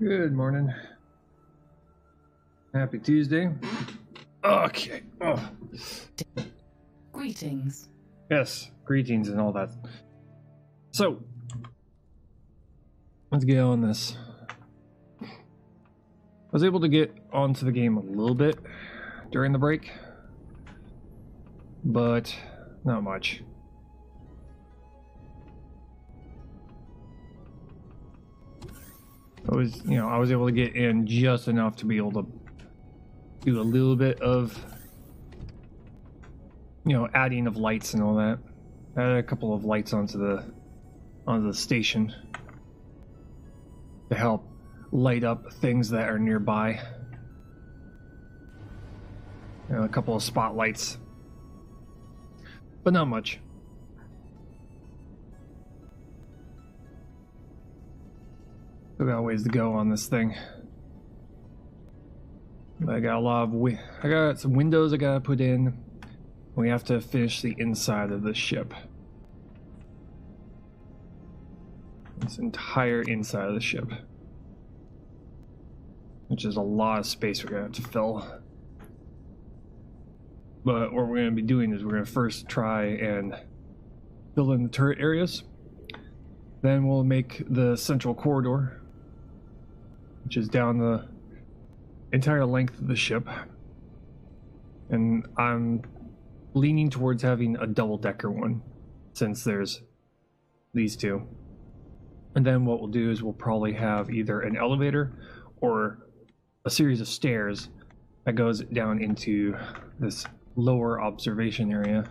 Good morning. Happy Tuesday. Okay. Oh. Greetings. Yes, greetings and all that. So, let's get on this. I was able to get onto the game a little bit during the break, but not much. I was able to get in just enough to be able to do a little bit of, adding of lights and all that. I added a couple of lights onto the station to help light up things that are nearby. A couple of spotlights, but not much. Still got a ways to go on this thing. I got some windows I gotta put in. We have to finish the inside of the ship. This entire inside of the ship, which is a lot of space we're gonna have to fill. But what we're gonna be doing is we're gonna first try and fill in the turret areas. Then we'll make the central corridor, which is down the entire length of the ship. And I'm leaning towards having a double-decker one, since there's these two. And then what we'll do is we'll probably have either an elevator or a series of stairs that goes down into this lower observation area,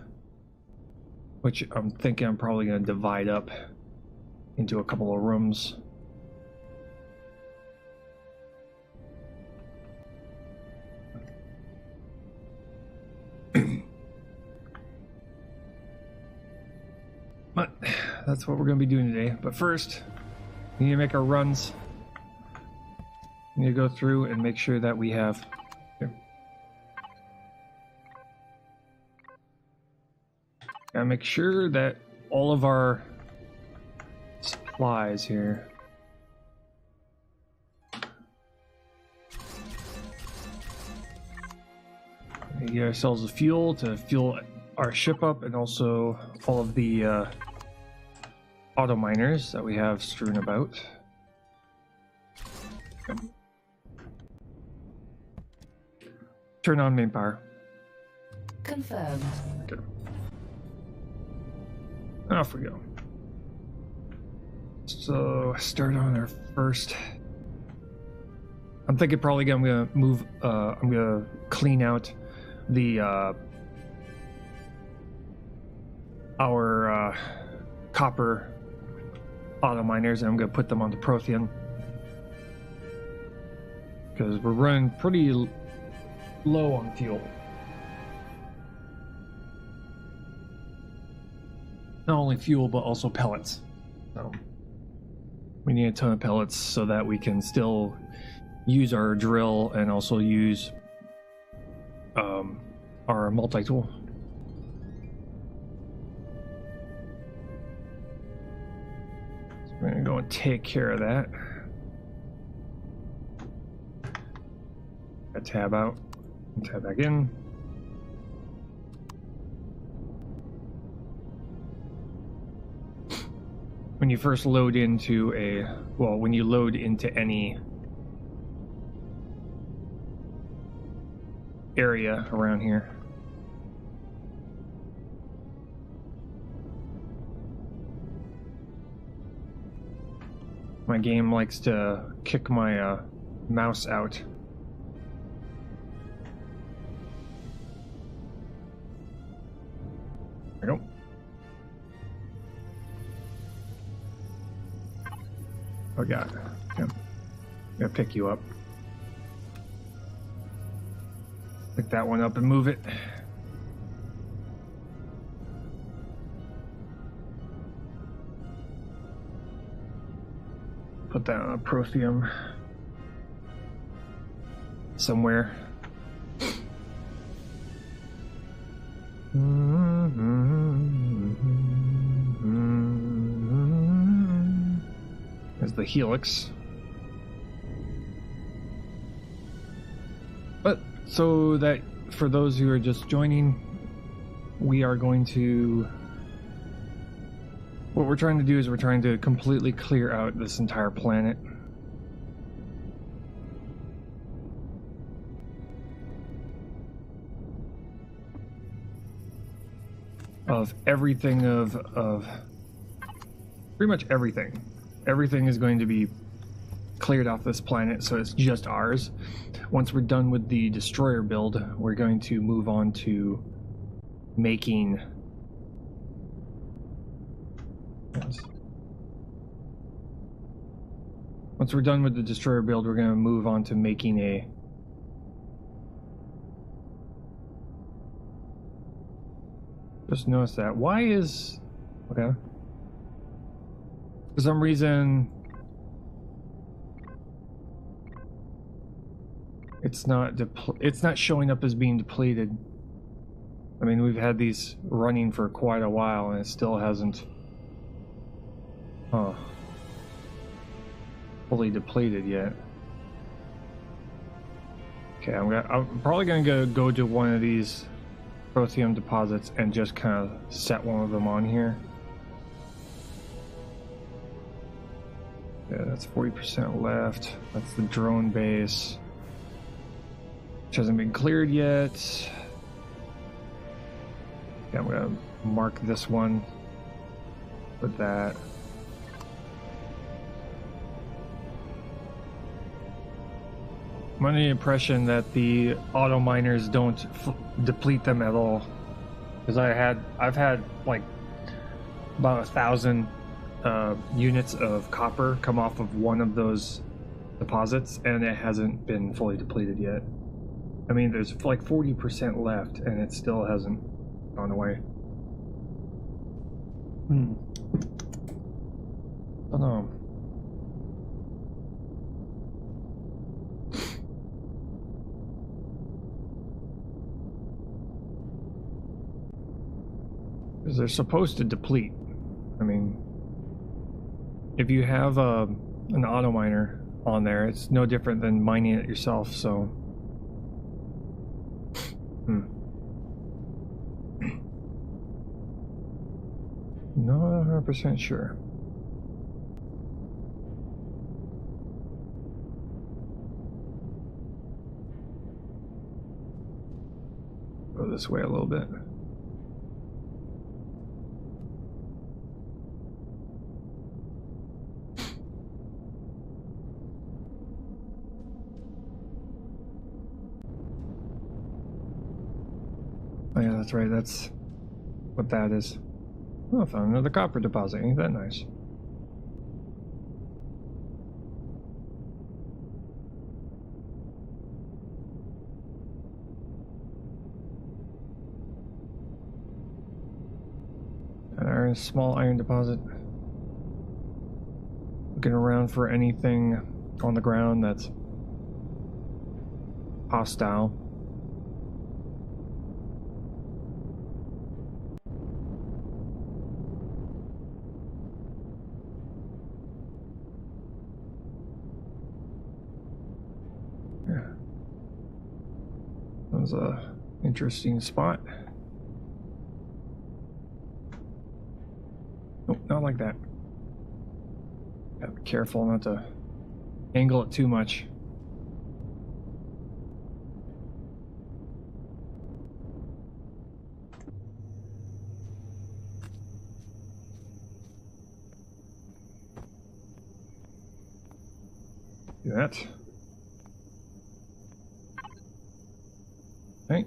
which I'm thinking I'm probably going to divide up into a couple of rooms. But that's what we're going to be doing today. But first, we need to make our runs. We need to go through and make sure that we have... Here. Gotta make sure that all of our supplies here... We get ourselves a fuel to fuel our ship up, and also all of the auto miners that we have strewn about. Turn on main power. Confirmed. Okay. Off we go. So start on our first. I'm thinking probably I'm gonna move. I'm gonna clean out the our copper auto miners, and I'm gonna put them onto Prothean because we're running pretty low on fuel. Not only fuel, but also pellets. So we need a ton of pellets so that we can still use our drill and also use our multi-tool. So we're gonna go and take care of that. Tab out, and tab back in. When you first load into when you load into any area around here, my game likes to kick my mouse out. There we go. Oh god. Yeah. Gotta pick you up. Pick that one up and move it. Put that on a Prothean somewhere. There's the helix. So that for those who are just joining, we are going to... What we're trying to do is we're trying to completely clear out this entire planet. Of everything of pretty much everything. Everything is going to be cleared off this planet, so it's just ours. Once we're done with the destroyer build, we're going to move on to making... Once we're done with the destroyer build, we're going to move on to making a... Just notice that. Why is... Okay. For some reason... It's not showing up as being depleted. I mean, we've had these running for quite a while and it still hasn't... fully depleted yet. Okay, I'm probably gonna go to one of these protheum deposits and just kind of set one of them on here. Yeah, that's 40% left. That's the drone base, which hasn't been cleared yet. Yeah, I'm gonna mark this one with that. I'm under the impression that the auto miners don't deplete them at all, because I've had like about 1,000 units of copper come off of one of those deposits, and it hasn't been fully depleted yet. I mean, there's like 40% left, and it still hasn't gone away. I don't know. Because they're supposed to deplete. I mean, if you have an auto miner on there, it's no different than mining it yourself, so... Not 100% sure. Go this way a little bit. Oh yeah, that's right, that's what that is. Oh, I found another copper deposit, ain't that nice? An small iron deposit. Looking around for anything on the ground that's hostile. That was a interesting spot. Nope, not like that. Gotta be careful not to angle it too much. Do that. Okay.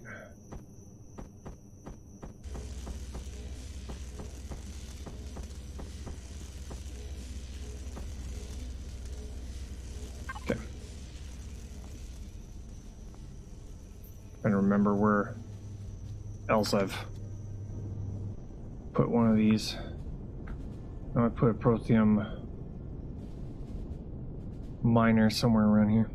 Okay. Trying to remember where else I've put one of these. Oh, I put a protheum miner somewhere around here.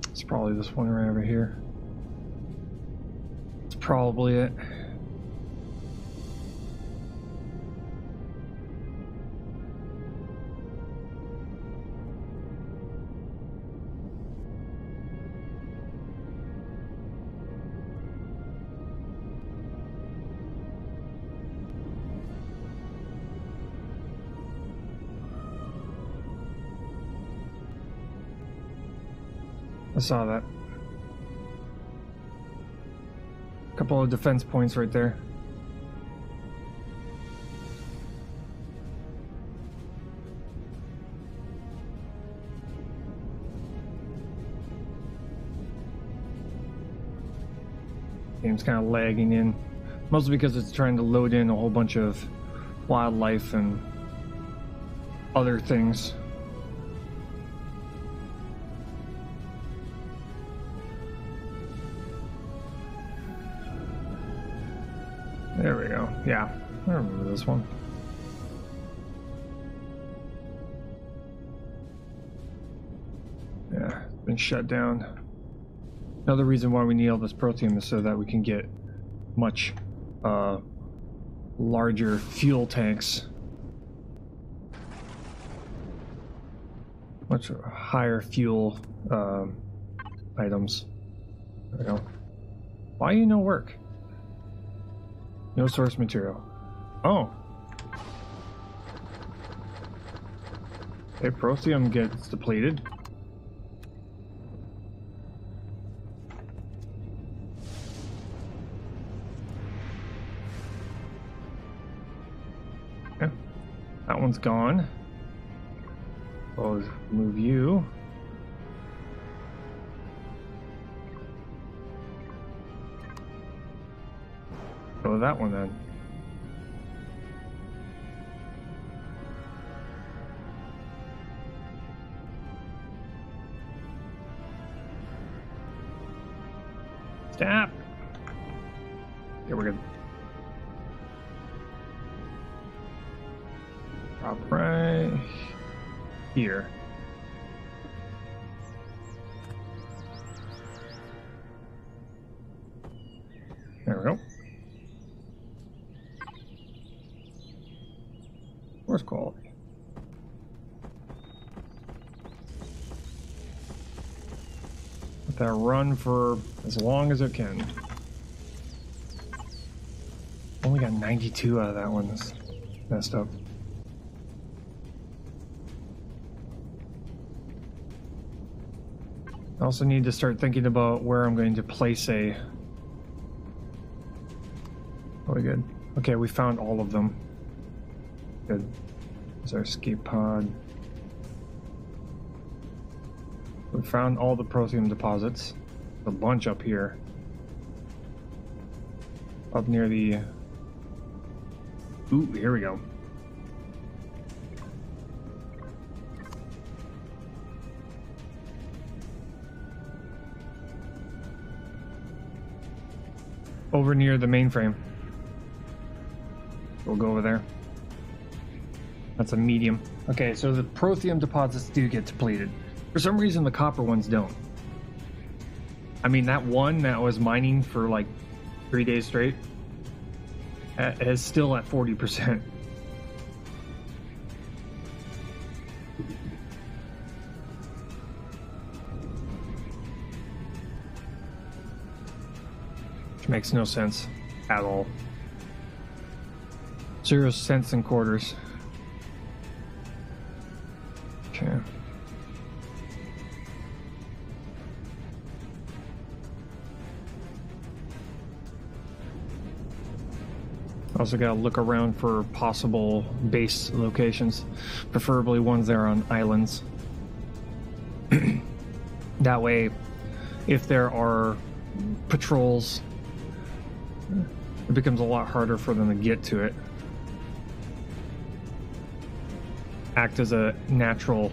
It's probably this one right over here. It's probably it. saw that. Couple of defense points right there. Game's kind of lagging in, mostly because it's trying to load in a whole bunch of wildlife and other things. There we go. Yeah, I remember this one. Yeah, it's been shut down. Another reason why we need all this protheum is so that we can get much larger fuel tanks. Much higher fuel items. There we go. Why you no work? No source material. Oh. Okay, protheum gets depleted. Okay. That one's gone. I'll move you. Go with that one then. Stop. Okay, we're good. Drop right here. There we go. Where's quality? Let that run for as long as it can. Only got 92 out of that one. That's messed up. I also need to start thinking about where I'm going to place a... Oh, we good. Okay, we found all of them. Good. There's our escape pod. We found all the protheum deposits. A bunch up here. Up near the... Ooh, here we go. Over near the mainframe. We'll go over there. That's a medium. Okay, so the protheum deposits do get depleted. For some reason, the copper ones don't. I mean, that one that was mining for like 3 days straight is still at 40%. Which makes no sense at all. 0 cents and quarters. Okay. Also gotta look around for possible base locations, preferably ones that are on islands. That way, if there are patrols, it becomes a lot harder for them to get to it. Act as a natural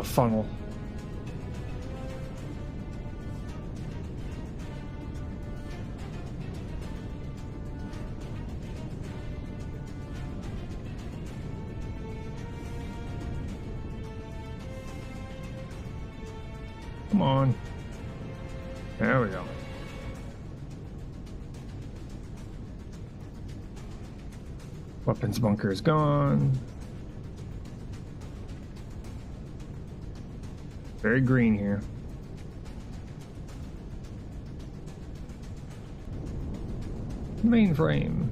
funnel. Come on. There we go. Weapons bunker is gone. Very green here. Mainframe.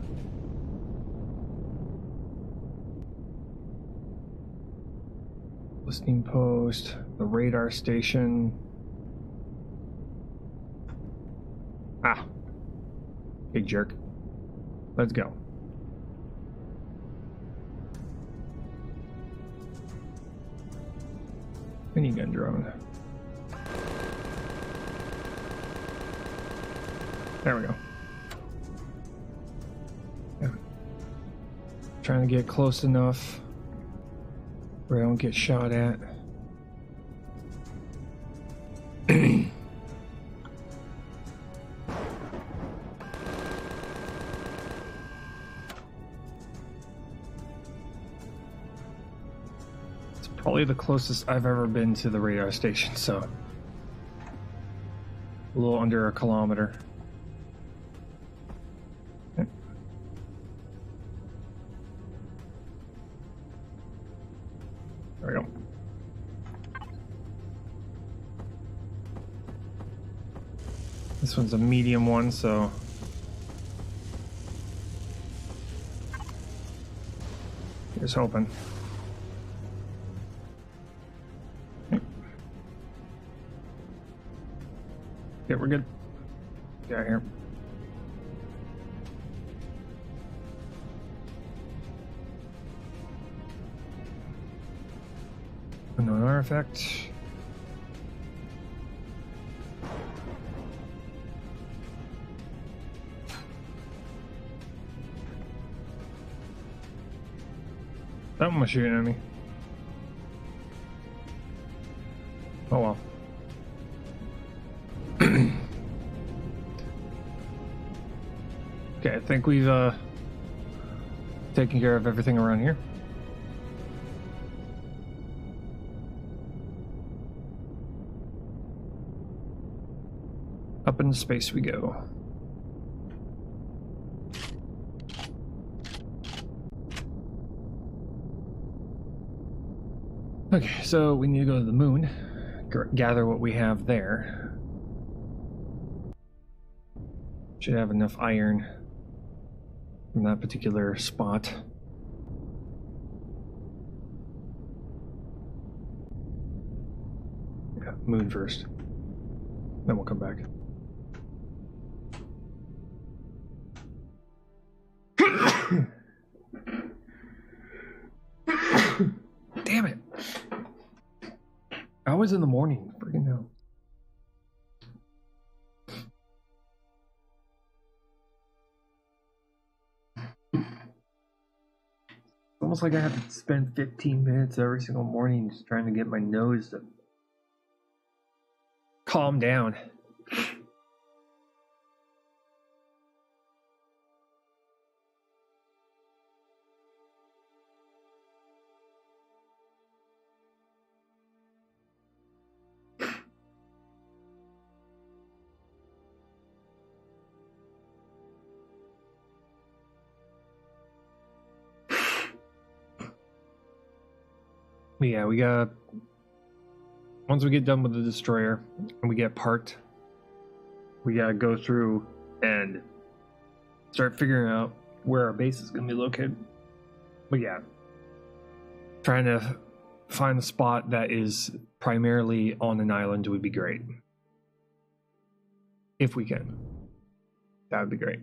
Listening post, the radar station. Ah, big jerk. Let's go. Minigun drone. There we go. Yeah. Trying to get close enough where I don't get shot at. It's probably the closest I've ever been to the radar station, so a little under a kilometer. There we go. This one's a medium one, so here's hoping. Yeah, we're good. Get out of here. Unknown artifact. That one was shooting at me. Oh well. Okay, I think we've taken care of everything around here. Up into space we go. Okay, so we need to go to the moon, gather what we have there. Should have enough iron from that particular spot. Yeah, moon first. Then we'll come back. Damn it. I was in the morning. Freaking hell. It's almost like I have to spend 15 minutes every single morning just trying to get my nose to calm down. Yeah, we got, once we get done with the destroyer and we get parked, we gotta go through and start figuring out where our base is gonna be located. But yeah, trying to find a spot that is primarily on an island would be great. If we can. That would be great.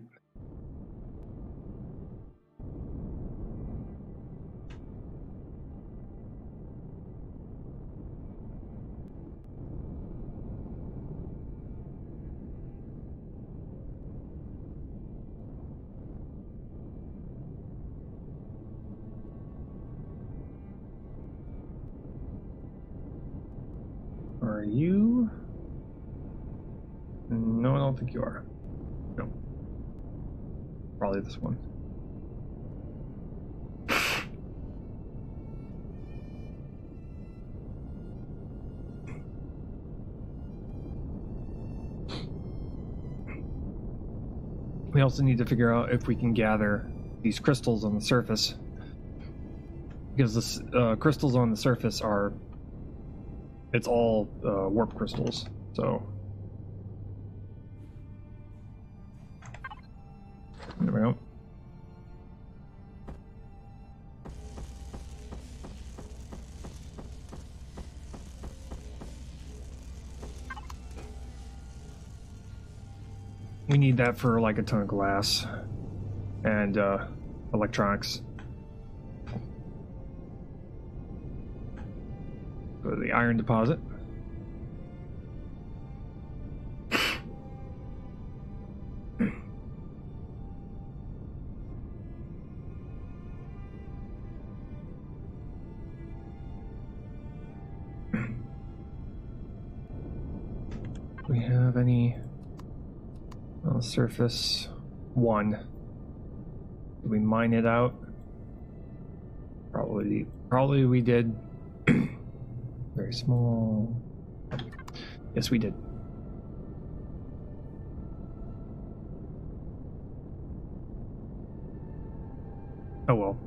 Are you? No, I don't think you are. No. Probably this one. We also need to figure out if we can gather these crystals on the surface, because the crystals on the surface are, it's all warp crystals, so there we go. We need that for like a ton of glass and electronics. Go to the iron deposit. We have any on the surface? One. Did we mine it out? Probably we did. Very small. Yes, we did. Oh well.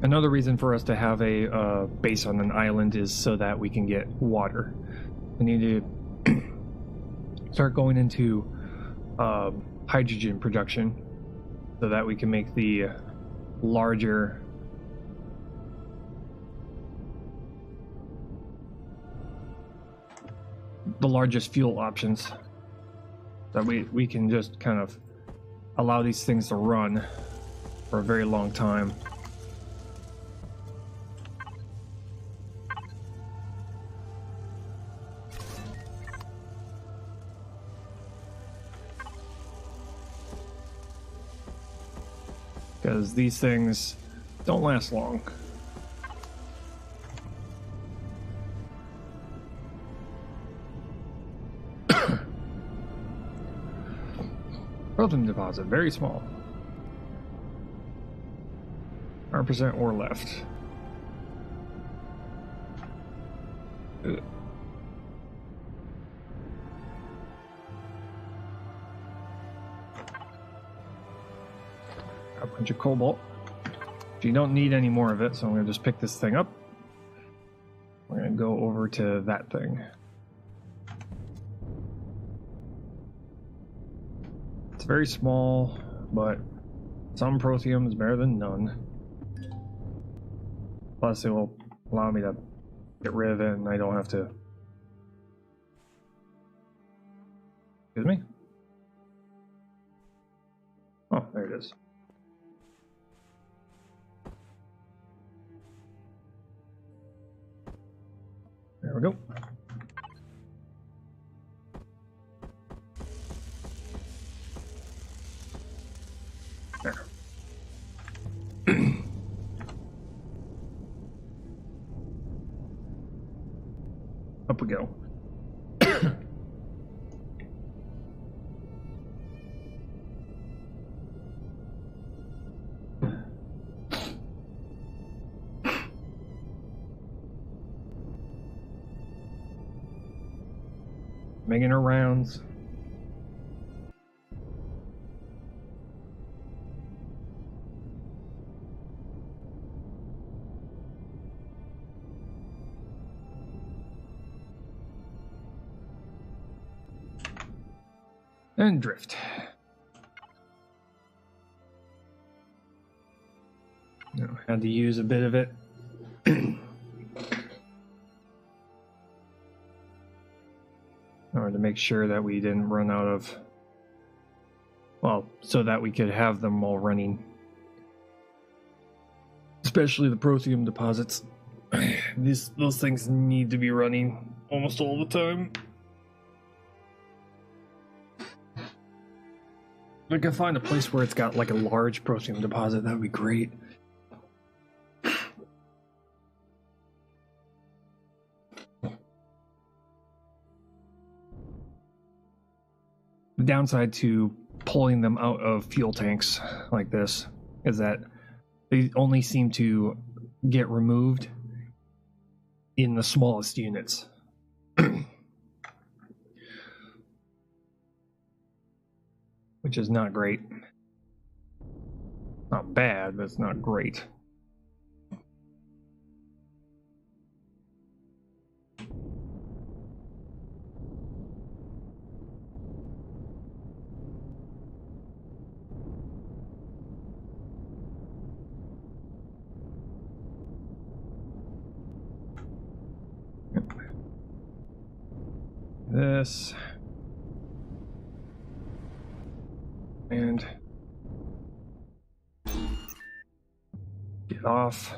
Another reason for us to have a base on an island is so that we can get water. We need to start going into hydrogen production so that we can make the largest fuel options. That we can just kind of allow these things to run for a very long time. Because these things don't last long. Proton deposit, very small. 100% or left. Ugh. A bunch of cobalt. You don't need any more of it, so I'm going to just pick this thing up. We're going to go over to that thing. It's very small, but some protheum is better than none. Plus, it will allow me to get rid of it, and I don't have to. Excuse me? Oh, there it is. There we go. There. Up we go. Making her rounds. And drift. Had to use a bit of it. To make sure that we didn't run out of, well, so that we could have them all running. Especially the protheum deposits. Those things need to be running almost all the time. If I can find a place where it's got like a large protheum deposit, that would be great. The downside to pulling them out of fuel tanks like this is that they only seem to get removed in the smallest units. which is not great. Not bad, but it's not great. This and get off.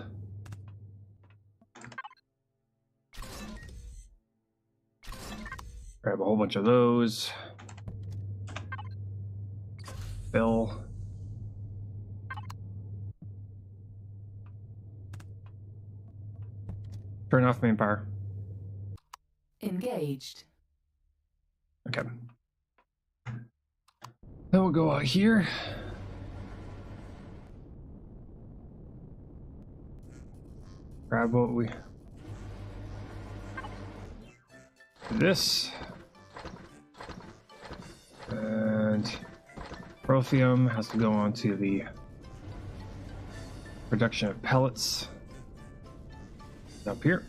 Grab a whole bunch of those. Fill. Turn off main power. Engaged. Okay. Then we'll go out here. Grab what we... This. And Protheum has to go on to the production of pellets. Up here.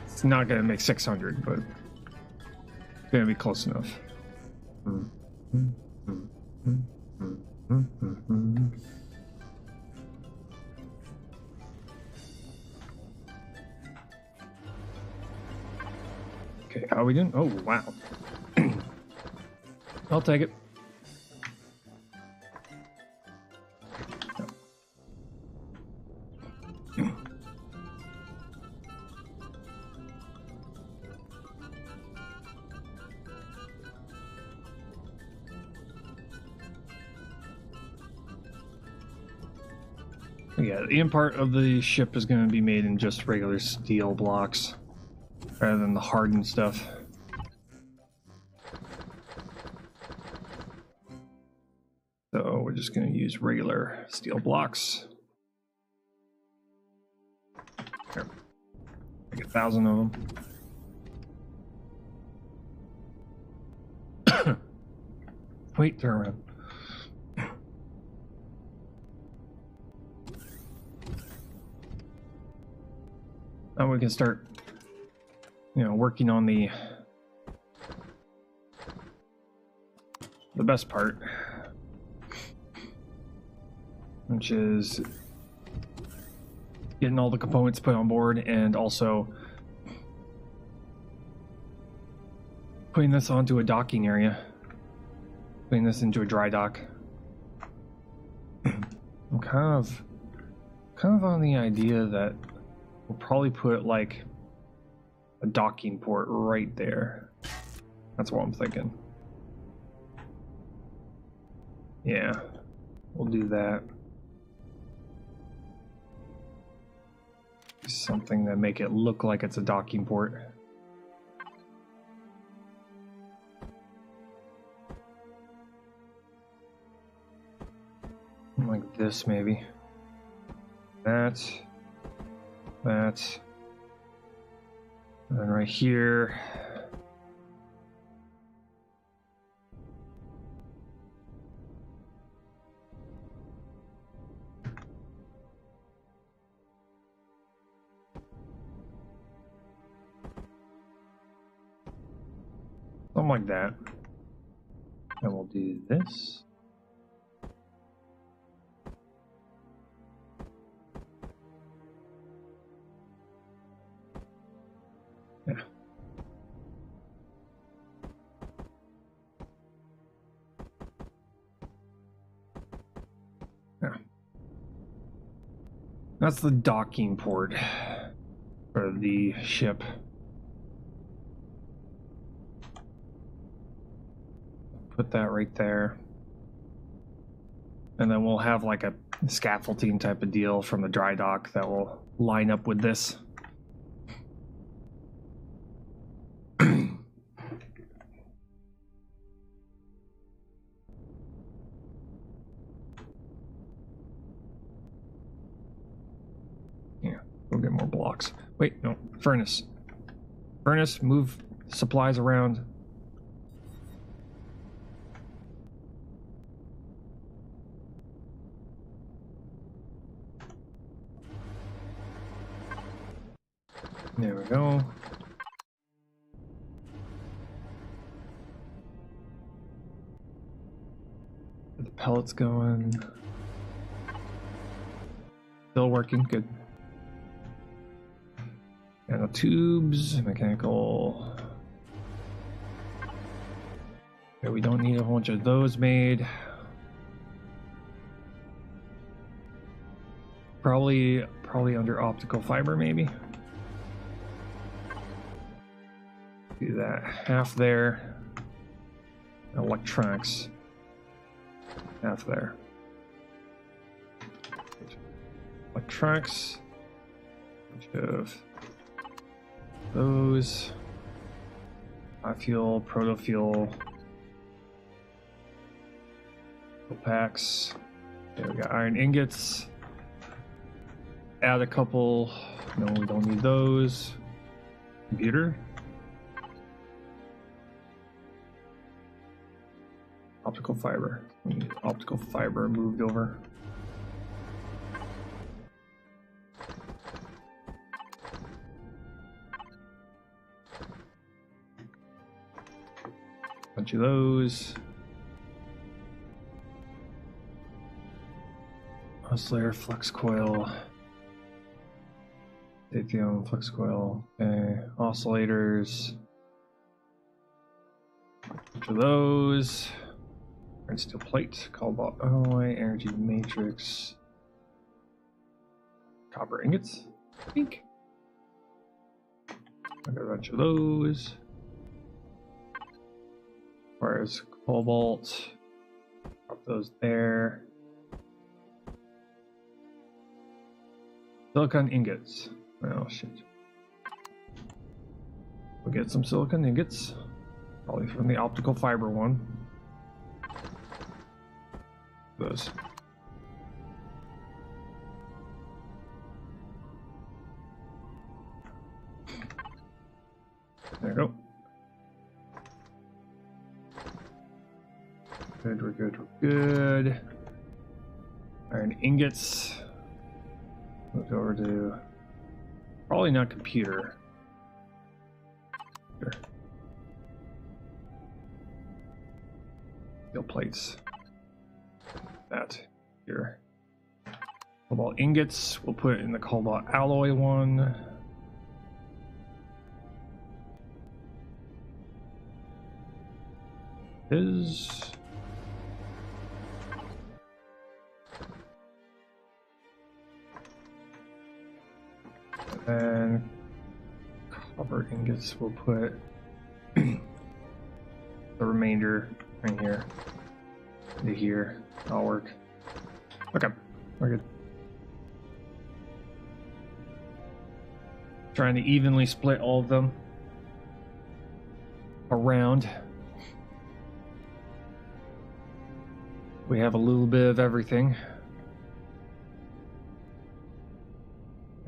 It's not going to make 600, but it's going to be close enough. Okay, how are we doing? Oh, wow. I'll take it. Yeah, the end part of the ship is going to be made in just regular steel blocks rather than the hardened stuff. So we're just going to use regular steel blocks. Here, like 1,000 of them. Wait, turn around. Now we can start, working on the best part, which is getting all the components put on board and also putting this onto a docking area, putting this into a dry dock. I'm kind of on the idea that we'll probably put like a docking port right there. That's what I'm thinking. Yeah, we'll do that. Something that make it look like it's a docking port. Like this maybe. That. And then right here. Something like that. And we'll do this. Yeah. Yeah. That's the docking port for the ship. Put that right there. And then we'll have like a scaffolding type of deal from the dry dock that will line up with this. Go get more blocks. Wait, no, furnace. Furnace, move supplies around. There we go. Get the pellets going. Still working, good. Nano tubes, mechanical. Okay, we don't need a whole bunch of those made. Probably under optical fiber, maybe. Do that half there. Electronics, half there. Electronics, bunch of those. Fuel, proto fuel, packs. Okay, we got iron ingots. Add a couple. No, we don't need those. Computer. Optical fiber. We need optical fiber moved over. Bunch of those. Oscillator, flux coil. Lithium, flux coil. Okay. Oscillators. Bunch of those. Iron steel plate, cobalt alloy, energy matrix, copper ingots. Pink. I got a bunch of those. As far as cobalt, drop those there. Silicon ingots. Oh shit. We'll get some silicon ingots, probably from the optical fiber one. Those. There you go. Good, we're good, we're good. Iron ingots. Move over to probably not computer. Here. Steel plates. That here. Cobalt ingots, we'll put in the cobalt alloy one. Is and copper ingots, we'll put the remainder right here into here. That'll work. Okay, we're good. Trying to evenly split all of them around. We have a little bit of everything.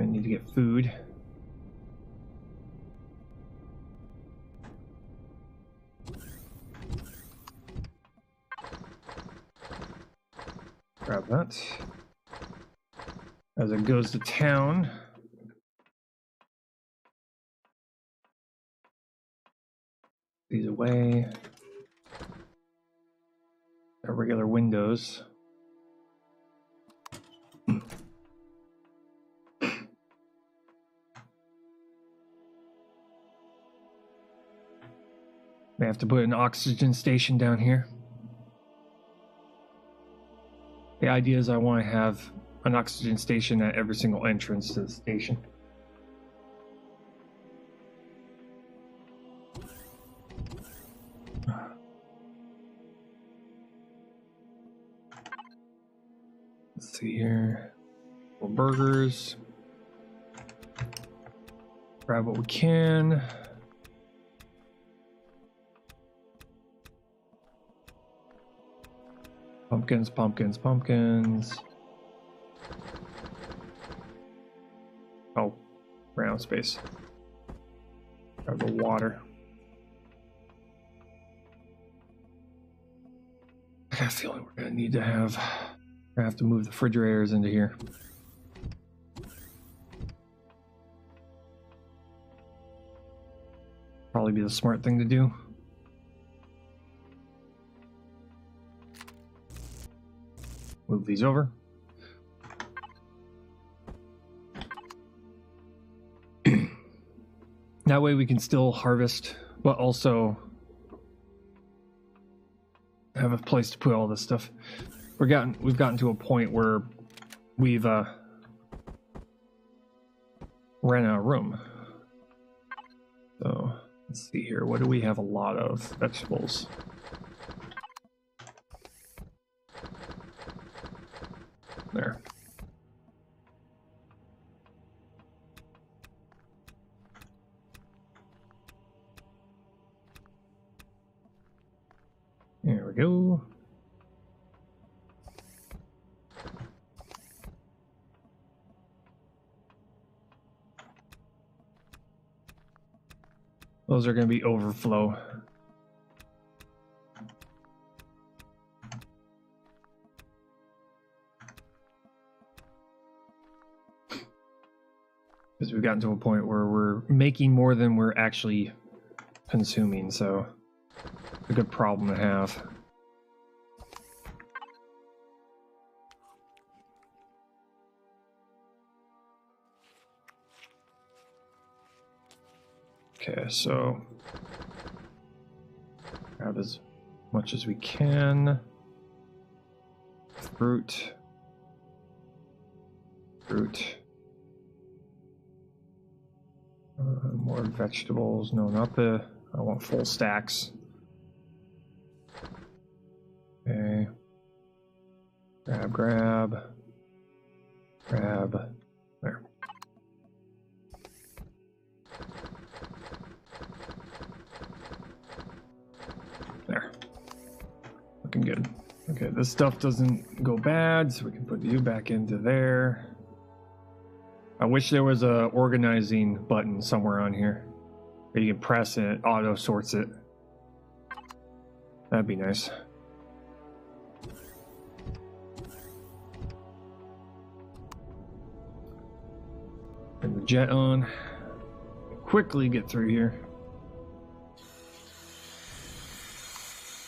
I need to get food. Grab that. As it goes to town. These away. Our regular windows. May have to put an oxygen station down here. The idea is I want to have an oxygen station at every single entrance to the station. Let's see here. Little burgers. Grab what we can. Pumpkins, pumpkins, pumpkins. Oh, ran out of space. Grab the water. I got a feeling we're gonna need to have. We're gonna have to move the refrigerators into here. Probably be the smart thing to do. Move these over. That way we can still harvest, but also have a place to put all this stuff. We've gotten to a point where we've ran out of room. So let's see here. What do we have a lot of? Vegetables. There. There we go. Those are going to be overflow. Because we've gotten to a point where we're making more than we're actually consuming, so it's a good problem to have. Okay, so grab as much as we can. Fruit. More vegetables. No, not the. I want full stacks. Okay. Grab. There. There. Looking good. Okay, this stuff doesn't go bad, so we can put you back into there. I wish there was a organizing button somewhere on here that you can press and it auto sorts it. That'd be nice. Turn the jet on. Quickly get through here.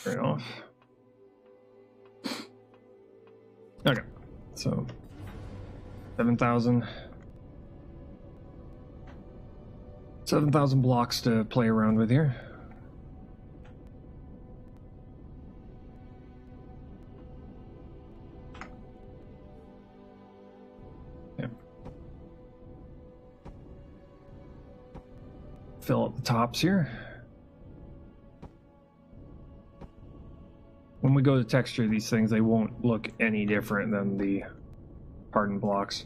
Turn it off. Okay, so 7,000 blocks to play around with here. Yeah. Fill up the tops here. When we go to texture these things, they won't look any different than the hardened blocks.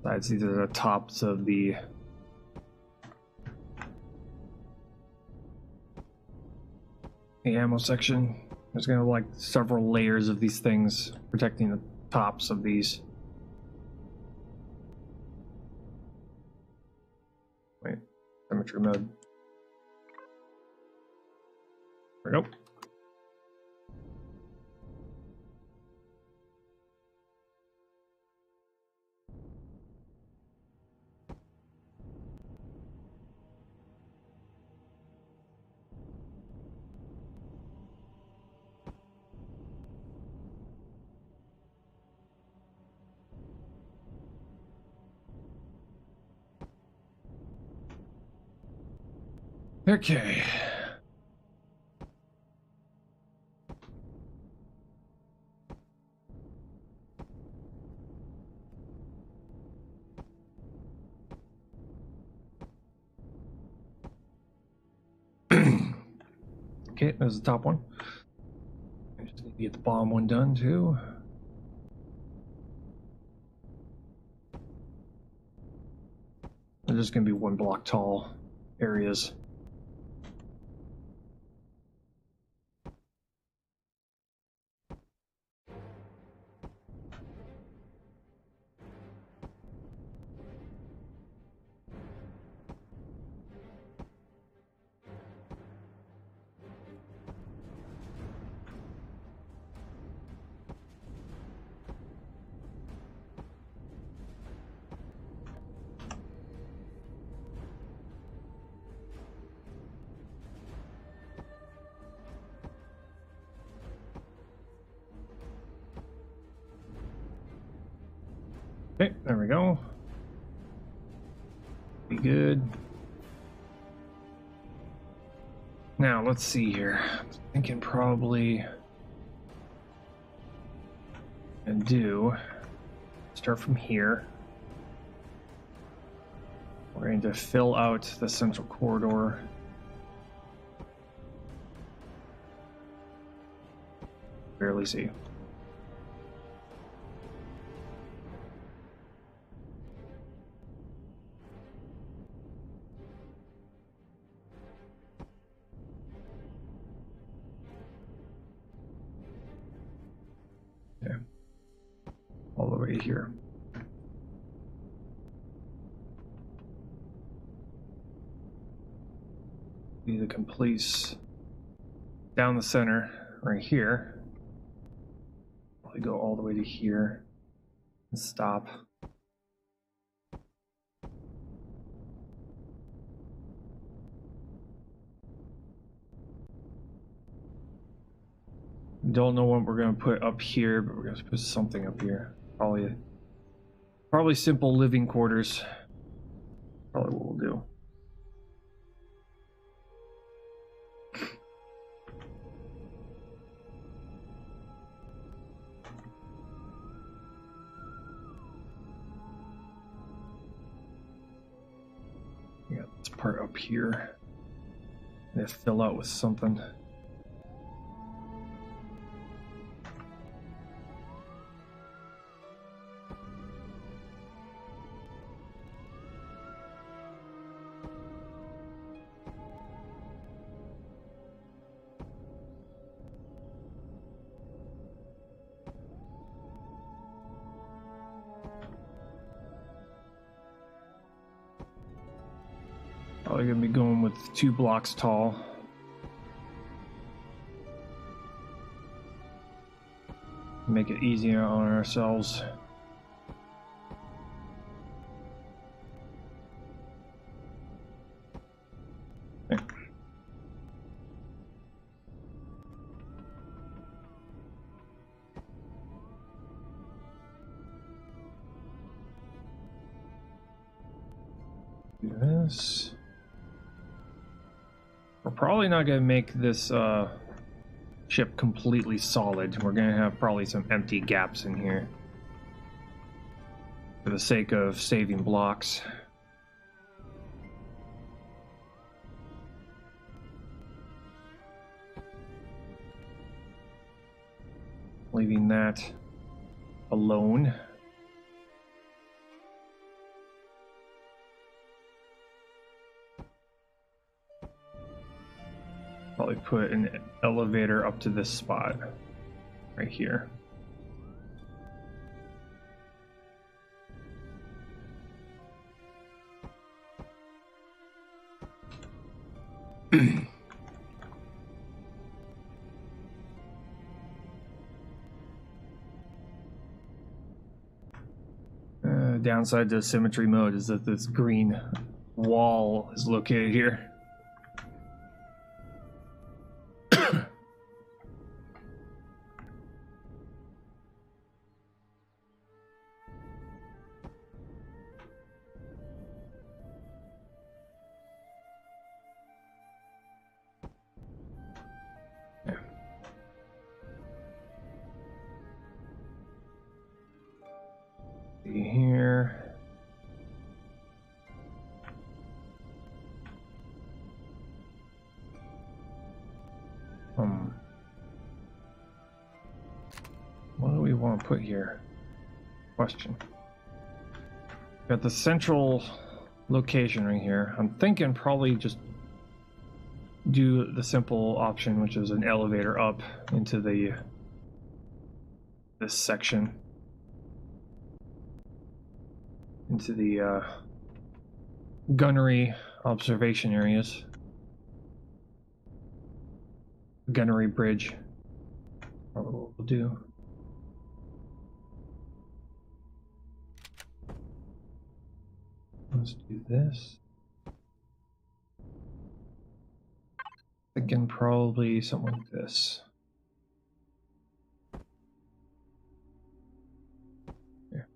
Besides, these are the tops of the ammo section. There's gonna be like several layers of these things protecting the tops of these. Wait, temperature mode. There we go. Okay. Okay, there's the top one. I just need to get the bottom one done too. they're just going to be 1 block tall areas. Okay, there we go. Be good. Now, let's see here. I'm thinking probably and start from here. We're going to fill out the central corridor. Barely see. Okay. All the way here. Be the complete down the center right here. Probably go all the way to here and stop. Don't know what we're going to put up here, but we're going to put something up here. Probably simple living quarters. Probably what we'll do. Yeah, this part up here. And fill out with something. Probably gonna be going with 2 blocks tall. Make it easier on ourselves. Okay. Do this. We're probably not going to make this ship completely solid. We're going to have probably some empty gaps in here for the sake of saving blocks. Leaving that alone. Probably put an elevator up to this spot right here. Downside to symmetry mode is that this green wall is located here. Here. What do we want to put here? Question. Got the central location right here. I'm thinking probably just do the simple option, which is an elevator up into this section, into the gunnery observation areas. Gunnery bridge. Probably what we'll do. Let's do this. Thinking probably something like this. Here.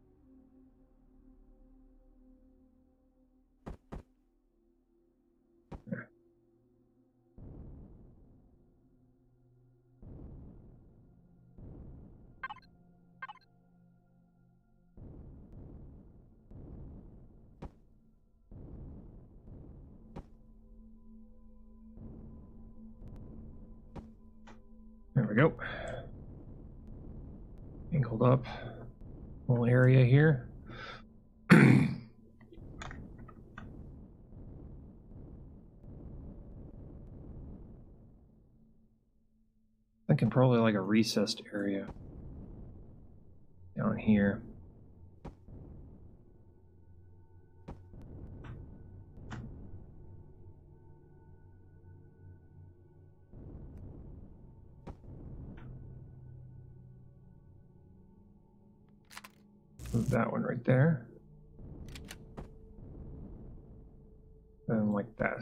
There. There we go. Angled up. Little area here. Thinking probably like a recessed area down here. Move that one right there. And like that.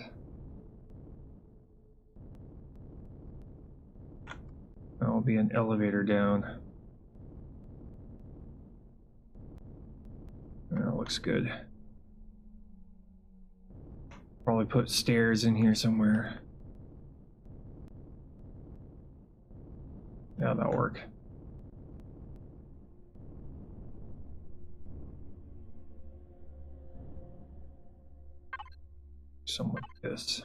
That'll be an elevator down. That looks good. Probably put stairs in here somewhere. Yeah, that'll work. Something like this.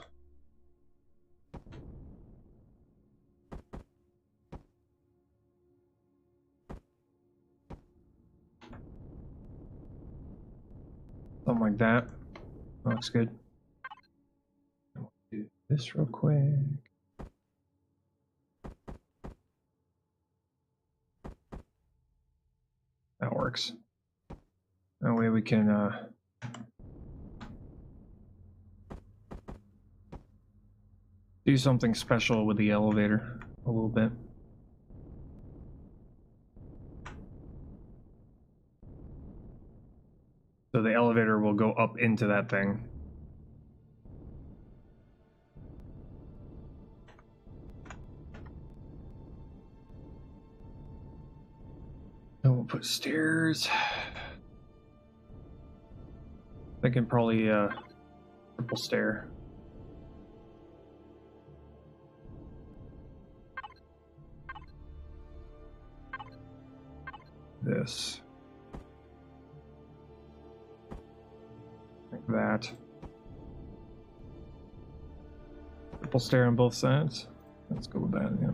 Something like that. Looks good. I'll do this real quick. That works. That way we can do something special with the elevator a little bit. So the elevator will go up into that thing. Then we'll put stairs. I can probably triple stair. This. Like that. Triple stair on both sides. Let's go with that, yeah.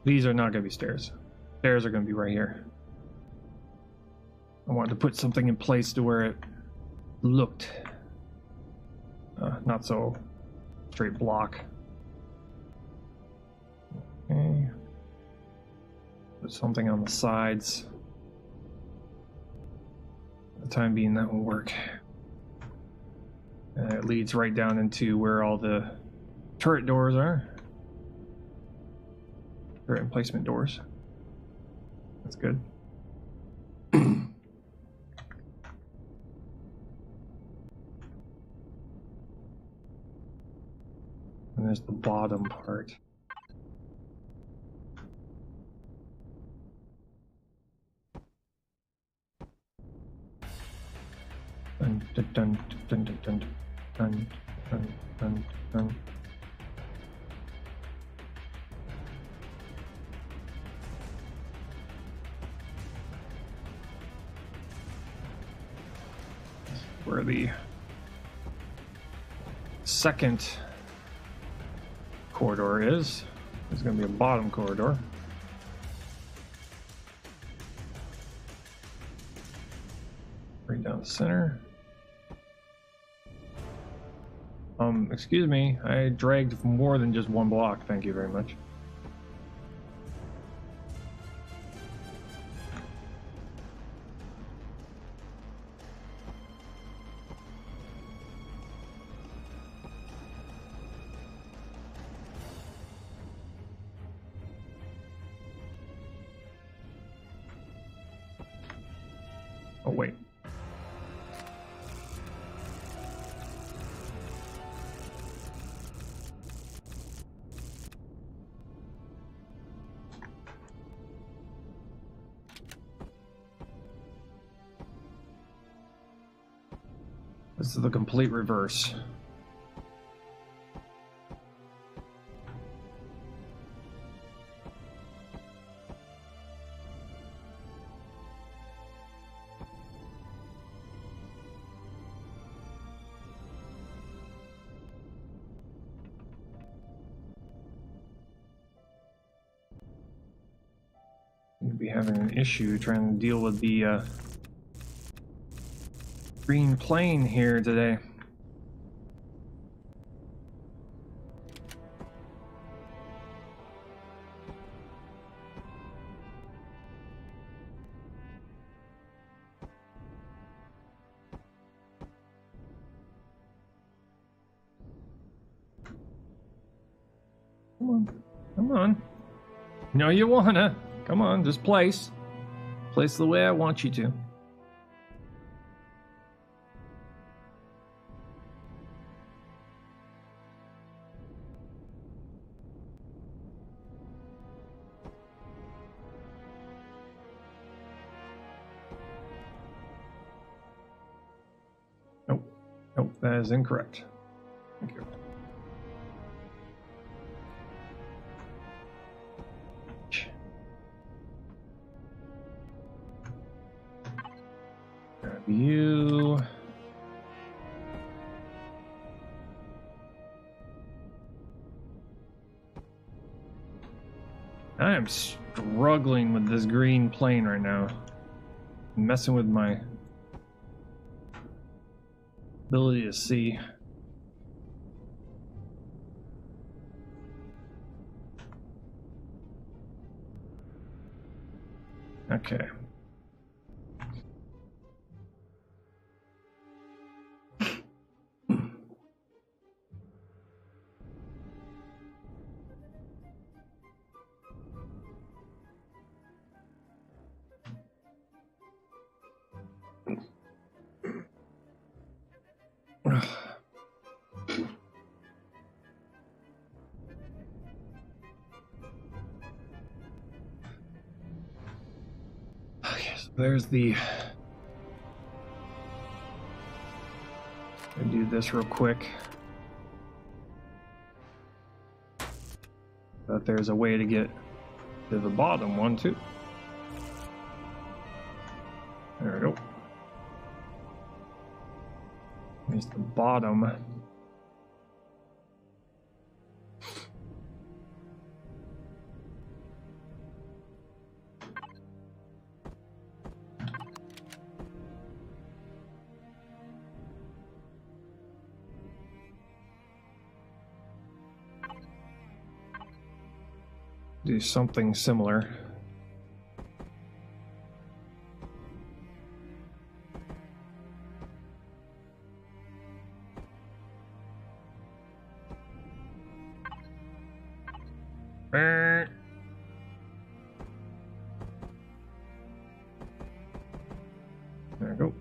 These are not going to be stairs. Stairs are going to be right here. I wanted to put something in place to where it looked not so straight block. Okay. Put something on the sides. For the time being, that will work. And it leads right down into where all the turret doors are. Turret emplacement doors. That's good. And there's the bottom part. Dun, dun, dun, dun, dun, dun, dun, dun, dun, dun. Where the second corridor is. There's going to be a bottom corridor. the center. Excuse me, I dragged more than just one block, thank you very much. Oh, wait. This is the complete reverse. You'd be having an issue trying to deal with the green plane here today. Come on, come on. No, you wanna. Come on, just place. Place the way I want you to. Nope. Nope, that is incorrect. Thank you. Grab you. I am struggling with this green plane right now. Messing with my ability to see. Okay. Okay, so there's the... I'll do this real quick. But there's a way to get to the bottom one too. There we go. There's the bottom. Do something similar. There we go.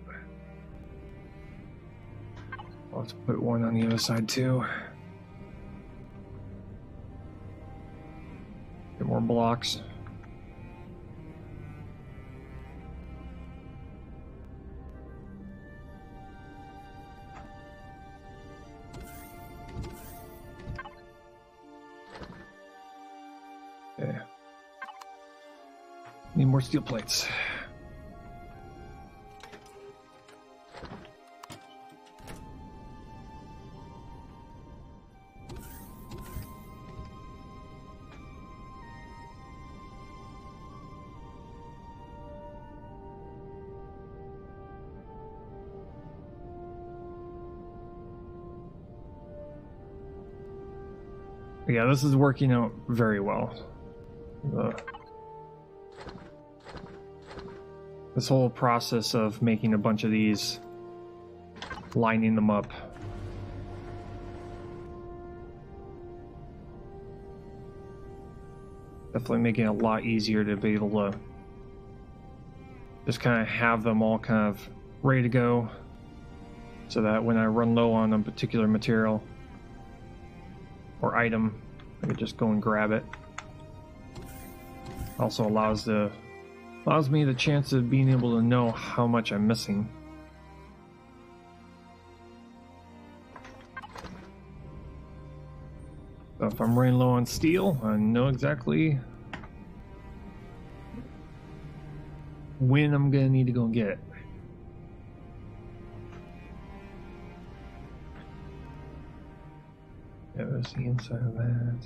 I'll have to put one on the other side too. Get more blocks. Okay. Need more steel plates. Yeah, this is working out very well. This whole process of making a bunch of these, lining them up. Definitely making it a lot easier to be able to just kind of have them all kind of ready to go, so that when I run low on a particular material or item, I can just go and grab it. Also allows me the chance of being able to know how much I'm missing. So if I'm running low on steel, I know exactly when I'm gonna need to go and get it. Yeah, there's the inside of that.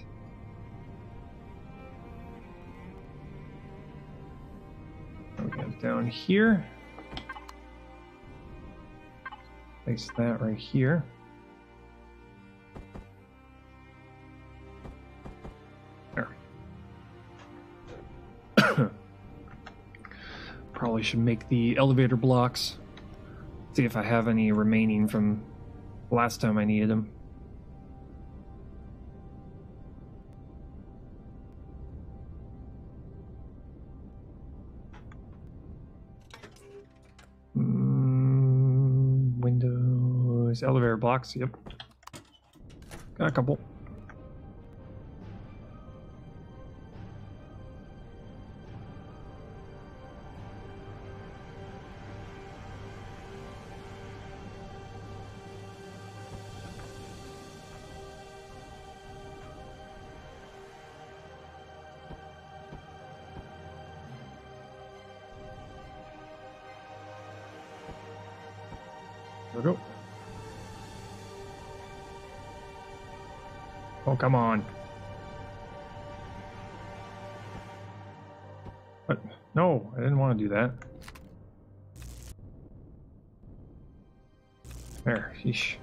We got down here. Place that right here. There. Probably should make the elevator blocks. See if I have any remaining from last time I needed them. Windows, elevator blocks, yep. Got a couple. There we go. Oh, come on. What? No, I didn't want to do that. There, sheesh.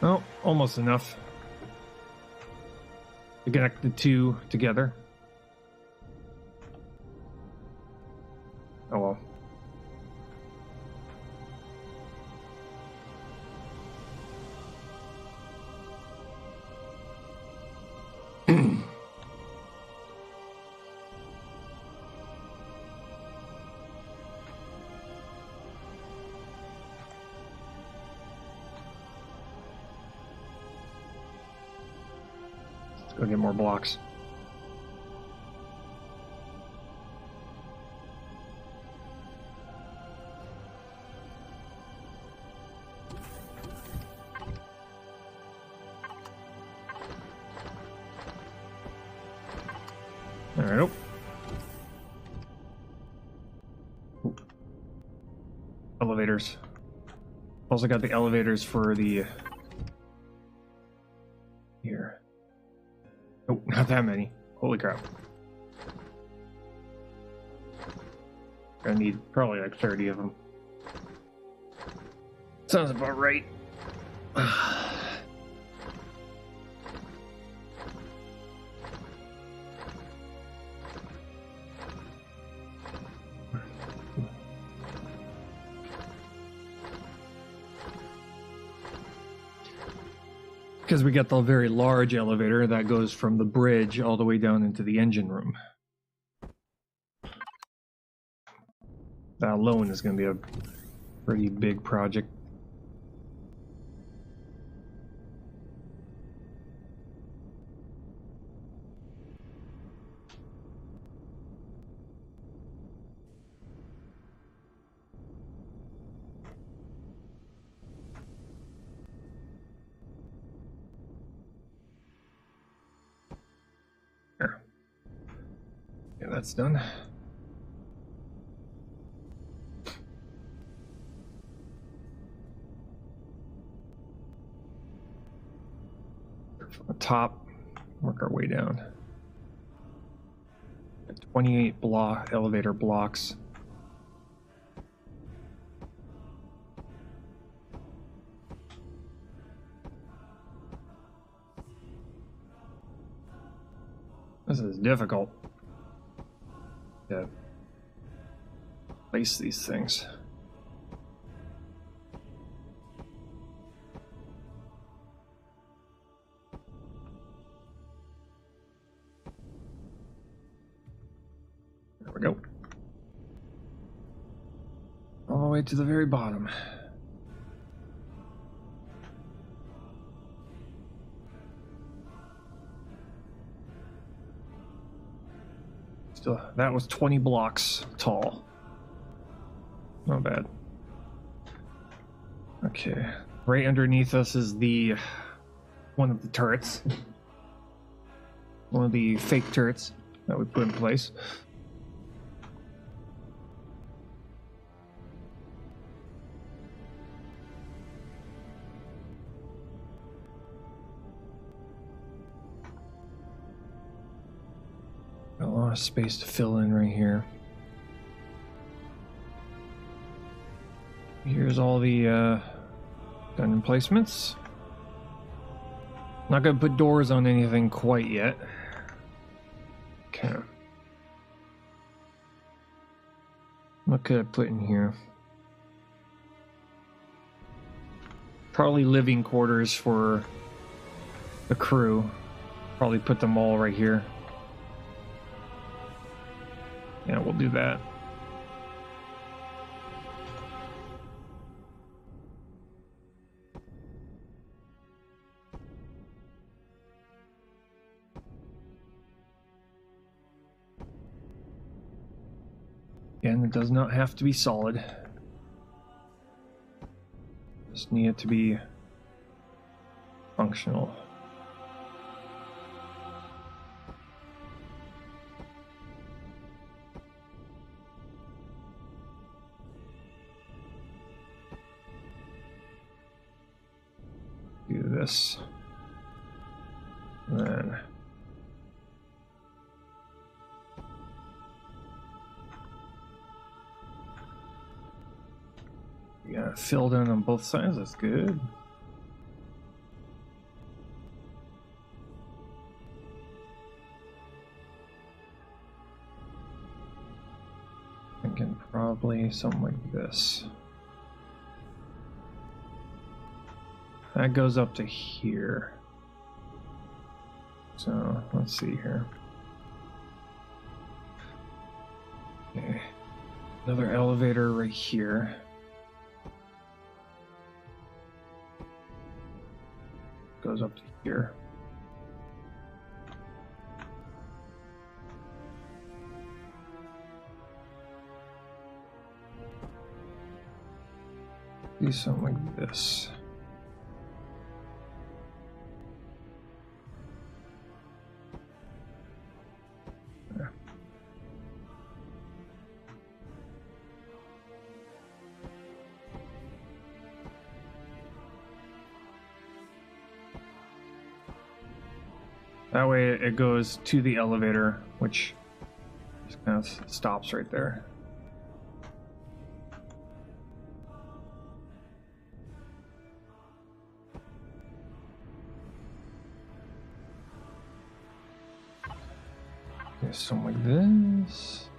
Oh, almost enough to connect the two together. Oh well. Go get more blocks. All right. Elevators. Also got the elevators for the here. Oh, not that many. Holy crap. Gonna need probably like 30 of them. Sounds about right. Because we got the very large elevator that goes from the bridge all the way down into the engine room. That alone is going to be a pretty big project. There. Yeah, that's done. From the top, work our way down. 28 elevator blocks. This is difficult to place these things. There we go. All the way to the very bottom. Still, that was 20 blocks tall. Not bad. Okay. Right underneath us is one of the turrets. One of the fake turrets that we put in place. Got a lot of space to fill in right here. Here's all the gun emplacements. Not gonna put doors on anything quite yet. Okay. What could I put in here? Probably living quarters for the crew. Probably put them all right here. Yeah, we'll do that. Again, it does not have to be solid. Just need it to be functional. Do this. And then we got it filled in on both sides. That's good. Thinking probably something like this. That goes up to here. So let's see here. Okay. Another elevator right here. Goes up to here. Do something like this. There. That way it goes to the elevator, which just kind of stops right there. Okay, something like this.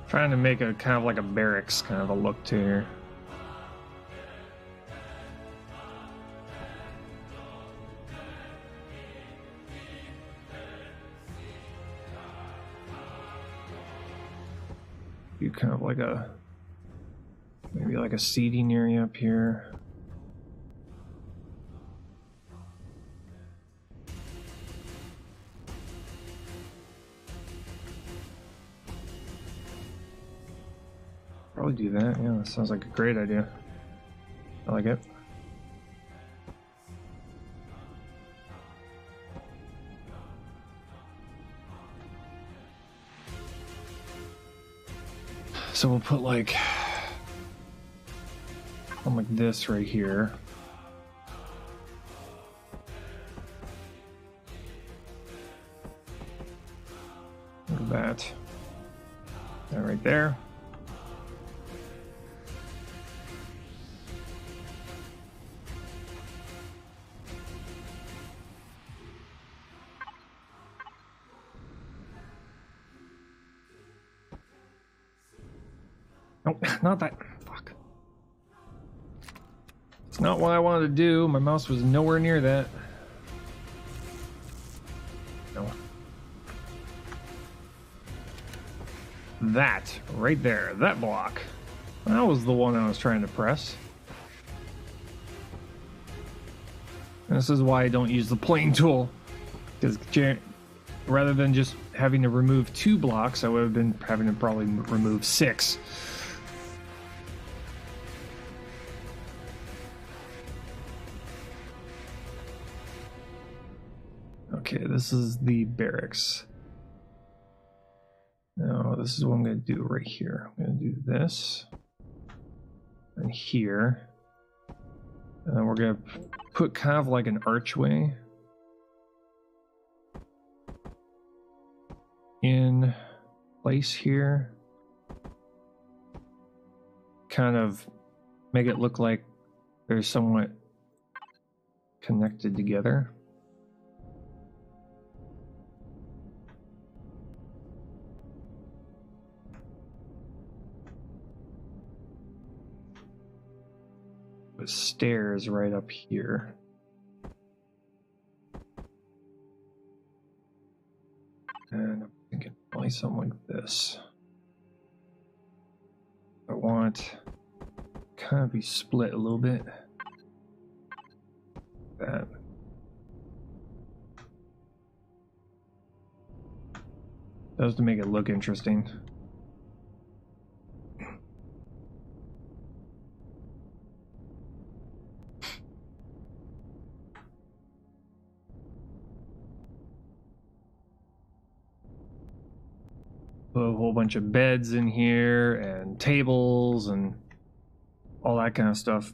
Trying to make a kind of like a barracks kind of a look to here. Do kind of like a, maybe like a seating area up here. probably do that. Yeah, that sounds like a great idea. I like it. So we'll put like something like this right here. Look at that. That right there. Nope, not that. Fuck. It's not what I wanted to do. My mouse was nowhere near that. No. That right there, that block. That was the one I was trying to press. And this is why I don't use the plane tool. Because rather than just having to remove 2 blocks, I would have been having to probably remove 6. Okay, this is the barracks. Now, this is what I'm going to do right here. I'm going to do this. And here. And then we're going to put kind of like an archway in place here. Kind of make it look like they're somewhat connected together. With stairs right up here. And I'm thinking probably something like this. I want kind of be split a little bit. That. That was to make it look interesting. A whole bunch of beds in here and tables and all that kind of stuff.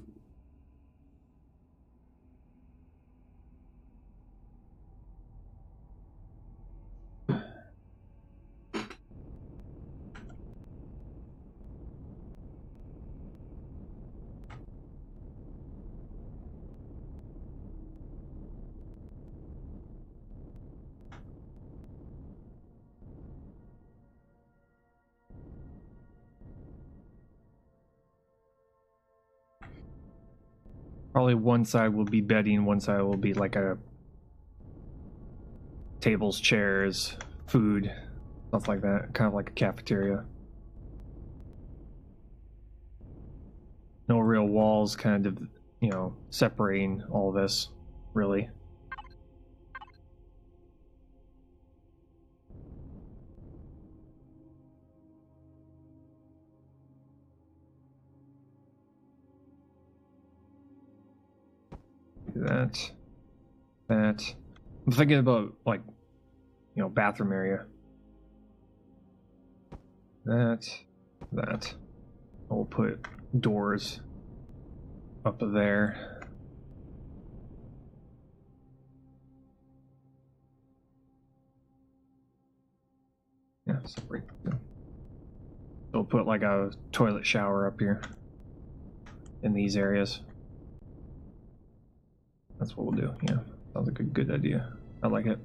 Probably one side will be bedding, one side will be like a tables, chairs, food, stuff like that, kind of like a cafeteria. No real walls kind of, you know, separating all this, really. That. I'm thinking about, like, you know, bathroom area. That. We'll put doors up there. Yeah, separate. We'll put like a toilet shower up here in these areas. That's what we'll do. Yeah, sounds like a good idea. I like it.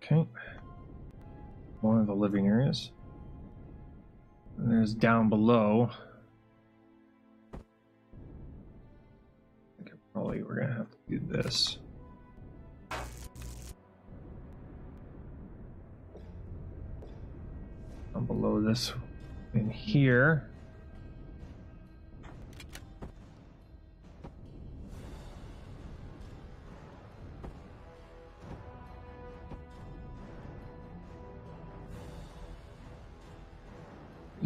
Okay. One of the living areas. And there's down below. I think probably we're gonna have to do this. Down below this in here.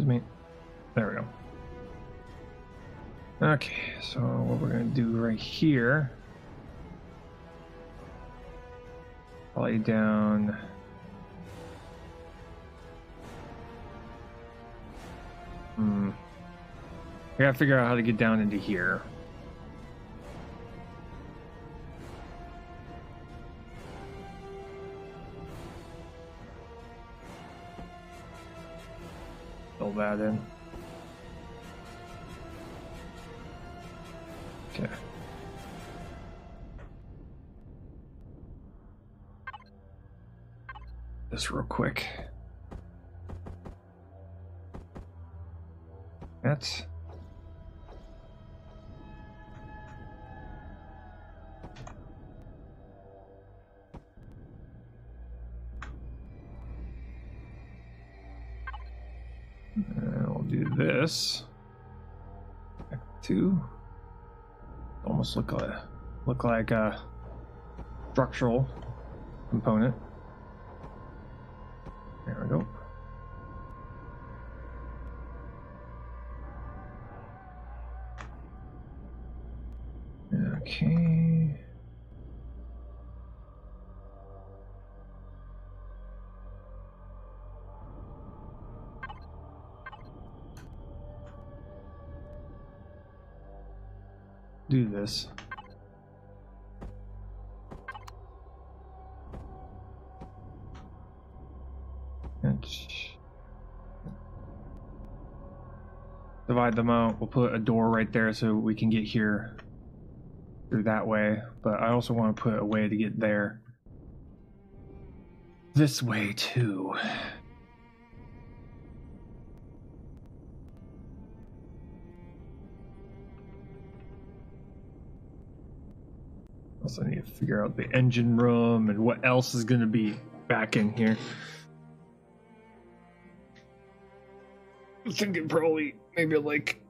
Excuse me. There we go. Okay, so what we're gonna do right here, lay down. I gotta figure out how to get down into here. Fill that in. Okay. This real quick. That's we'll do this. Back to almost look like a structural component. There we go. Okay. Do this. Divide them out. We'll put a door right there so we can get here through that way, but I also want to put a way to get there this way too. Also need to figure out the engine room and what else is going to be back in here. I'm thinking probably maybe like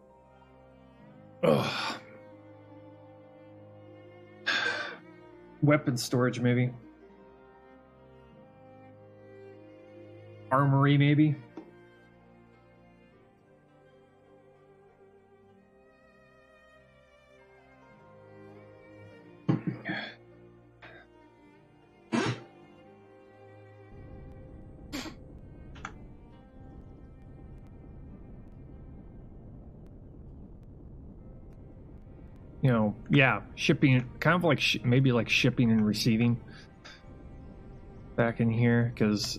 weapon storage, maybe armory, maybe. You know, yeah, shipping, kind of like maybe like shipping and receiving back in here, because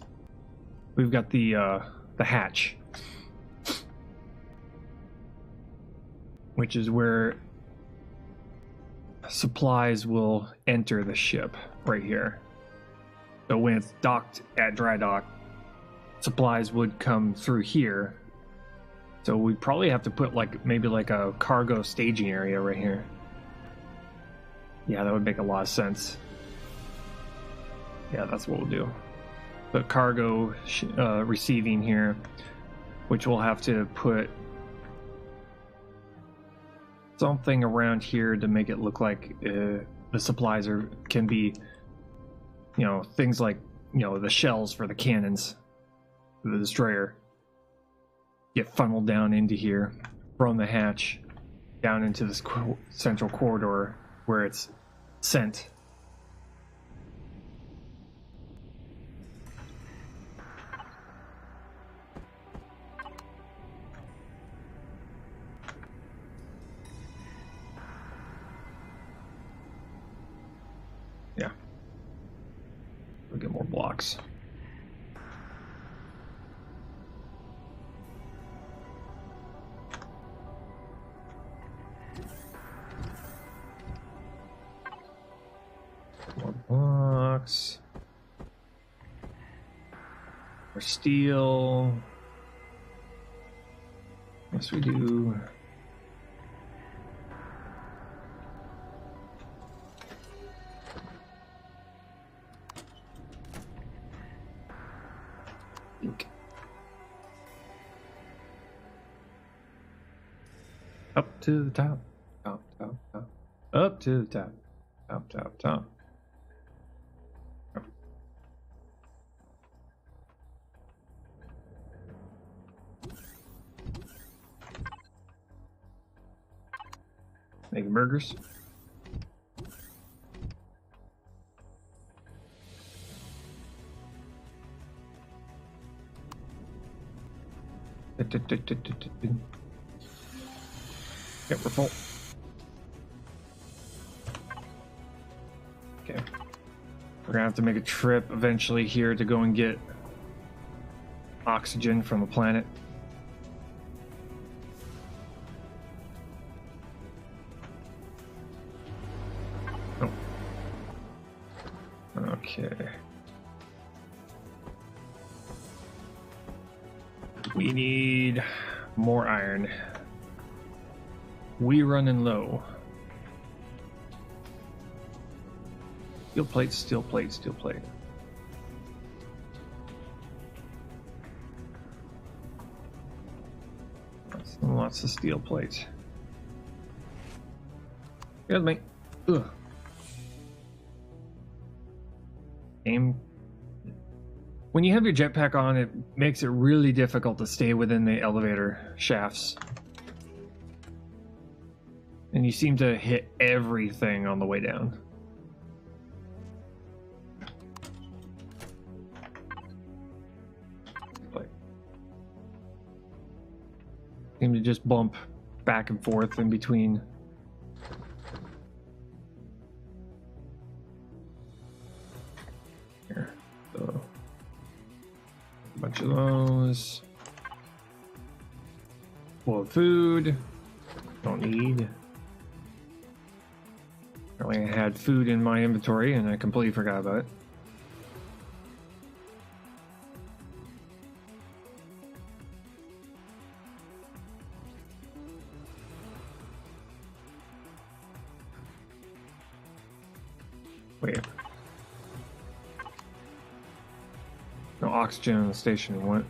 we've got the hatch, which is where supplies will enter the ship right here. So when it's docked at dry dock, supplies would come through here. So we probably have to put like maybe like a cargo staging area right here. Yeah, that would make a lot of sense. Yeah, that's what we'll do. The cargo receiving here, which we'll have to put something around here to make it look like the supplies can be, you know, things like, you know, the shells for the cannons, for the destroyer, get funneled down into here from the hatch down into this central corridor where it's sent. Yeah. We'll get more blocks. More blocks. More steel. Yes, we do. Up to the top, top, top, top. Up to the top, top, top, top. Making burgers. Yep, we're full. Okay. We're gonna have to make a trip eventually here to go and get oxygen from the planet. Oh. Okay. We need more iron. We running low. Steel plate, steel plate, steel plate. Lots of steel plates. Good, mate. Ugh. Aim. When you have your jetpack on, it makes it really difficult to stay within the elevator shafts. And you seem to hit everything on the way down. Seem to just bump back and forth in between. Here, so a bunch of those. Full of food. Don't need. Apparently I had food in my inventory and I completely forgot about it. Wait. No oxygen on the station. What?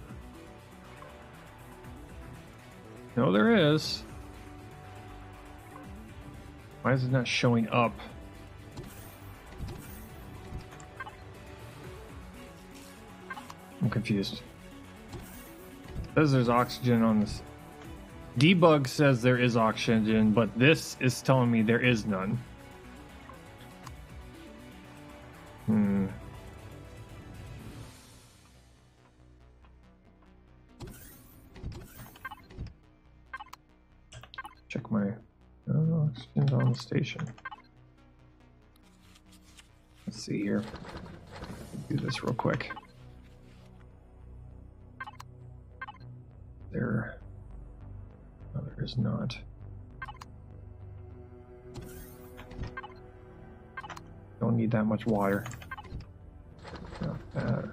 No, there is. Why is it not showing up? I'm confused. It says there's oxygen on this. Debug says there is oxygen, but this is telling me there is none. Check my oxygen's on the station. Let's see here. Do this real quick. There. No, there is not. Don't need that much water. Not that.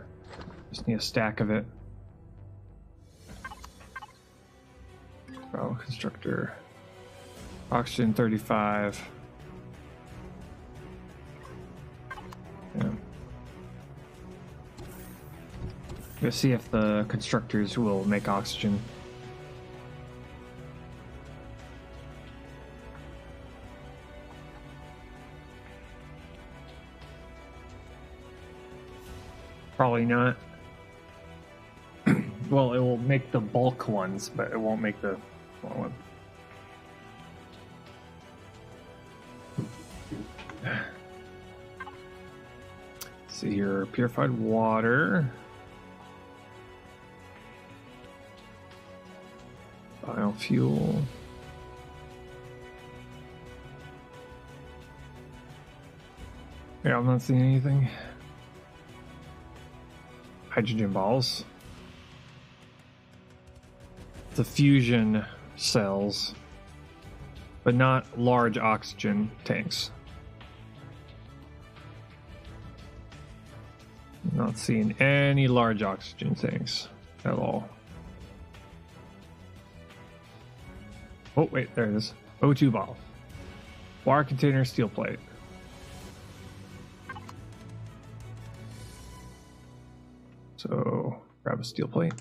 Just need a stack of it. Bravo constructor. Oxygen 35. Yeah. Let's see if the constructors will make oxygen. Probably not. Well, it will make the bulk ones, but it won't make the small one. See here, purified water. Biofuel. Yeah, I'm not seeing anything. Hydrogen balls. The fusion cells, but not large oxygen tanks. Not seeing any large oxygen tanks at all. Oh, wait, there it is. O2 bottle. Water container, steel plate. So, grab a steel plate.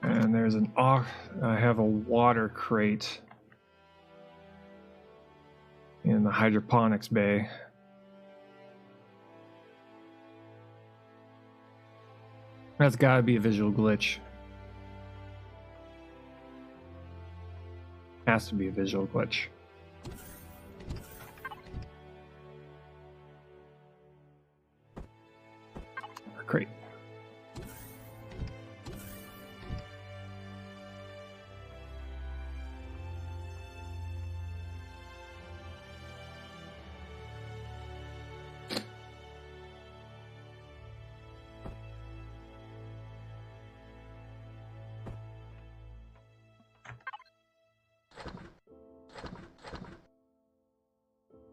And there's an I have a water crate in the hydroponics bay. That's gotta be a visual glitch. Has to be a visual glitch. Great.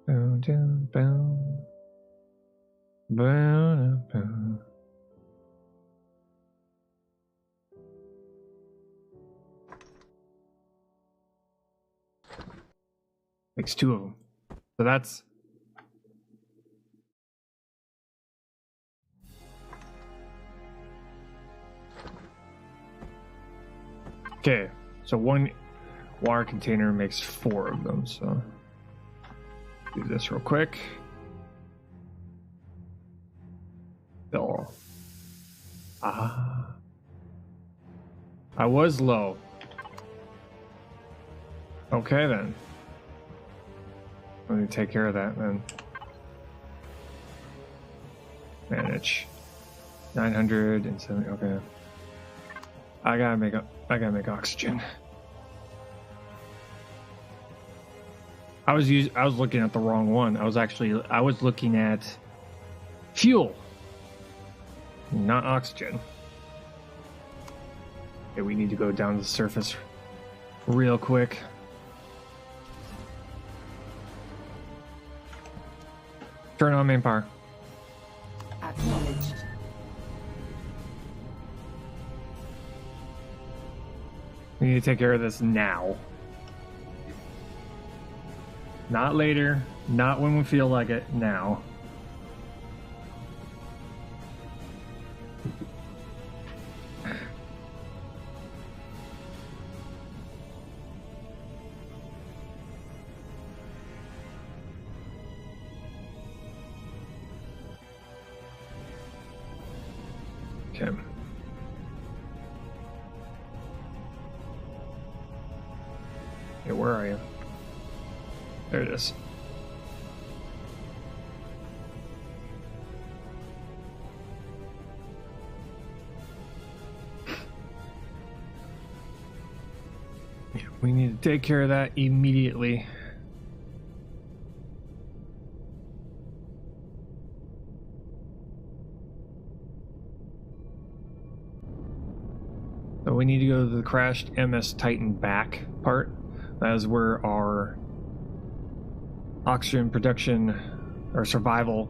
Boom, down, boom. Boom, boom. Makes two of them. So that's okay. So one water container makes 4 of them. So do this real quick. Fill. Ah. I was low. Okay then. Let me take care of that then. Manage. 970. Okay. I gotta make oxygen. I was looking at the wrong one. I was looking at fuel, not oxygen. Okay, we need to go down to the surface real quick. Turn on main power. Acknowledged. We need to take care of this now. Not later, not when we feel like it, now. Okay. Okay, where are you? There it is. Yeah, we need to take care of that immediately. So we need to go to the crashed MS Titan back part. That is where our oxygen production or survival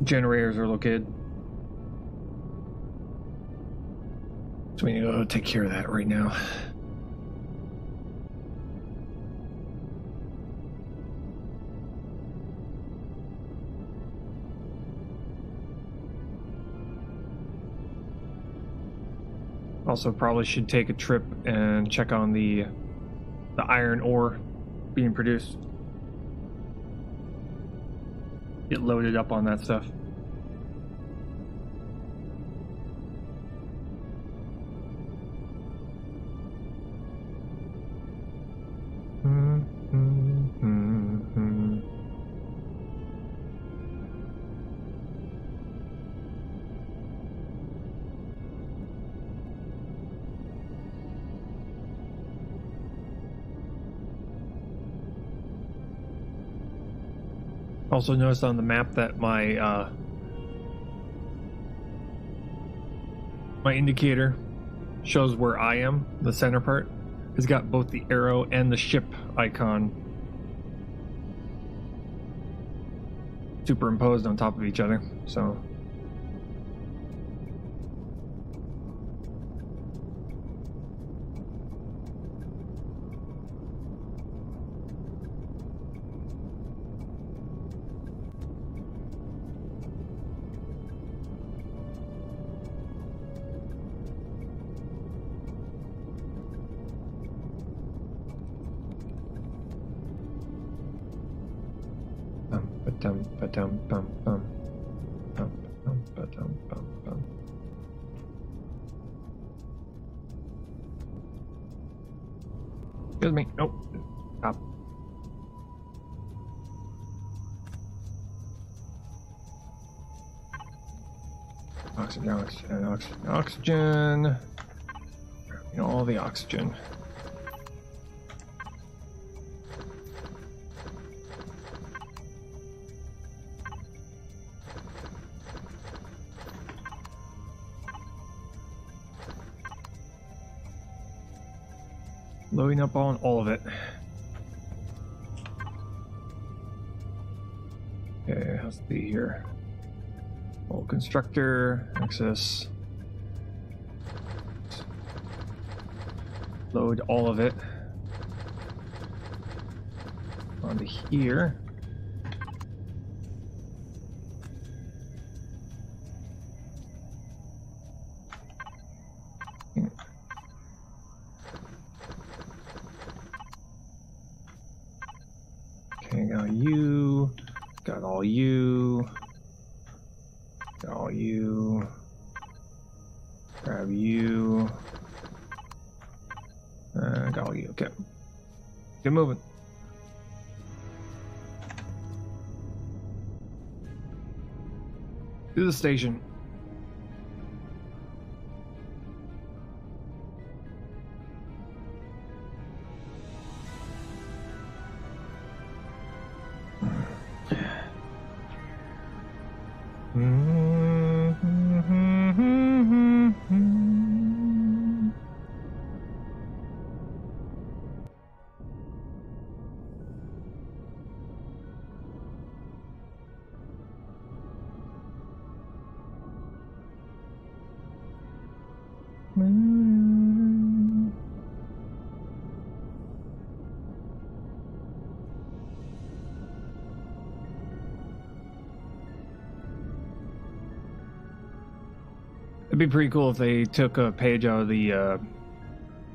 generators are located. So we need to go take care of that right now. Also probably should take a trip and check on the iron ore being produced. Get loaded up on that stuff. Also noticed on the map that my my indicator shows where I am. The center part has got both the arrow and the ship icon superimposed on top of each other. So Excuse me. Nope. Stop. Oxygen, oxygen, oxygen, oxygen. You know, all the oxygen. Loading up on all of it. Okay, let's see here. Old constructor, access. Load all of it onto here. Okay, got you. Got all you. Got all you. Grab you. Got all you. Okay. Get moving. To the station. It'd be pretty cool if they took a page out of the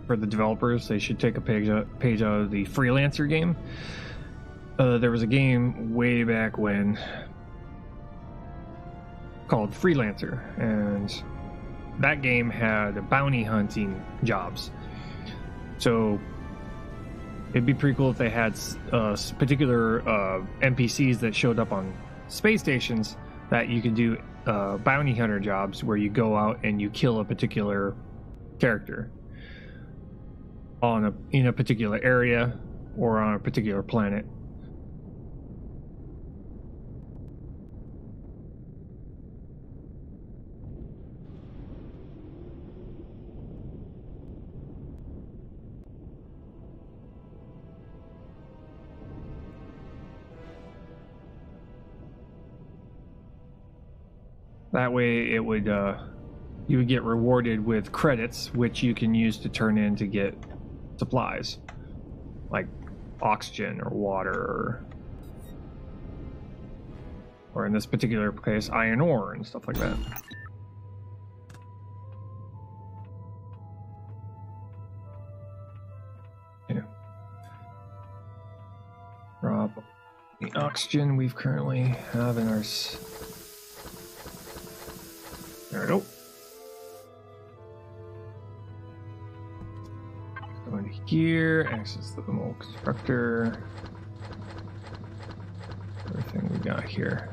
for the developers. They should take a page out of the Freelancer game. There was a game way back when called Freelancer, and that game had bounty hunting jobs. So it'd be pretty cool if they had particular NPCs that showed up on space stations that you could do bounty hunter jobs where you go out and you kill a particular character in a particular area or on a particular planet. That way, it would you would get rewarded with credits, which you can use to turn in to get supplies, like oxygen or water, or in this particular case, iron ore and stuff like that. Yeah. Drop the oxygen we've currently have in our. There we go. Go into here, access the mobile constructor. Everything we got here.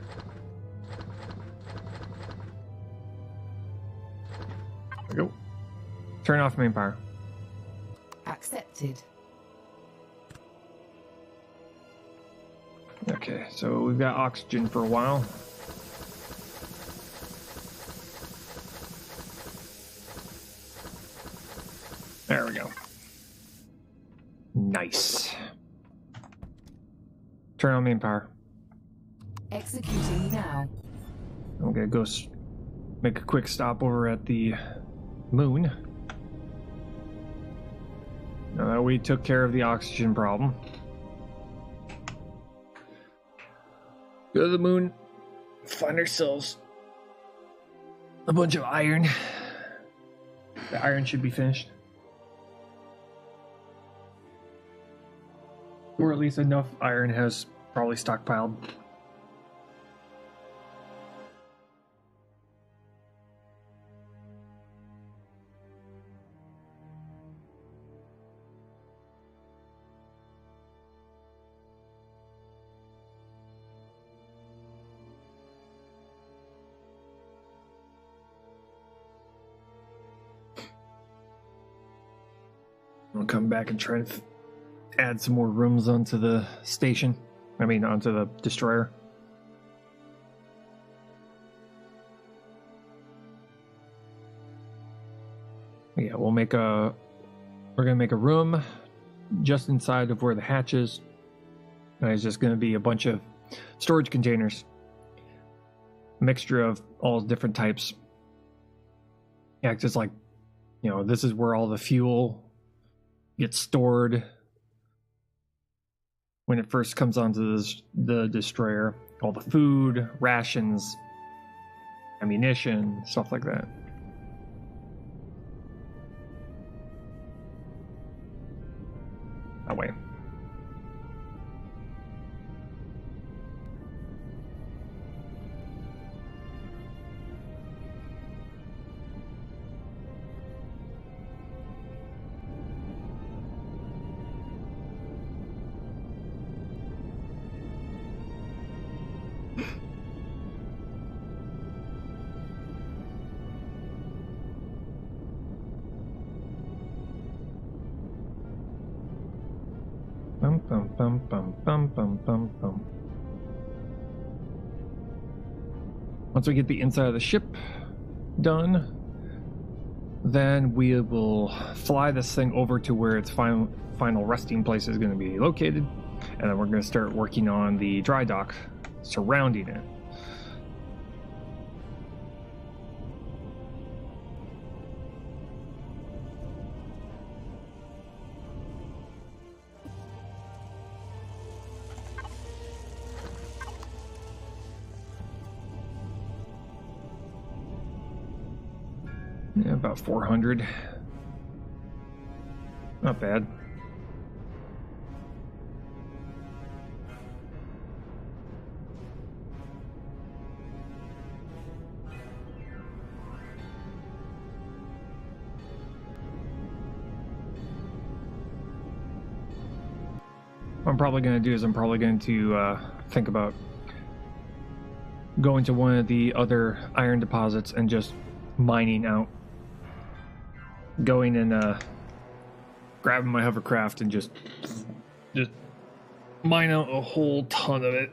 There we go. Turn off main power. Accepted. Okay, so we've got oxygen for a while. There we go. Nice. Turn on main power. Executing now. I'm gonna go make a quick stop over at the moon. Now that we took care of the oxygen problem. Go to the moon, find ourselves a bunch of iron. The iron should be finished. Or at least enough iron has probably stockpiled. I'll come back and try to add some more rooms onto the station. I mean, onto the destroyer. Yeah, we're gonna make a room just inside of where the hatch is. And it's just gonna be a bunch of storage containers. Mixture of all different types. Yeah, just like, you know, this is where all the fuel gets stored when it first comes onto the destroyer. All the food, rations, ammunition, stuff like that. That way. Bum, bum, bum, bum, bum, bum, bum, bum. Once we get the inside of the ship done, then we will fly this thing over to where its final resting place is going to be located, and then we're going to start working on the dry dock surrounding it. Yeah, about 400. Not bad. What I'm probably going to do is I'm probably going to think about going to one of the other iron deposits and just mining out. Going and grabbing my hovercraft and just mine out a whole ton of it.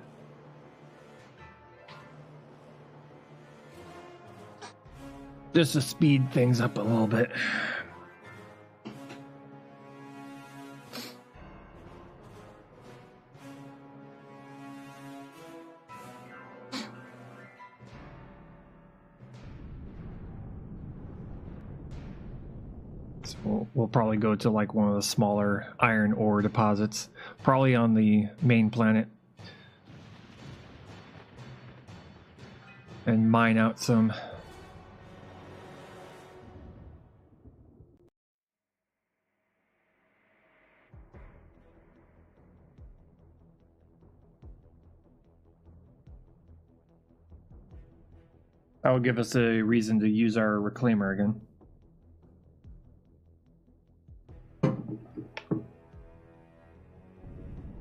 Just to speed things up a little bit. So we'll probably go to like one of the smaller iron ore deposits, probably on the main planet, and mine out some. That will give us a reason to use our reclaimer again.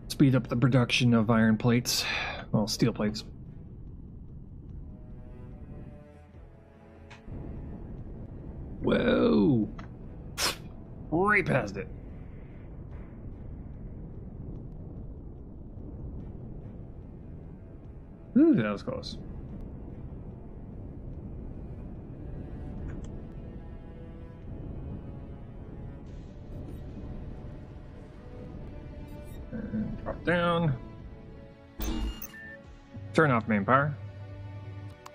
Speed up the production of iron plates, well, steel plates. Whoa! Right past it. Ooh, that was close. And drop down. Turn off main power.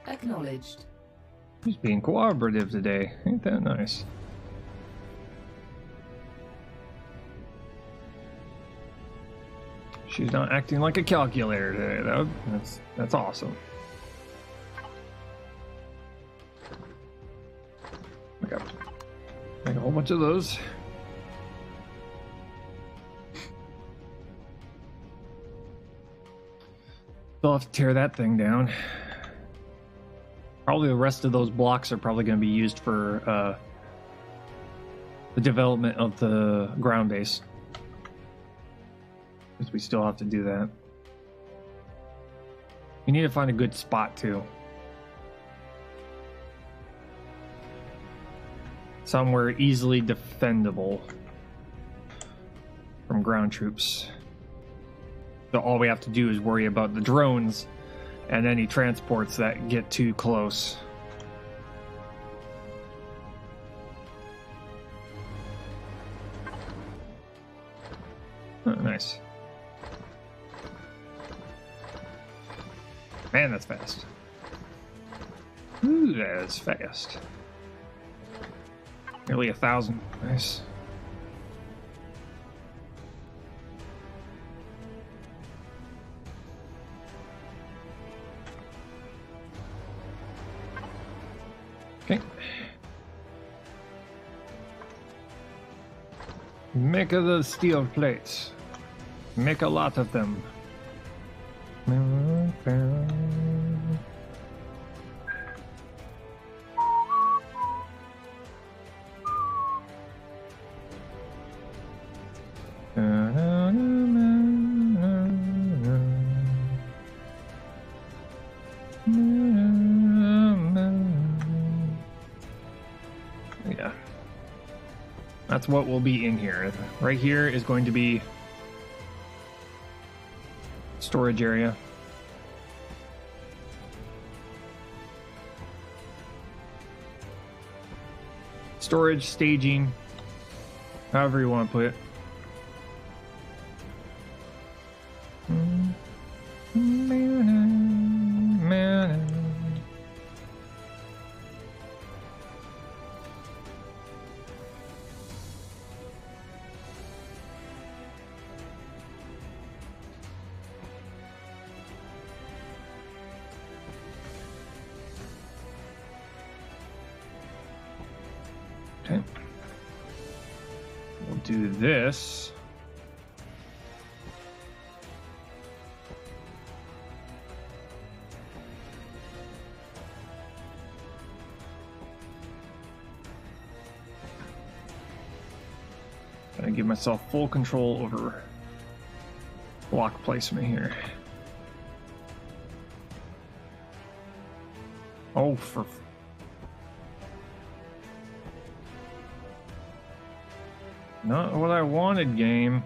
Acknowledged. He's being cooperative today. Ain't that nice? She's not acting like a calculator today, though. That's awesome. Okay. Make a whole bunch of those. Still have to tear that thing down. Probably the rest of those blocks are probably going to be used for the development of the ground base. Because we still have to do that. We need to find a good spot too. Somewhere easily defendable. ground troops. So all we have to do is worry about the drones and any transports that get too close. Oh, nice. Man, that's fast. Ooh, that is fast. Nearly 1,000. Nice. Okay. Make the steel plates. Make a lot of them. Yeah. That's what will be in here. Right here is going to be storage area. Storage, staging, however you want to put it. Okay. We'll do this. Gotta give myself full control over block placement here. Oh, for... Not what I wanted, game.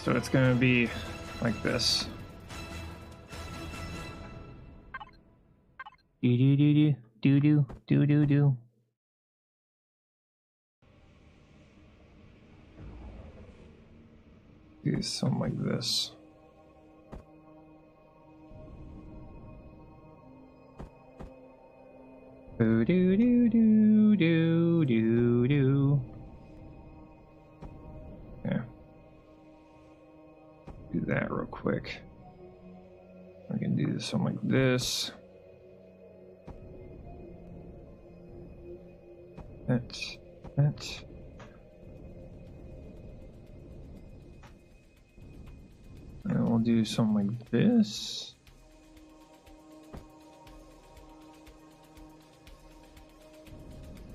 So it's going to be like this. Do do do do do do do do. Do something like this. Do do do do do do do. Yeah. Do that real quick. We can do something like this. That. And we'll do something like this.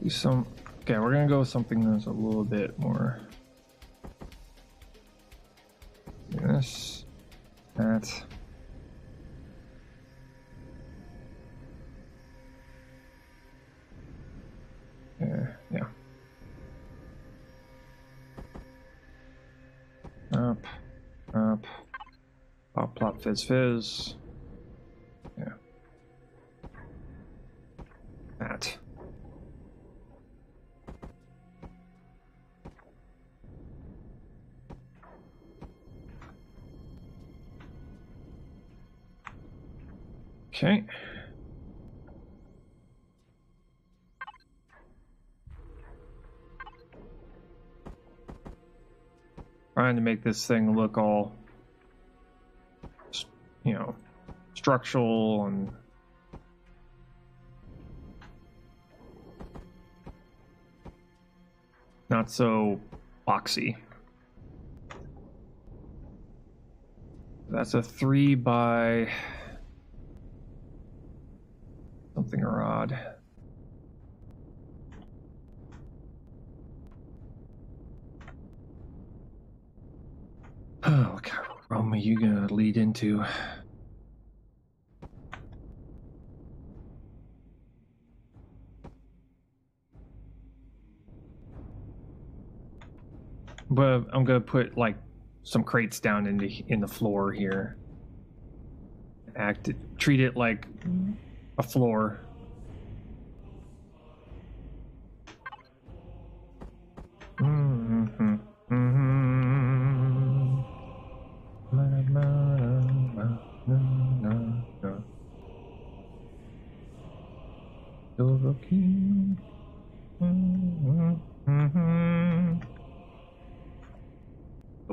Do some. Okay, we're gonna go with something that's a little bit more. This, that. Yeah. Up. Pop, plop, fizz, fizz. Yeah. That. Okay. Trying to make this thing look all, you know, structural and not so boxy. That's a 3 by something odd. Oh, what kind of room are you gonna lead into? But I'm gonna put like some crates down in the floor here. Treat it like a floor.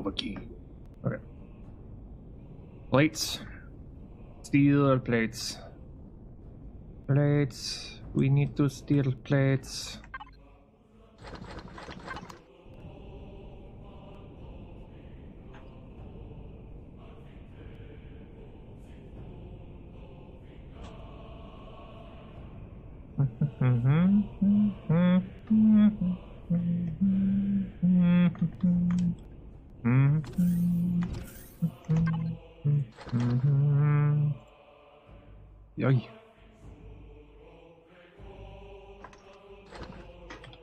Okay. Plates. Steel plates. Plates. We need to steal plates. Yoy.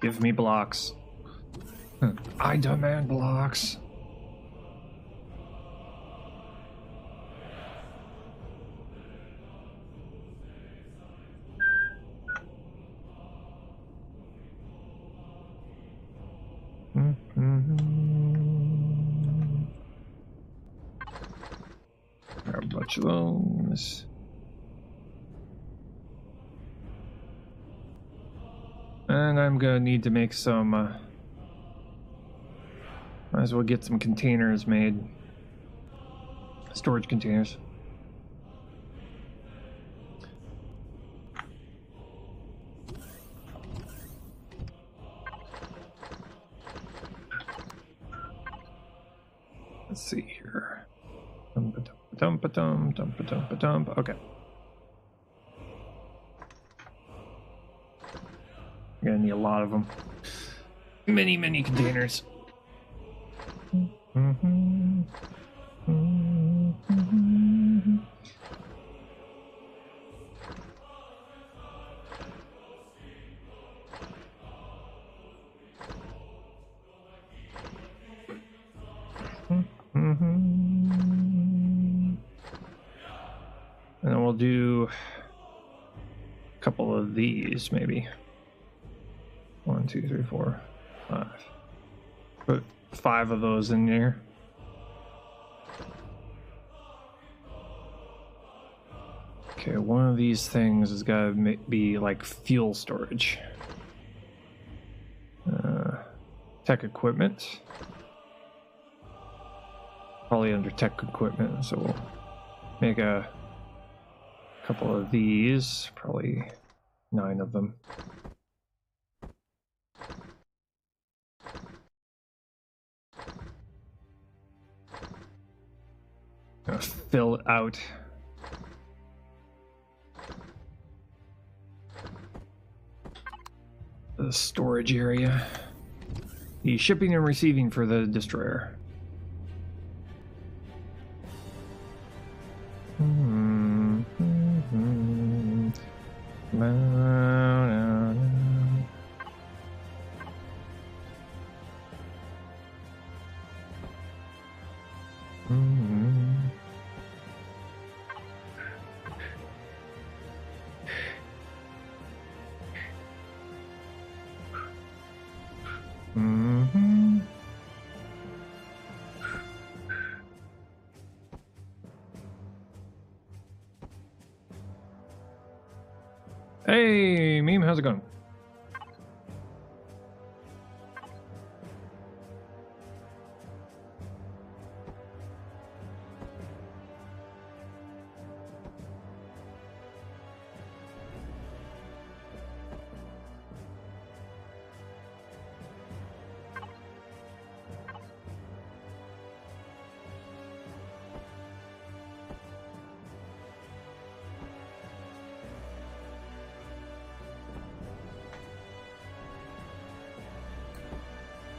Give me blocks. I demand blocks. Grab a bunch of those. And I'm gonna need to make some, might as well get some containers made. Storage containers. Let's see here. Okay. I'm gonna need a lot of them. Many containers. And then we'll do a couple of these, maybe. 1, 2, 3, 4, 5. Put 5 of those in there. Okay, one of these things has got to be like fuel storage. Tech equipment. Probably under tech equipment, so we'll make a couple of these, probably 9 of them. Gonna fill it out. The storage area. The shipping and receiving for the destroyer. Hey, Meme, how's it going?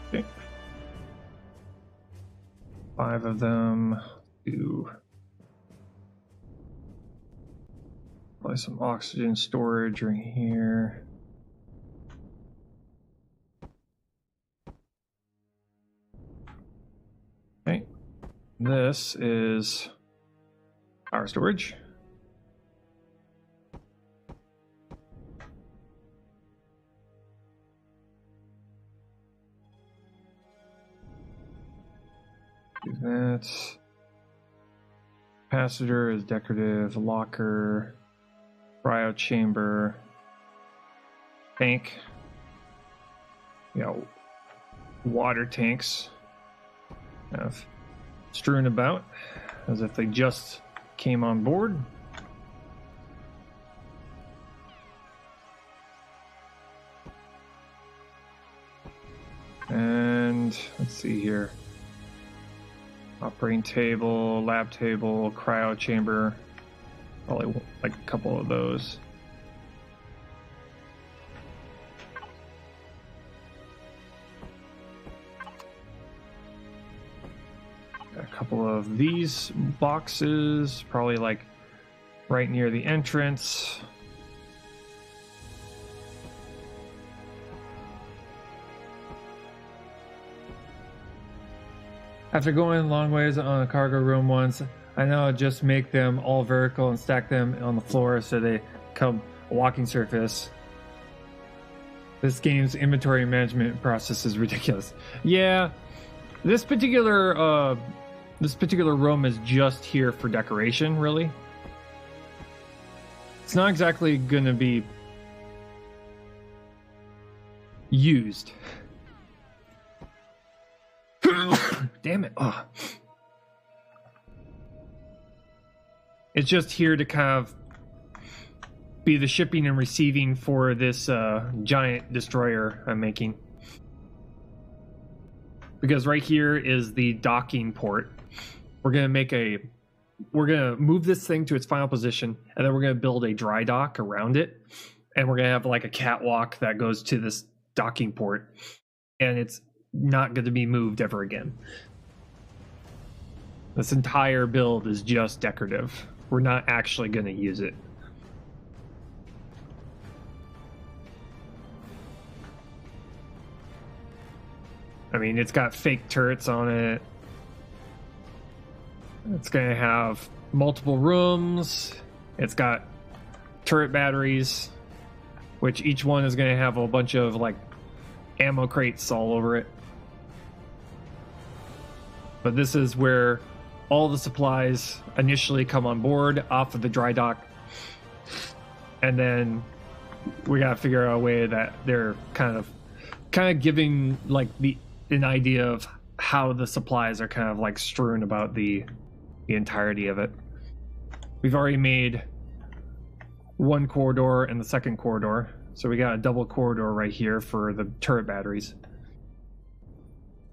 Okay. 5 of them. Do probably some oxygen storage right here. Okay. This is power storage. Do that. Capacitor is decorative. Locker. Cryo chamber. Tank. Water tanks. Kind of strewn about as if they just came on board. And let's see here. Operating table, lab table, cryo chamber. Probably like a couple of those. Got a couple of these boxes, probably like right near the entrance. After going a long ways on a cargo room once, I now just make them all vertical and stack them on the floor so they become a walking surface. This game's inventory management process is ridiculous. Yeah, this particular room is just here for decoration, really. It's not exactly gonna be used. Damn it. Ugh. It's just here to kind of be the shipping and receiving for this giant destroyer I'm making. Because right here is the docking port. We're gonna move this thing to its final position, and then we're gonna build a dry dock around it, and we're gonna have like a catwalk that goes to this docking port, and it's not going to be moved ever again. This entire build is just decorative. We're not actually going to use it. I mean, it's got fake turrets on it. It's going to have multiple rooms. It's got turret batteries, which each one is going to have a bunch of like ammo crates all over it. But this is where all the supplies initially come on board off of the dry dock. And then we gotta figure out a way that they're kind of giving like an idea of how the supplies are kind of like strewn about the entirety of it. We've already made one corridor and the second corridor. So we got a double corridor right here for the turret batteries.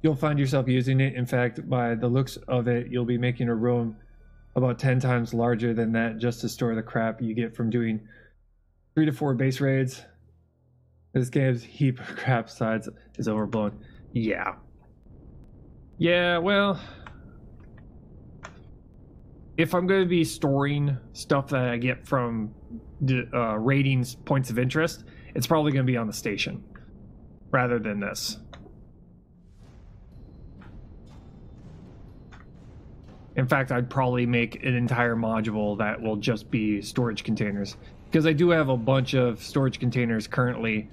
You'll find yourself using it. In fact, by the looks of it, you'll be making a room about 10 times larger than that just to store the crap you get from doing 3 to 4 base raids. This game's heap of crap size is overblown. Yeah, well, if I'm going to be storing stuff that I get from ratings points of interest, it's probably going to be on the station rather than this. In fact, I'd probably make an entire module that will just be storage containers, because I do have a bunch of storage containers currently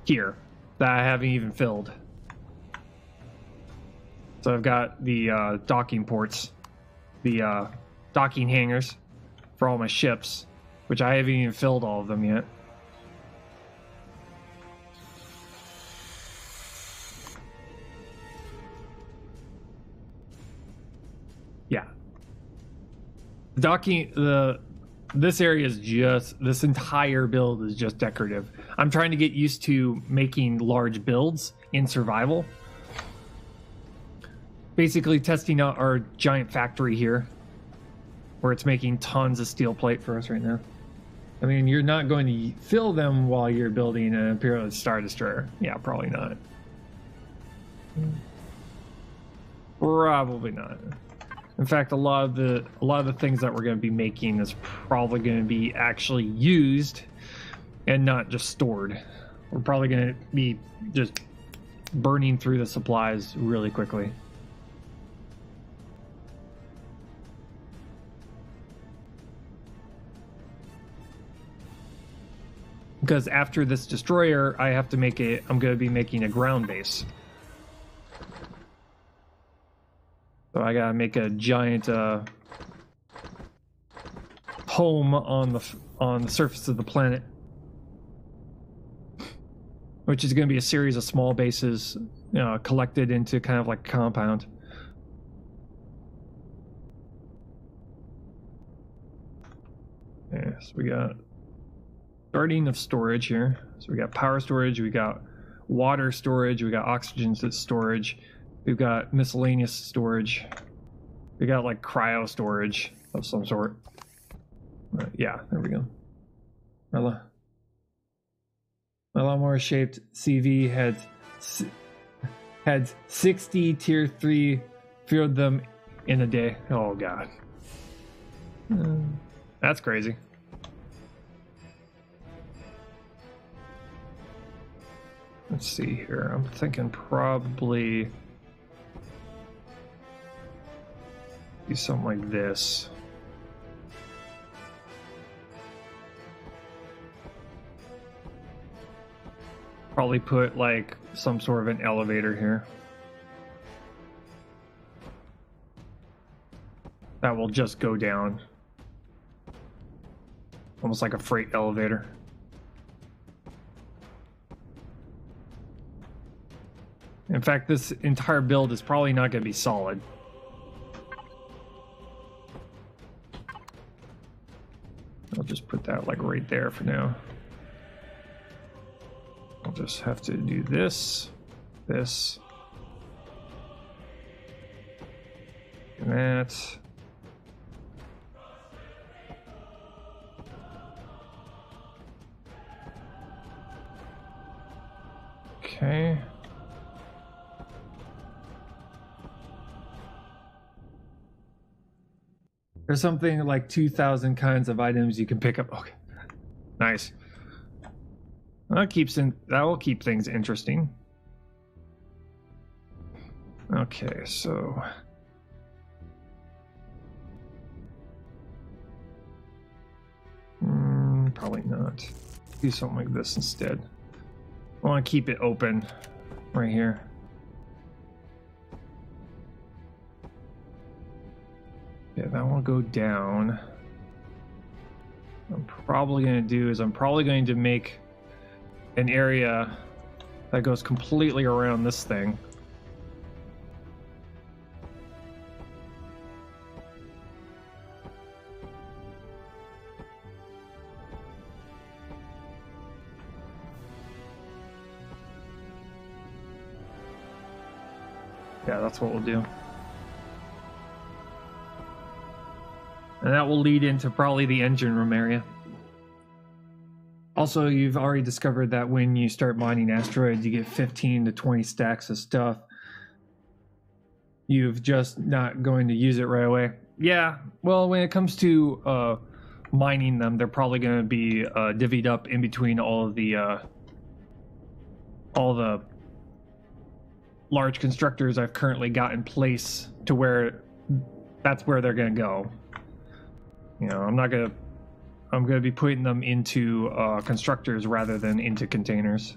here that I haven't even filled. So I've got the docking ports, the docking hangars for all my ships, which I haven't even filled all of them yet. Yeah. This area is this entire build is just decorative. I'm trying to get used to making large builds in survival. Basically testing out our giant factory here, where it's making tons of steel plate for us right now. I mean, you're not going to fill them while you're building an Imperial Star Destroyer. Yeah, probably not. Probably not. In fact, a lot of the things that we're going to be making is probably going to be actually used and not just stored. We're probably going to be just burning through the supplies really quickly. Because after this destroyer, I have to make it. I'm going to be making a ground base. So I gotta make a giant home on the surface of the planet, which is going to be a series of small bases collected into kind of like a compound. Yeah, so we got starting of storage here. So we got power storage, we got water storage, we got oxygen storage. We've got miscellaneous storage. We got like cryo storage of some sort. Yeah, there we go. My lawnmower shaped CV had 60 tier 3 filled them in a day. Oh god. That's crazy. Let's see here. I'm thinking probably do something like this. Probably put like some sort of an elevator here. That will just go down. Almost like a freight elevator. In fact, this entire build is probably not going to be solid. I'll just put that like right there for now. I'll just have to do this, this, and that. Okay. There's something like 2,000 kinds of items you can pick up. Okay, nice. That will keep things interesting. Okay, so probably not. Do something like this instead. I want to keep it open right here. Yeah, that will go down. What I'm probably going to do is I'm probably going to make an area that goes completely around this thing. Yeah, that's what we'll do. And that will lead into probably the engine room area. Also, you've already discovered that when you start mining asteroids, you get 15 to 20 stacks of stuff. You've just not going to use it right away. Yeah, well, when it comes to mining them, they're probably going to be divvied up in between all the large constructors I've currently got in place to where that's where they're going to go. You know, I'm going to be putting them into constructors rather than into containers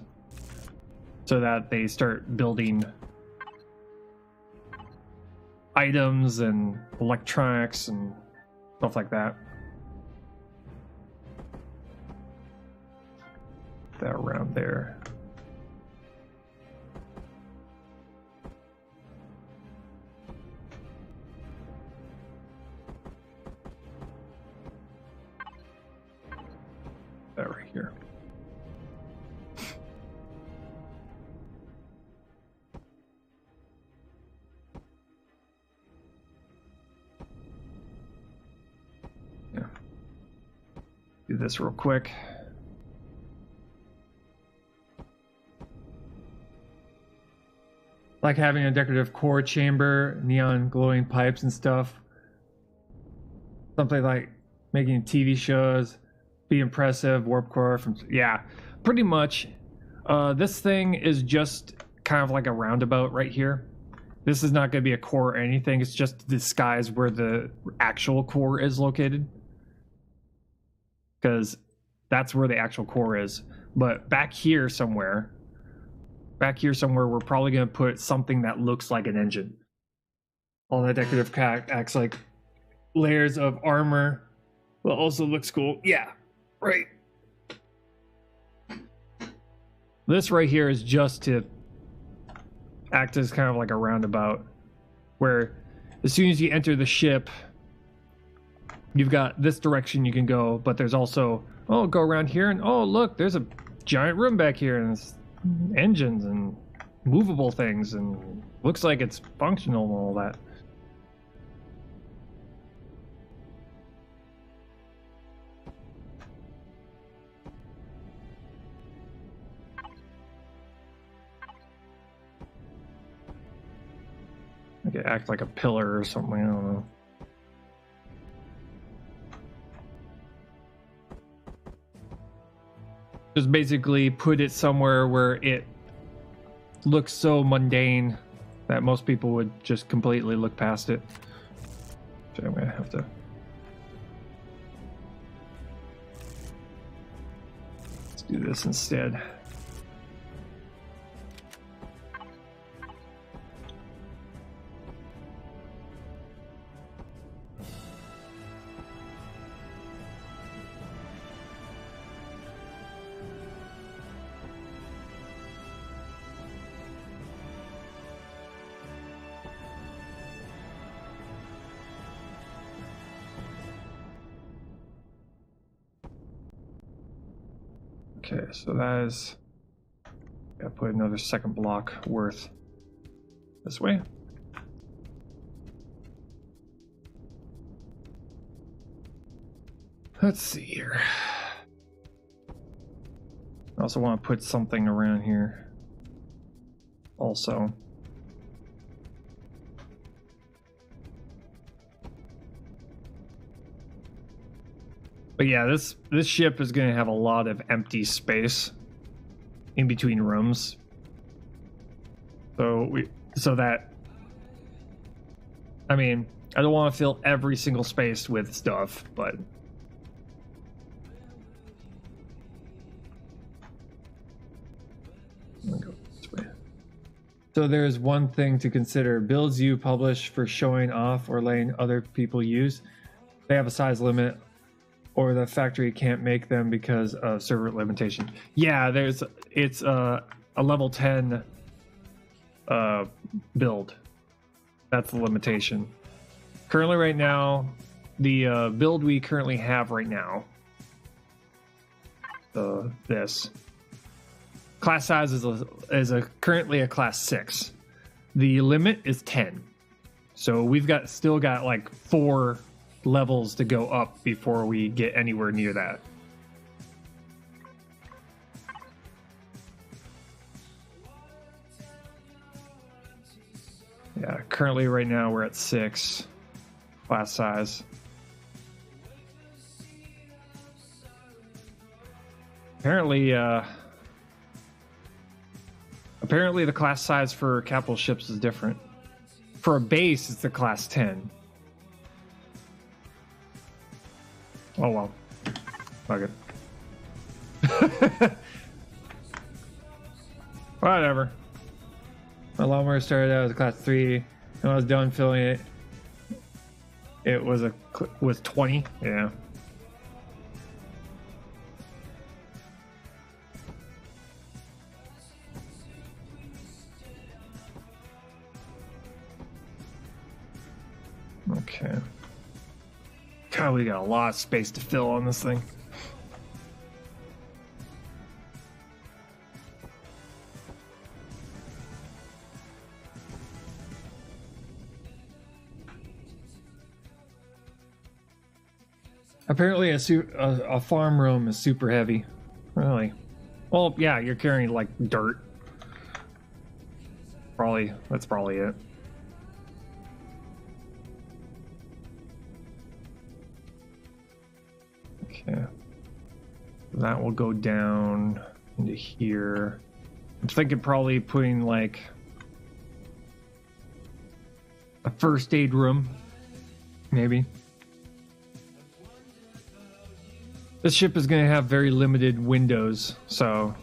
so that they start building items and electronics and stuff like that. Put that around there. That right here. Yeah. Do do this real quick. Like having a decorative core chamber, neon glowing pipes and stuff. Something like making TV shows, be impressive, warp core from, yeah, pretty much. This thing is just kind of like a roundabout right here. This is not going to be a core or anything. It's just to disguise where the actual core is located. Because that's where the actual core is. But back here somewhere, we're probably going to put something that looks like an engine. All that decorative acts like layers of armor. Well, also looks cool. Yeah, right. This right here is just to act as kind of like a roundabout, where as soon as you enter the ship, you've got this direction you can go, but there's also, oh, go around here, and oh, look, there's a giant room back here, and it's engines and movable things, and looks like it's functional and all that. Like act like a pillar or something, I don't know. Just basically put it somewhere where it looks so mundane that most people would just completely look past it. So I'm gonna have to. Let's do this instead. Okay, so that is, gotta put another second block worth this way. Let's see here. I also want to put something around here also. But yeah, this ship is going to have a lot of empty space in between rooms. So that, I mean, I don't want to fill every single space with stuff, but I'm gonna go this way. So there's one thing to consider. Builds you publish for showing off or letting other people use, they have a size limit, or the factory can't make them because of server limitation. Yeah, it's a level 10 build. That's the limitation. Currently right now, the build we currently have right now, this class size is currently a class 6. The limit is 10. So we've still got like 4 levels to go up before we get anywhere near that. Yeah, currently right now we're at 6 class size. Apparently the class size for capital ships is different. For a base, it's the class 10. Oh well. Fuck it. Whatever. My lawnmower started out as a class 3, and when I was done filling it, it was 20. Yeah. Okay. God, we got a lot of space to fill on this thing. Apparently a farm room is super heavy. Really? Well, yeah, you're carrying like dirt. That's probably it. Okay. That will go down into here. I'm thinking probably putting like a first aid room, maybe. This ship is going to have very limited windows, so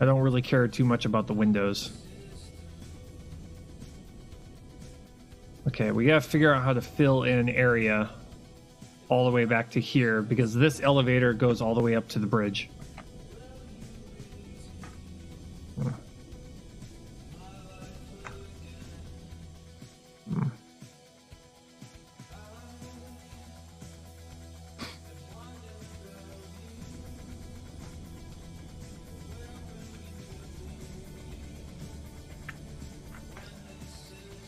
I don't really care too much about the windows. Okay, we got to figure out how to fill in an area all the way back to here, because this elevator goes all the way up to the bridge.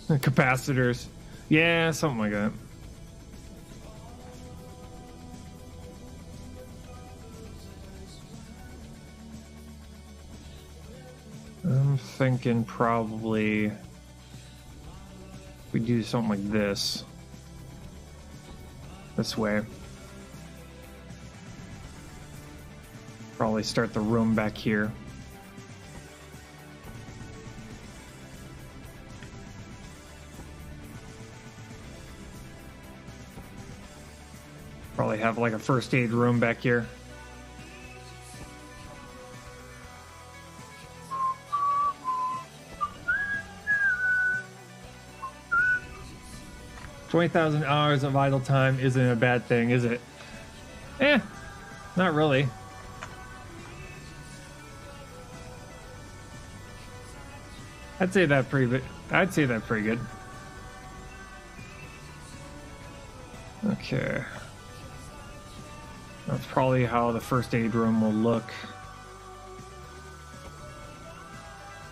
Capacitors. Yeah, something like that. I'm thinking probably we do something like this. This way. Probably start the room back here. Probably have like a first aid room back here. $20,000 of idle time isn't a bad thing, is it? Eh, not really. I'd say that pretty good. Okay. That's probably how the first aid room will look.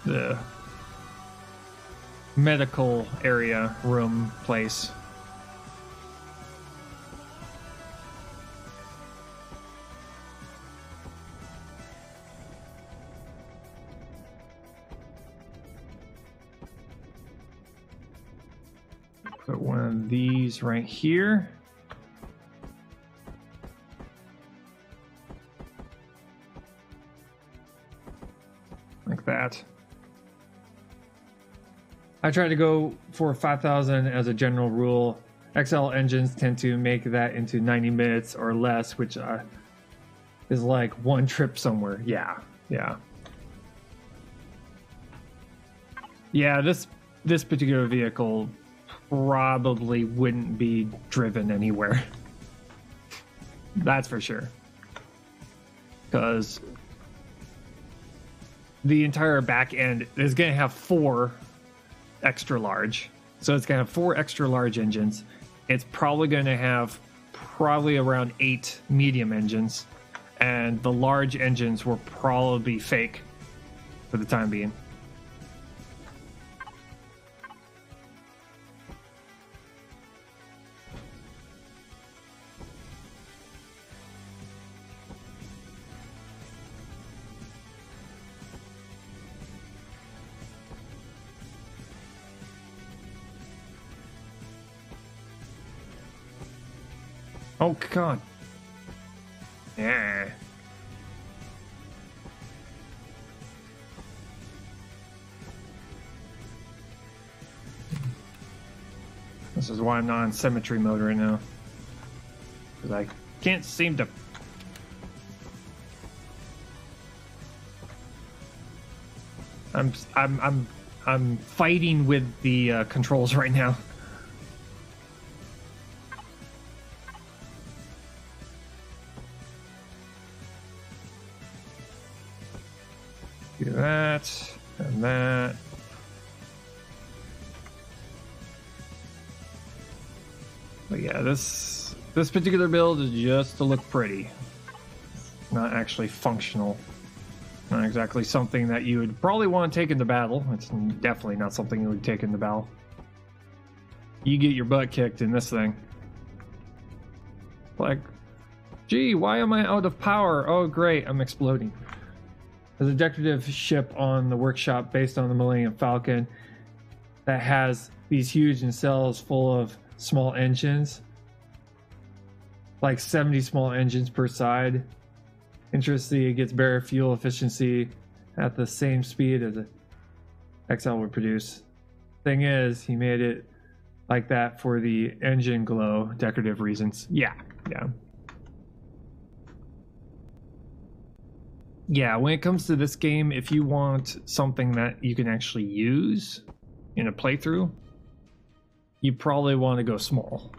The medical area room place. Put one of these right here. Like that. I try to go for 5,000 as a general rule. XL engines tend to make that into 90 minutes or less, which is like one trip somewhere. Yeah. This particular vehicle probably wouldn't be driven anywhere. That's for sure. Because the entire back end is going to have 4 extra large. So it's going to have 4 extra large engines. It's probably going to have around 8 medium engines. And the large engines will probably be fake for the time being. Oh, God. Yeah. This is why I'm not in symmetry mode right now. Because I can't seem to... I'm fighting with the controls right now. Do that and that. But yeah, this particular build is just to look pretty, not actually functional. Not exactly something that you would probably want to take into battle. It's definitely not something you would take into battle. You get your butt kicked in this thing. Like, gee, why am I out of power? Oh, great, I'm exploding. There's a decorative ship on the workshop based on the Millennium Falcon that has these huge nacelles full of small engines. Like 70 small engines per side. Interestingly, it gets better fuel efficiency at the same speed as the XL would produce. Thing is, he made it like that for the engine glow decorative reasons. Yeah. Yeah, when it comes to this game, if you want something that you can actually use in a playthrough, you probably want to go small.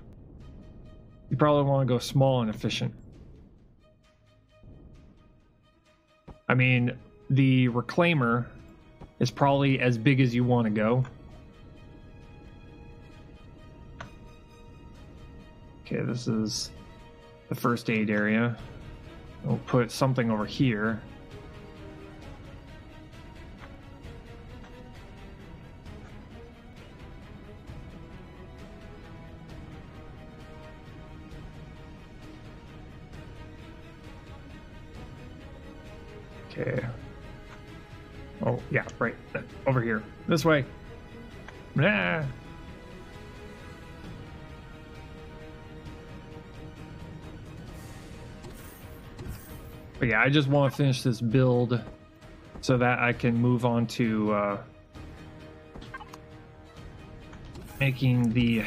You probably want to go small and efficient. I mean, the Reclaimer is probably as big as you want to go. Okay, this is the first aid area. We'll put something over here. Okay. Oh, yeah, right. Over here. This way. Ah. But yeah, I just want to finish this build so that I can move on to making the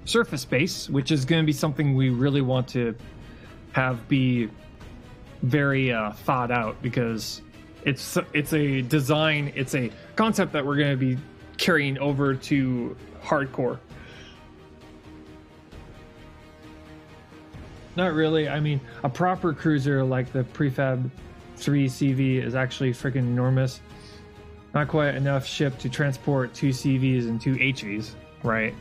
surface base, which is going to be something we really want to have be very thought out, because it's a design, it's a concept that we're going to be carrying over to hardcore. Not really. I mean, a proper cruiser like the Prefab 3 CV is actually freaking enormous. Not quite enough ship to transport 2 CVs and 2 HVs, right?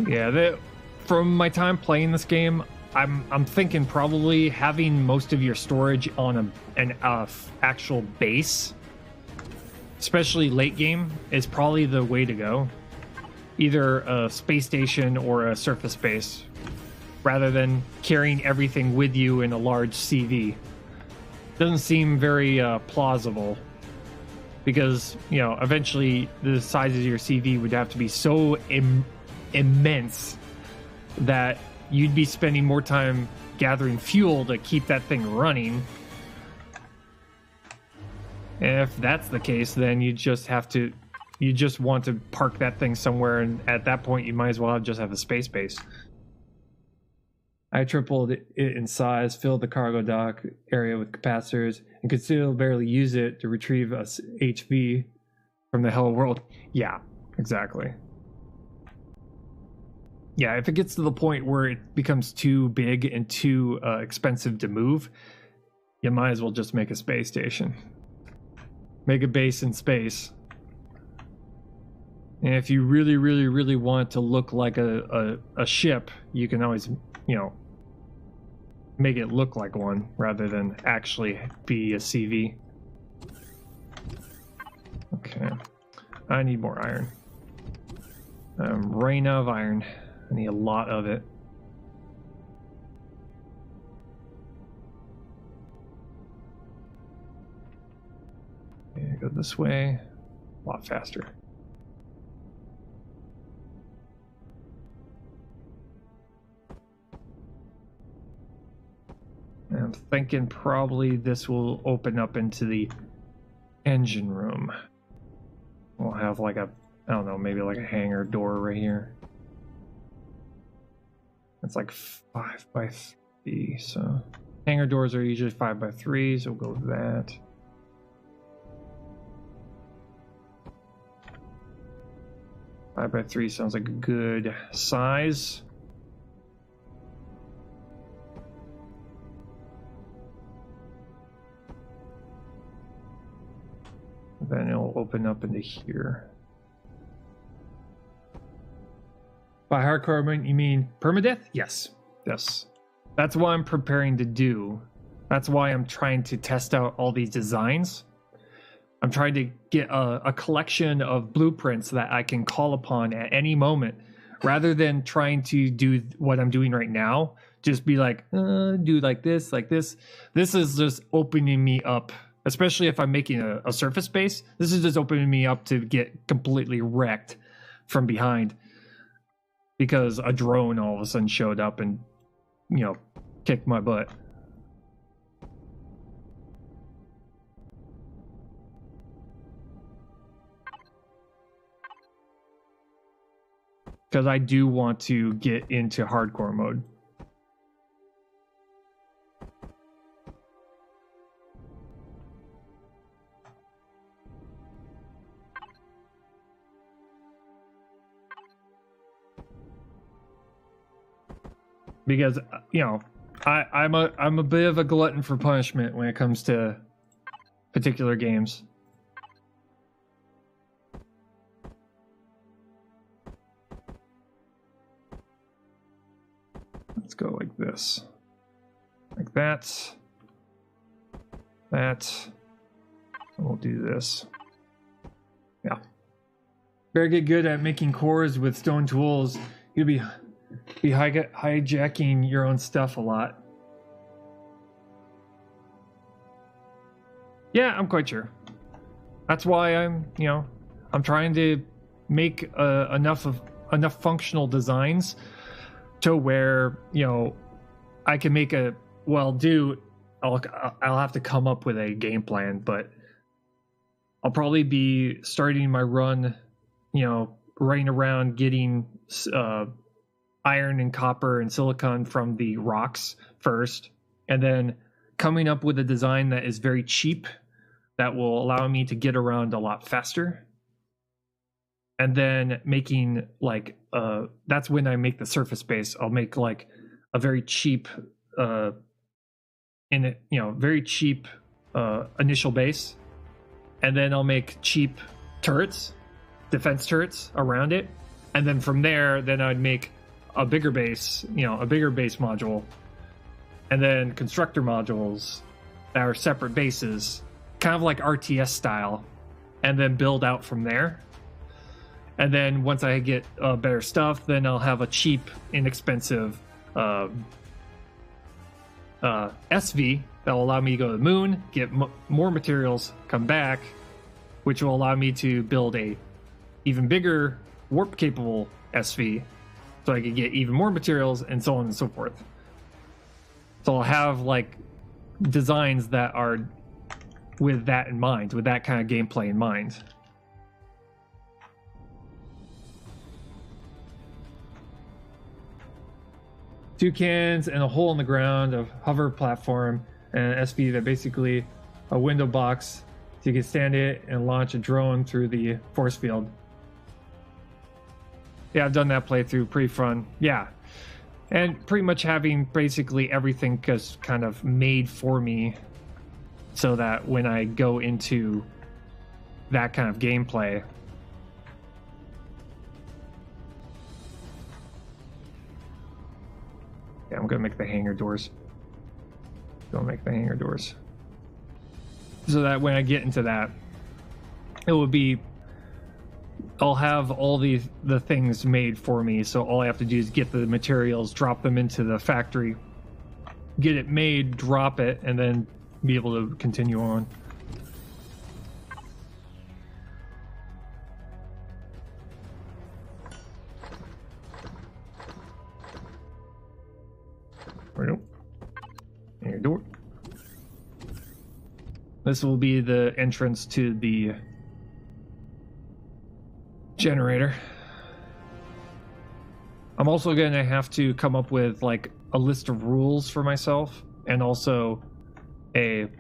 Yeah, from my time playing this game, I'm thinking probably having most of your storage on an actual base, especially late game, is probably the way to go. Either a space station or a surface base, rather than carrying everything with you in a large CV. Doesn't seem very plausible, because, you know, eventually the size of your CV would have to be so immense that you'd be spending more time gathering fuel to keep that thing running. And if that's the case, then you just want to park that thing somewhere, and at that point you might as well just have a space base. I tripled it in size, filled the cargo dock area with capacitors, and could still barely use it to retrieve a HV from the Hello World. Yeah, exactly. Yeah, if it gets to the point where it becomes too big and too expensive to move, you might as well just make a space station. Make a base in space. And if you really, really, really want to look like a ship, you can always, you know, make it look like one rather than actually be a CV. Okay. I need more iron. Rain of iron. I need a lot of it. Okay, go this way. A lot faster. And I'm thinking probably this will open up into the engine room. We'll have like a, I don't know, maybe like a hangar door right here. It's like 5x3, so hangar doors are usually 5x3, so we'll go with that. Five by 3 sounds like a good size. Then it'll open up into here. By hardcore, you mean permadeath? Yes. Yes. That's what I'm preparing to do. That's why I'm trying to test out all these designs. I'm trying to get a collection of blueprints that I can call upon at any moment, rather than trying to do what I'm doing right now. Just be like, do like this, like this. This is just opening me up, especially if I'm making a surface base. This is just opening me up to get completely wrecked from behind because a drone all of a sudden showed up and, you know, kicked my butt. Because I do want to get into hardcore mode. Because, you know, I'm a bit of a glutton for punishment when it comes to particular games. Let's go like this. Like that. That. And we'll do this. Yeah. Better get good at making cores with stone tools. You'll be hijacking your own stuff a lot. Yeah, I'm quite sure. That's why I'm trying to make enough functional designs to where, you know, I can make a, well, I'll have to come up with a game plan, but I'll probably be starting my run, you know, running around getting iron and copper and silicon from the rocks first, and then coming up with a design that is very cheap that will allow me to get around a lot faster. And then making like that's when I make the surface base. I'll make like a very cheap very cheap initial base, and then I'll make cheap turrets, defense turrets around it, and then from there then I'd make a bigger base, a bigger base module, and then constructor modules that are separate bases, kind of like RTS style, and then build out from there. And then once I get better stuff, then I'll have a cheap, inexpensive SV that will allow me to go to the moon, get more materials, come back, which will allow me to build a even bigger warp-capable SV, so I can get even more materials, and so on and so forth. So I'll have like designs that are with that in mind, with that kind of gameplay in mind. Two cans and a hole in the ground, a hover platform, and an SV that basically a window box so you can stand it and launch a drone through the force field. Yeah, I've done that playthrough, pretty fun. Yeah, and pretty much having basically everything just kind of made for me, so that when I go into that kind of gameplay, yeah, I'm gonna make the hangar doors. Gonna make the hangar doors, so that when I get into that, it will be, I'll have all the things made for me. So all I have to do is get the materials, drop them into the factory, get it made, drop it, and then be able to continue on. Hangar door. This will be the entrance to the generator. I'm also going to have to come up with like a list of rules for myself, and also I'm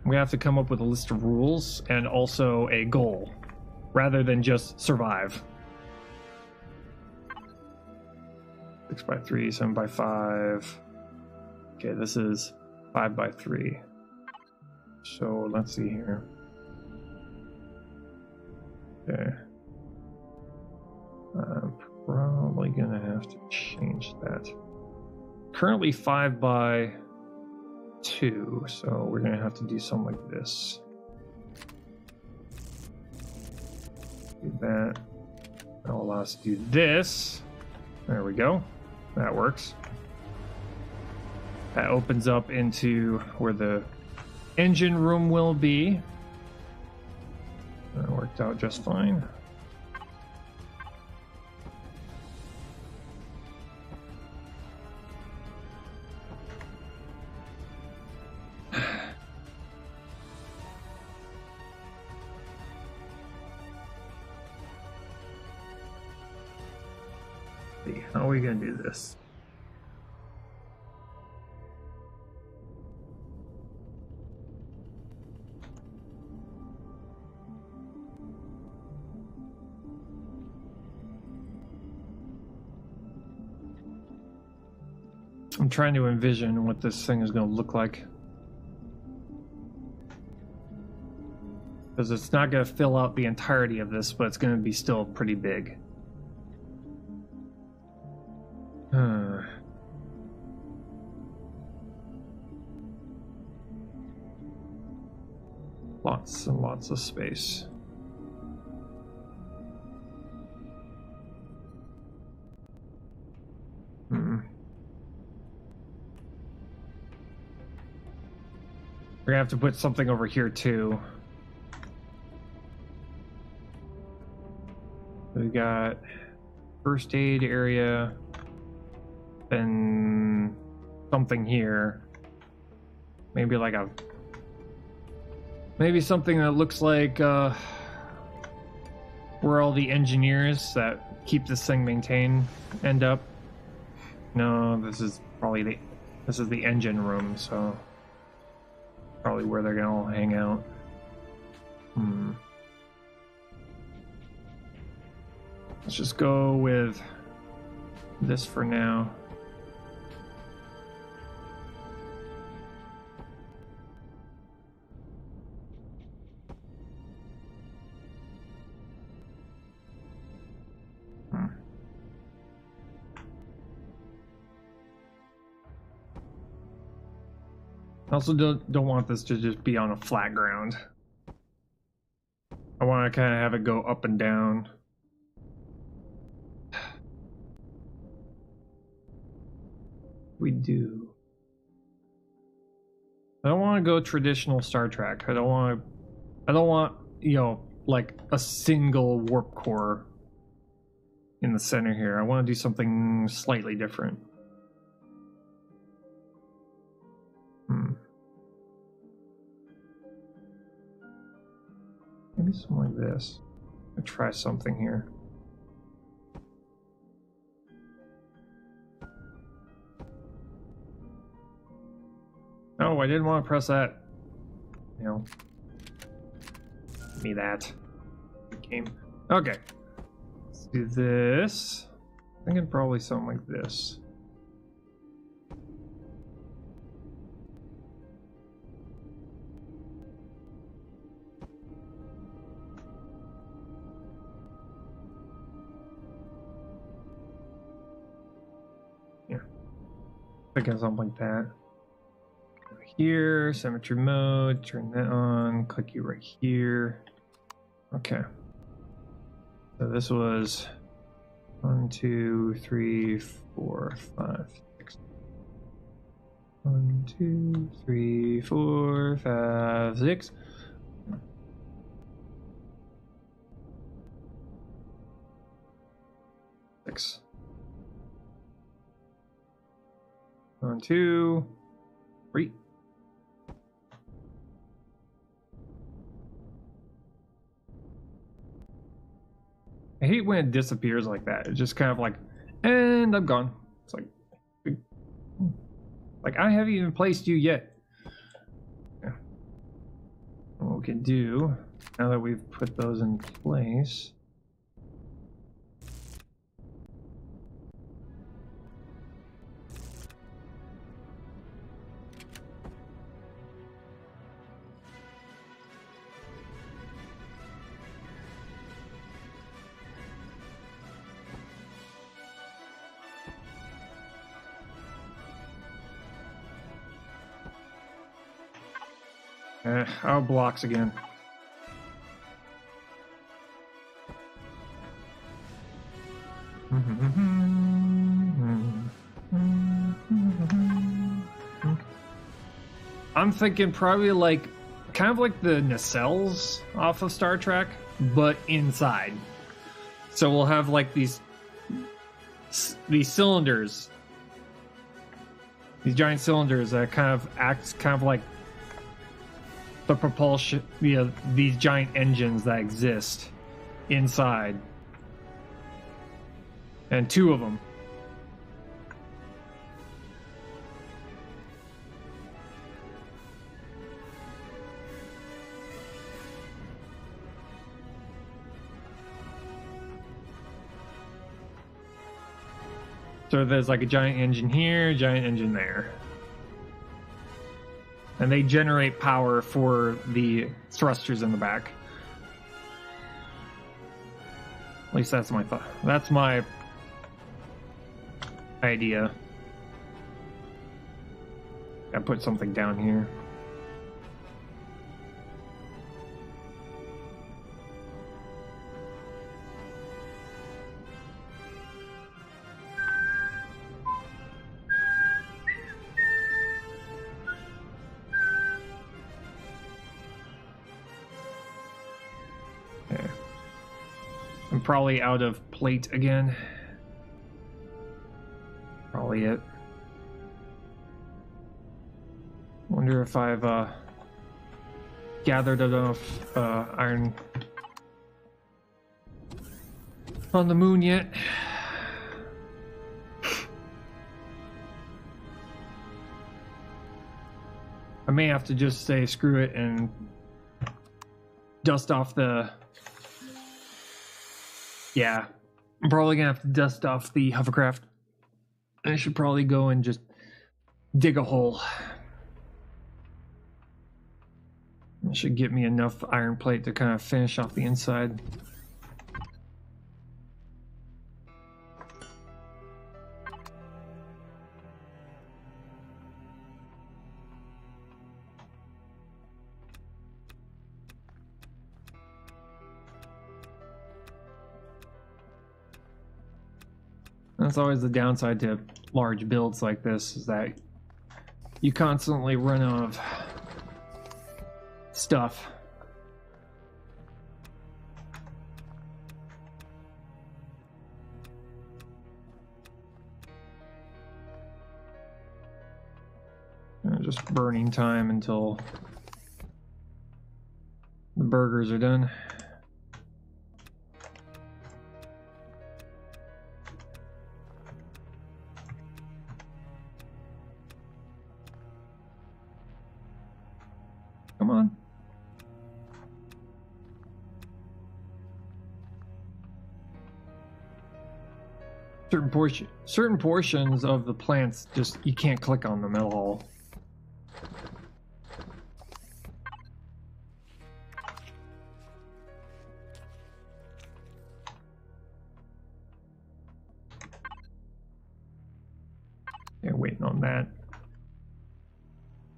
going to have to come up with a list of rules and also a goal, rather than just survive. 6x3, 7x5. Okay, this is 5x3. So let's see here. Okay. I'm probably gonna have to change that. currently 5 by 2, so we're gonna have to do something like this. Do that. That'll allow us to do this. There we go. That works. That opens up into where the engine room will be. That worked out just fine. How are we going to do this? I'm trying to envision what this thing is going to look like. Because it's not going to fill out the entirety of this, but it's going to be still pretty big. Lots and lots of space. We're gonna have to put something over here too. We got first aid area, then something here. Maybe like a something that looks like where all the engineers that keep this thing maintained end up. No, this is probably the engine room, so probably where they're gonna all hang out. Let's just go with this for now. I also don't want this to just be on a flat ground. I want to kind of have it go up and down. We do. I don't want to go traditional Star Trek. I don't want, you know, like a single warp core in the center here. I want to do something slightly different. Maybe something like this. I'll try something here. Oh, I didn't want to press that. You know. Give me that. Game. Okay. Let's do this. I'm thinking probably something like this. Thinking something like that. Here, symmetry mode, turn that on, click you right here. Okay. So this was 1, 2, 3, 4, 5, 6. 1, 2, 3, 4, 5, 6. Six. 1, 2, 3. I hate when it disappears like that. It's just kind of like, and I'm gone. It's like I haven't even placed you yet. Yeah. What we can do now that we've put those in place. Oh, blocks again. I'm thinking probably like, kind of like the nacelles off of Star Trek, but inside. So we'll have like these cylinders, these giant cylinders that kind of acts kind of like the propulsion, these giant engines that exist inside, and two of them. So there's like a giant engine here, giant engine there. And they generate power for the thrusters in the back. At least that's my thought. That's my idea. I put something down here. I'm probably out of plate again. Probably it. Wonder if I've gathered enough iron on the moon yet. I may have to just say screw it and dust off the... Yeah, I'm probably gonna have to dust off the hovercraft. I should probably go and just dig a hole. That should get me enough iron plate to kind of finish off the inside. That's always the downside to large builds like this, is that you constantly run out of stuff. Just burning time until the burgers are done. Come on. Certain portions of the plants, just you can't click on them at all. Yeah, waiting on that.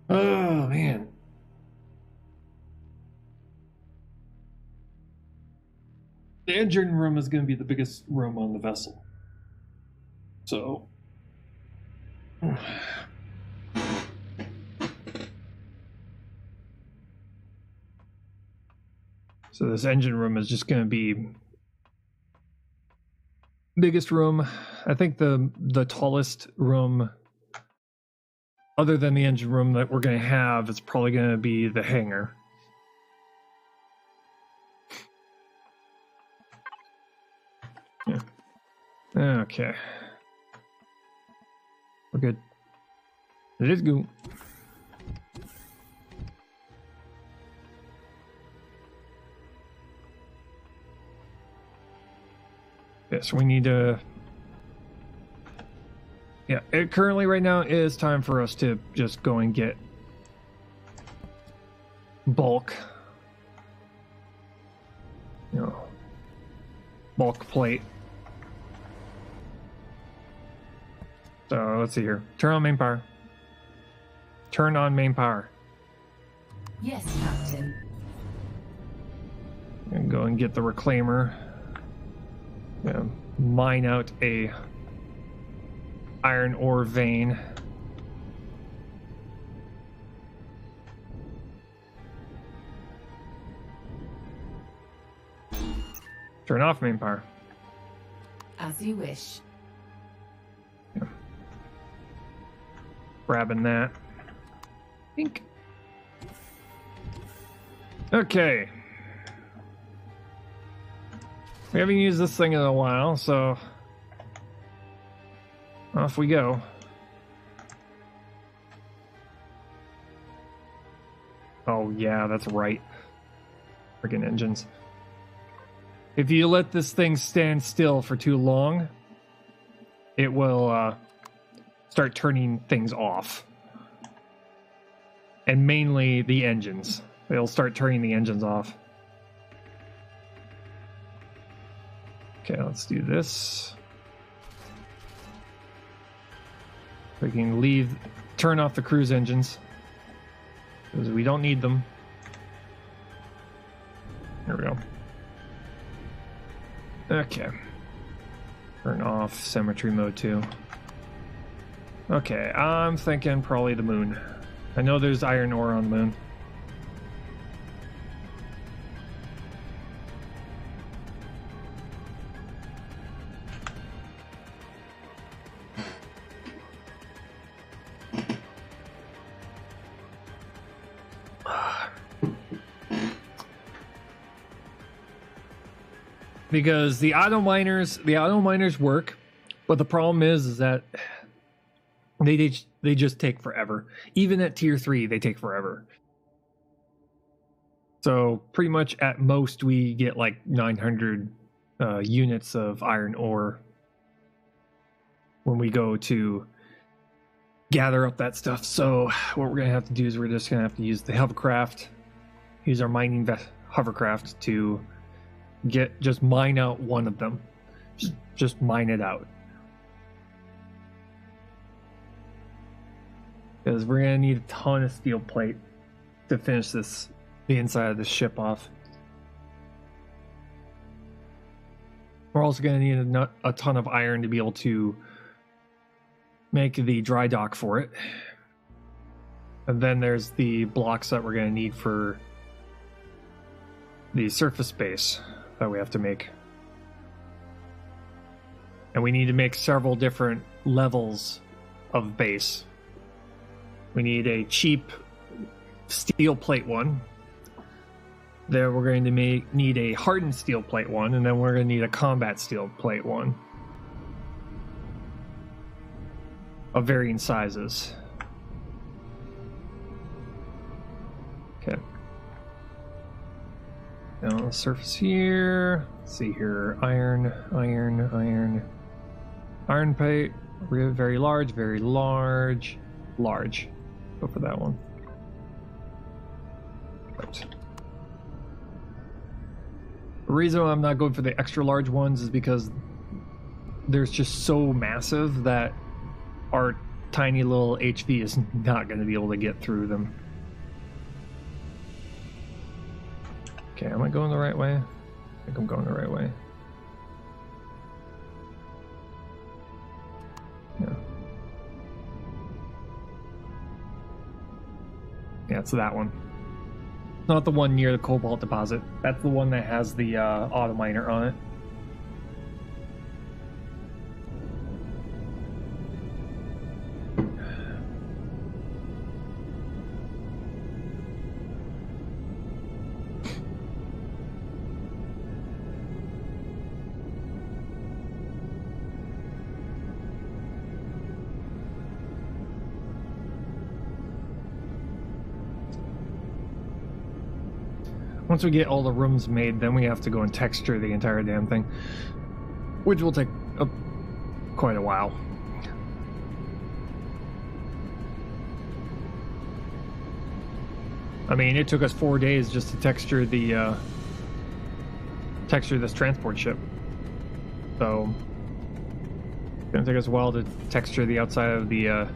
Oh man. The engine room is going to be the biggest room on the vessel. So, this engine room is just going to be biggest room. I think the tallest room, other than the engine room that we're going to have, is probably going to be the hangar. Yeah. Okay. We're good. Let's go. Yes, we need to... Yeah, it currently right now is time for us to just go and get bulk. You know, bulk plate. So let's see here. Turn on main power. Turn on main power. Yes, Captain. And go and get the reclaimer. Yeah, mine out a iron ore vein. Turn off main power. As you wish. Yeah. Grabbing that. Ink. Okay. We haven't used this thing in a while, so off we go. Oh yeah, that's right. Freaking engines. If you let this thing stand still for too long, it will start turning things off. And mainly the engines. It'll start turning the engines off. Okay, let's do this. We can turn off the cruise engines, because we don't need them. There we go. Okay. Turn off symmetry mode too. Okay, I'm thinking probably the moon. I know there's iron ore on the moon. Because the auto miners work, but the problem is that they just take forever. Even at tier 3, they take forever. So pretty much at most we get like 900 units of iron ore when we go to gather up that stuff. So what we're gonna have to do is we're just gonna have to use the hovercraft, use our mining hovercraft to just mine out one of them. Just mine it out. Because we're gonna need a ton of steel plate to finish the inside of the ship off. We're also gonna need a ton of iron to be able to make the dry dock for it. And then there's the blocks that we're gonna need for the surface base that we have to make. And we need to make several different levels of base. We need a cheap steel plate one. Then we're going to need a hardened steel plate one, and then we're going to need a combat steel plate one. Of varying sizes. Okay. Now on the surface here, let's see here, iron plate, very large, large. Go for that one. Right. The reason I'm not going for the extra large ones is because they're just so massive that our tiny little HV is not going to be able to get through them. Okay, am I going the right way? I think I'm going the right way. Yeah. Yeah, it's that one. Not the one near the cobalt deposit. That's the one that has the auto miner on it. Once we get all the rooms made, then we have to go and texture the entire damn thing, which will take quite a while. I mean, it took us 4 days just to texture this transport ship. So it's gonna take us a while to texture the outside of the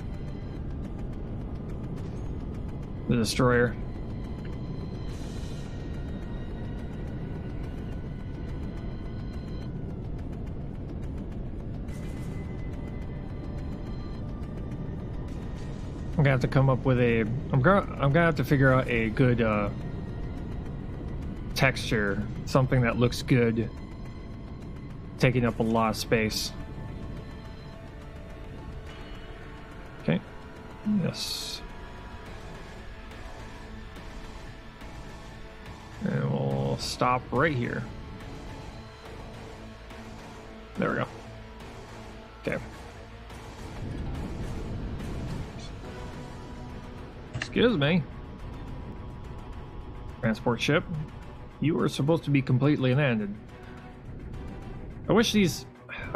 destroyer. I'm gonna have to come up with a. I'm gonna have to figure out a good texture, something that looks good, taking up a lot of space. Okay. Yes. And we'll stop right here. There we go. Okay. Excuse me. Transport ship. You were supposed to be completely landed. I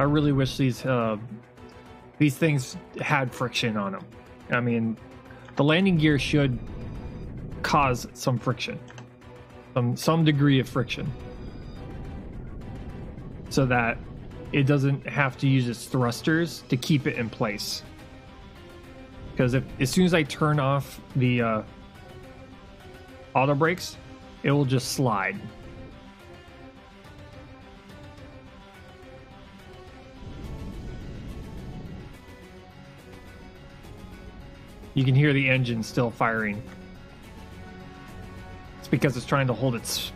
really wish these things had friction on them. I mean, the landing gear should cause some friction. Some degree of friction. So that it doesn't have to use its thrusters to keep it in place. Because as soon as I turn off the auto brakes, it will just slide. You can hear the engine still firing. It's because it's trying to hold its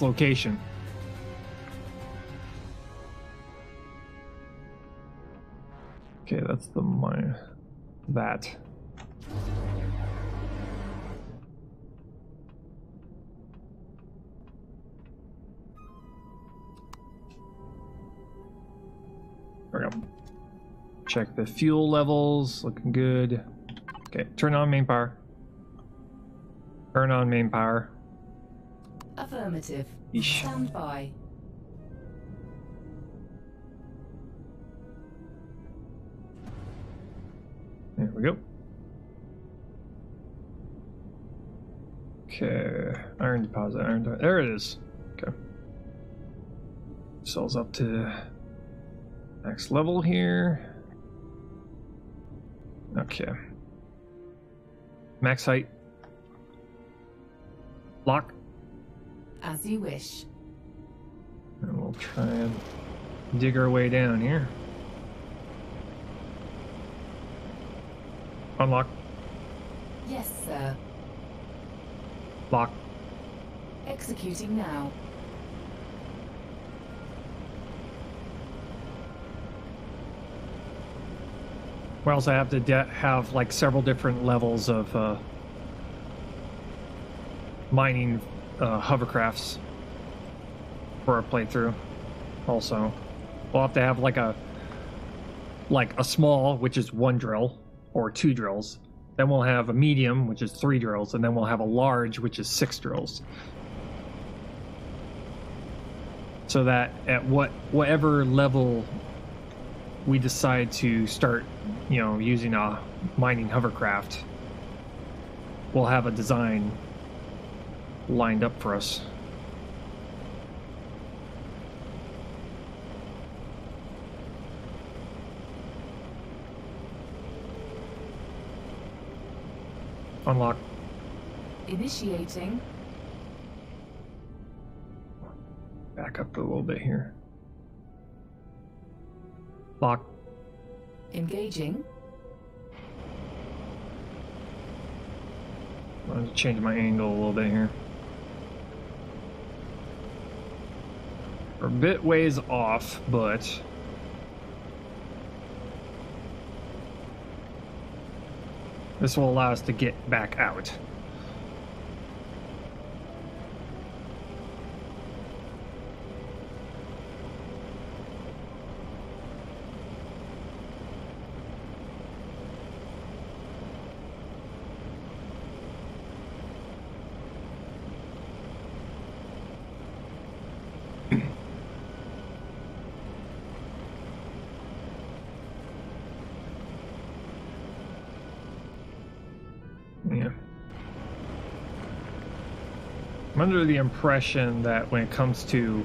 location. Okay, that's that. There we go. Check the fuel levels, looking good. Okay, turn on main power. Turn on main power. Affirmative. Yeesh. Stand by. There we go. Okay, iron deposit, there it is. Okay. Cells up to next level here. Okay. Max height. Lock. As you wish. And we'll try and dig our way down here. Unlock. Yes, sir. Lock. Executing now. We also have to have like several different levels of mining hovercrafts for our playthrough. Also, we'll have to have like a small, which is 1 drill or 2 drills. Then we'll have a medium, which is 3 drills, and then we'll have a large, which is 6 drills. So that at whatever level we decide to start, using a mining hovercraft, we'll have a design lined up for us. Unlock. Initiating. Back up a little bit here. Lock. Engaging. I'm going to change my angle a little bit here. We're a bit ways off, but this will allow us to get back out. Yeah. I'm under the impression that when it comes to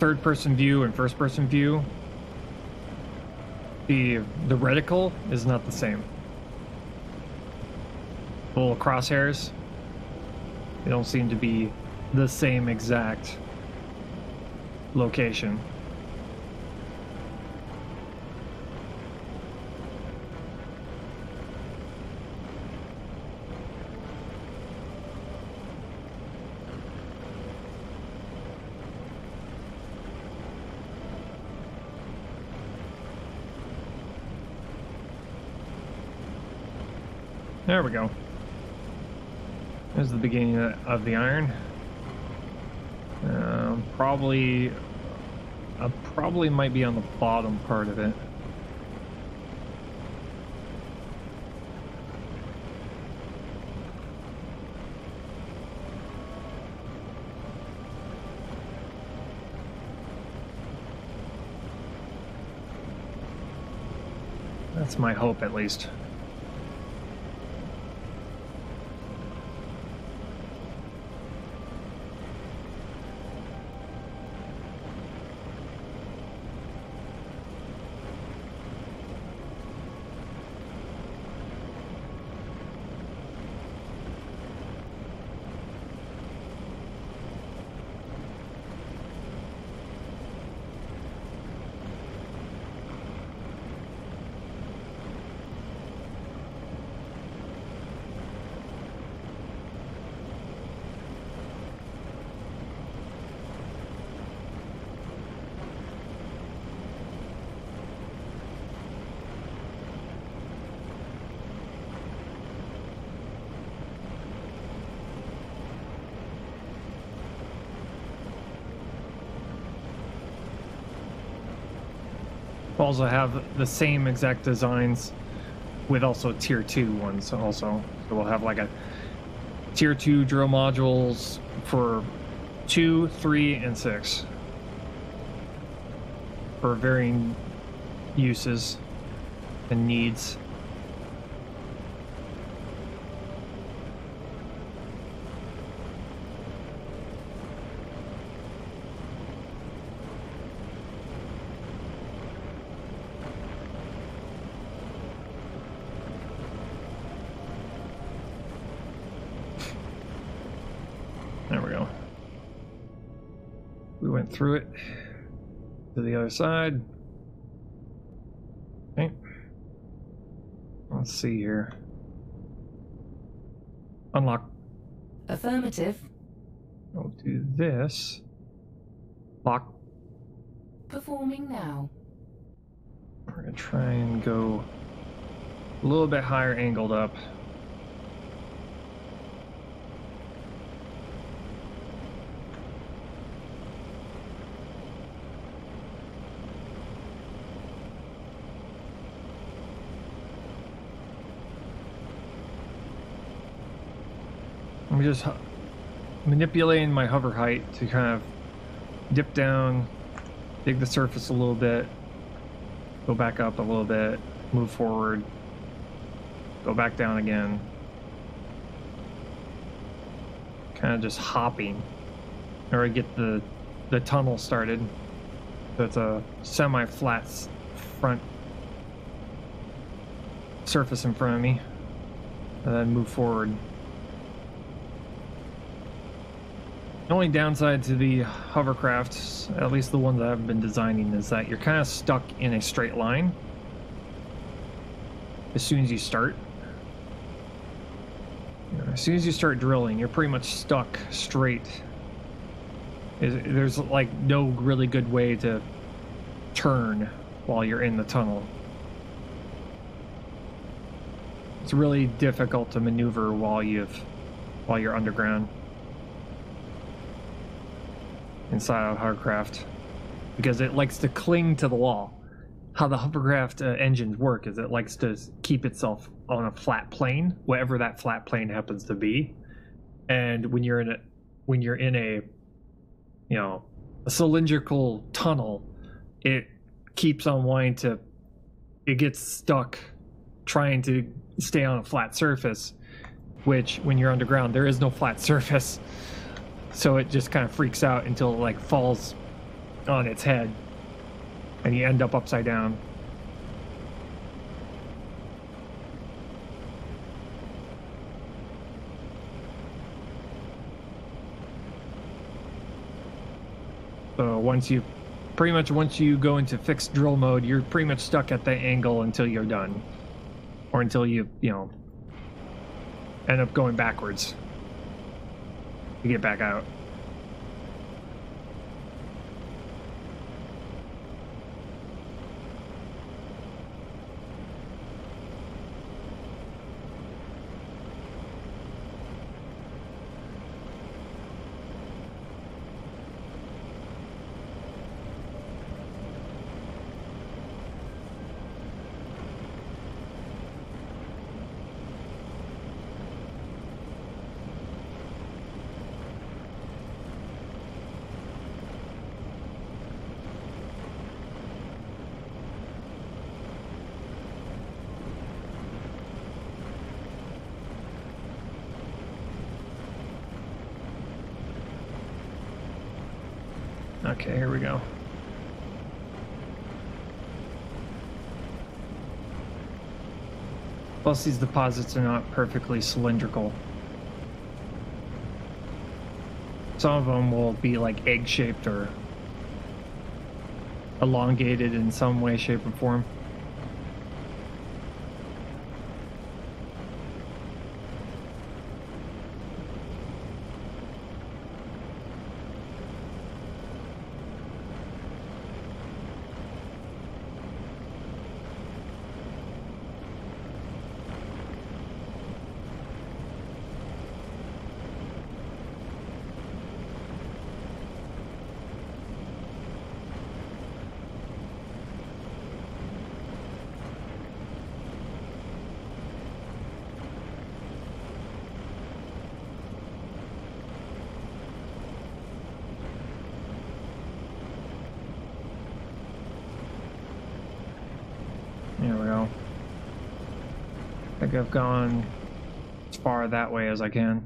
third-person view and first-person view, the reticle is not the same. The little crosshairs, they don't seem to be the same exact location. There we go. There's the beginning of the iron. Probably might be on the bottom part of it. That's my hope, at least. We'll also have the same exact designs with also tier 2 ones also. So we'll have like a tier 2 drill modules for 2, 3, and 6 for varying uses and needs. There we go. We went through it to the other side. Okay. Let's see here. Unlock. Affirmative. I'll do this. Lock. Performing now. We're gonna try and go a little bit higher angled up. I'm just manipulating my hover height to kind of dip down, dig the surface a little bit, go back up a little bit, move forward, go back down again. Kind of just hopping in order to get the tunnel started. So it's a semi-flat front surface in front of me, and then move forward. The only downside to the hovercrafts, at least the ones that I've been designing, is that you're kind of stuck in a straight line as soon as you start. As soon as you start drilling, you're pretty much stuck straight. There's like no really good way to turn while you're in the tunnel. It's really difficult to maneuver while you're underground inside of hovercraft, because it likes to cling to the wall. How the hovercraft engines work is it likes to keep itself on a flat plane, whatever that flat plane happens to be. And when you're in a you know, a cylindrical tunnel, it keeps on wanting to, it gets stuck trying to stay on a flat surface, which when you're underground there is no flat surface. So it just kind of freaks out until it like falls on its head and you end up upside down. So once you go into fixed drill mode, you're pretty much stuck at that angle until you're done, or until you end up going backwards to get back out. Okay, here we go. Plus, these deposits are not perfectly cylindrical. Some of them will be like egg-shaped or elongated in some way, shape, or form. There we go. I think I've gone as far that way as I can.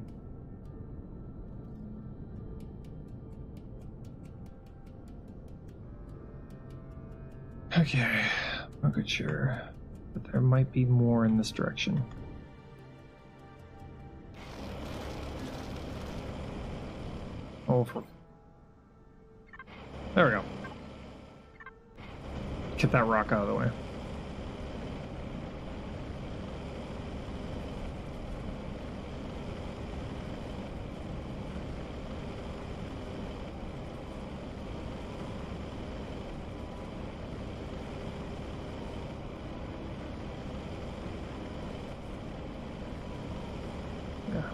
Okay, not quite sure, but there might be more in this direction. Oh, there we go. Get that rock out of the way.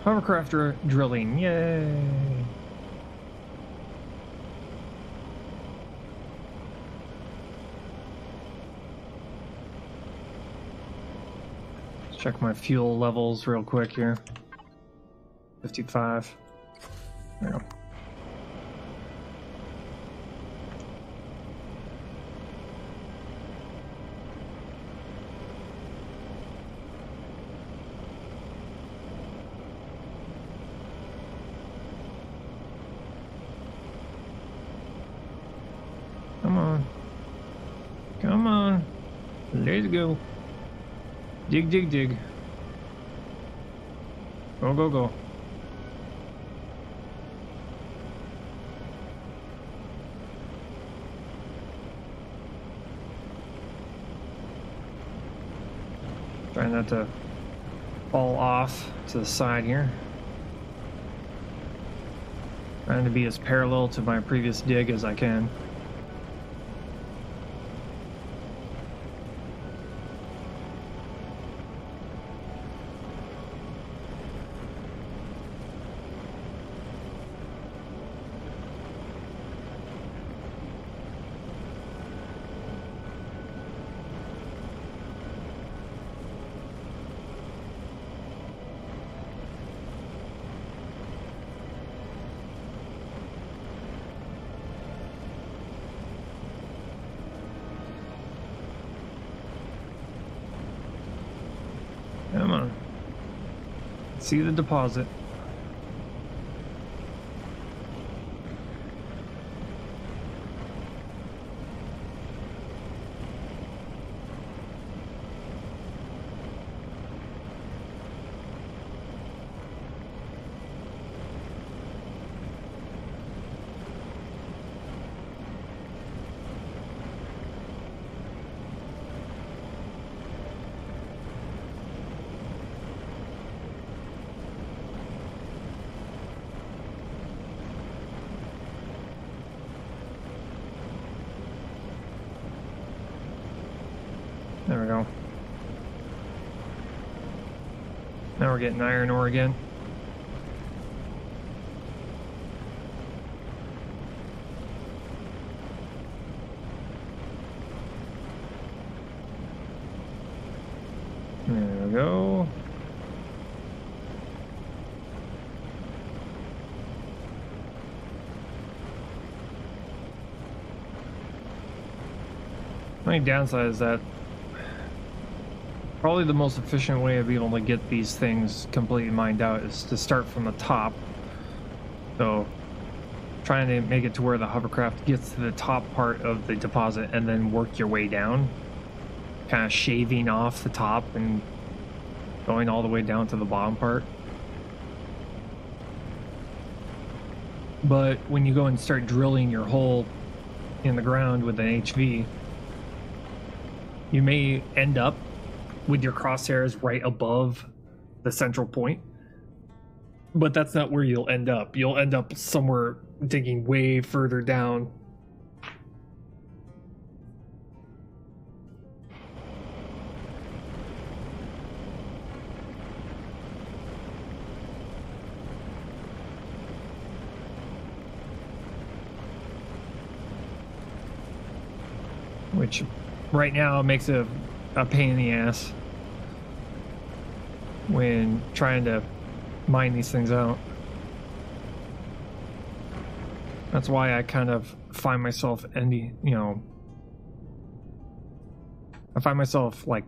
Hovercraft drilling, yay! Let's check my fuel levels real quick here. 55. There we go. Come on. Come on. Let's go. Dig, dig, dig. Go, go, go. Trying not to fall off to the side here. Trying to be as parallel to my previous dig as I can. Come on. See the deposit. There we go. Now we're getting iron ore again. There we go. The only downside is that probably the most efficient way of being able to get these things completely mined out is to start from the top. So trying to make it to where the hovercraft gets to the top part of the deposit and then work your way down, kind of shaving off the top and going all the way down to the bottom part. But when you go and start drilling your hole in the ground with an HV, you may end up with your crosshairs right above the central point. But that's not where you'll end up. You'll end up somewhere digging way further down. Which right now makes it a pain in the ass when trying to mine these things out. That's why I kind of find myself ending, I find myself like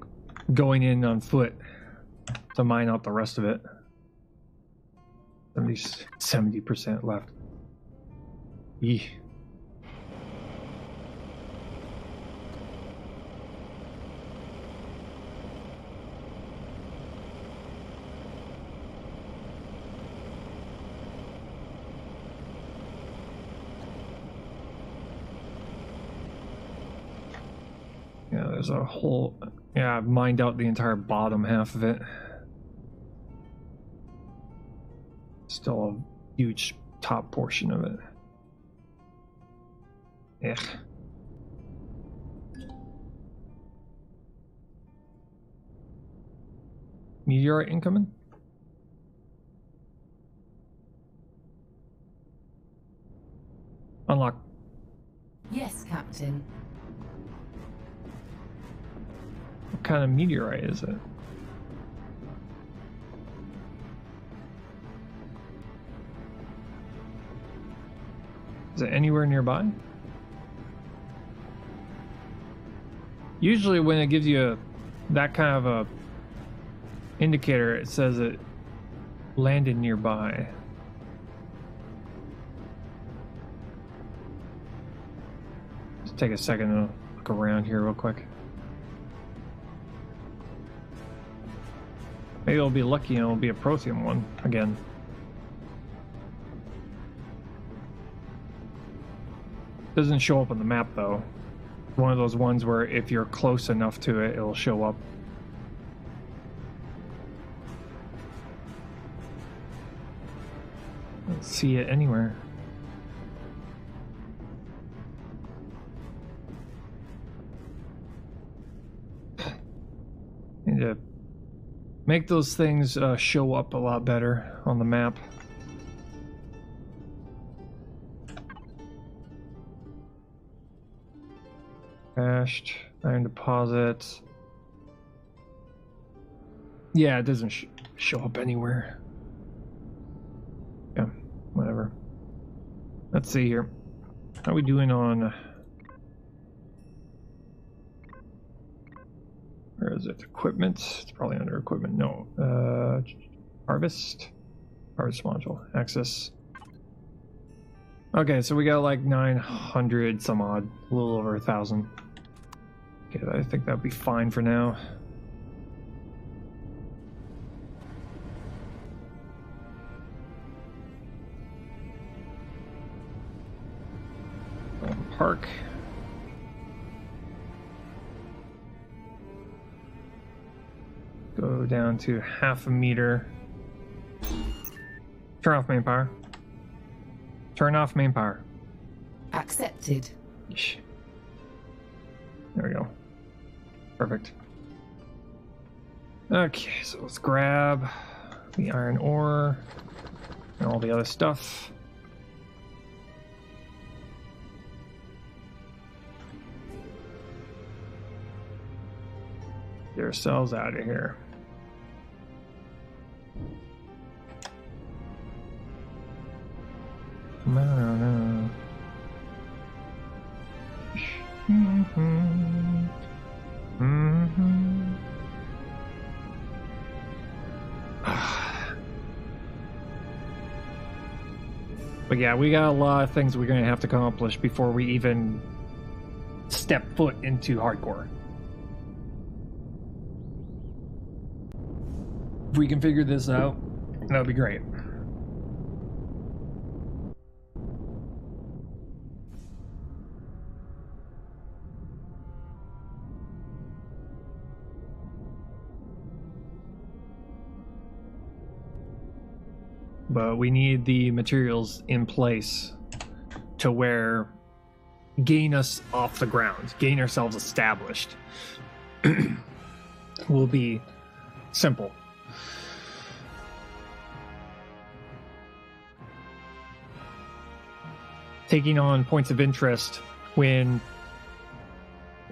going in on foot to mine out the rest of it. At least 70% left. Eeh. Yeah, there's a whole... Yeah, I've mined out the entire bottom half of it. Still a huge top portion of it. Ugh. Meteorite incoming? Unlock. Yes, Captain. What kind of meteorite is it? Is it anywhere nearby? Usually when it gives you that kind of a indicator, it says it landed nearby. Just take a second to look around here real quick. Maybe I'll be lucky and it'll be a Protheum one again. Doesn't show up on the map though. One of those ones where if you're close enough to it, it'll show up. Don't see it anywhere. Need to make those things show up a lot better on the map. Cached, iron deposits. Yeah, it doesn't show up anywhere. Yeah, whatever. Let's see here. How are we doing on... Where is it? Equipment? It's probably under equipment. No. Harvest? Harvest module. Access. Okay, so we got like 900 some odd. A little over 1,000. Okay, I think that'd be fine for now. Park. Go down to 0.5 meter. Turn off main power. Turn off main power. Accepted. Yeesh. There we go. Perfect. Okay, so let's grab the iron ore and all the other stuff. Get ourselves out of here. No. But yeah, we got a lot of things we're going to have to accomplish before we even step foot into hardcore. If we can figure this out, that would be great. But we need the materials in place to where gain us off the ground, gain ourselves established will be simple. Taking on points of interest when,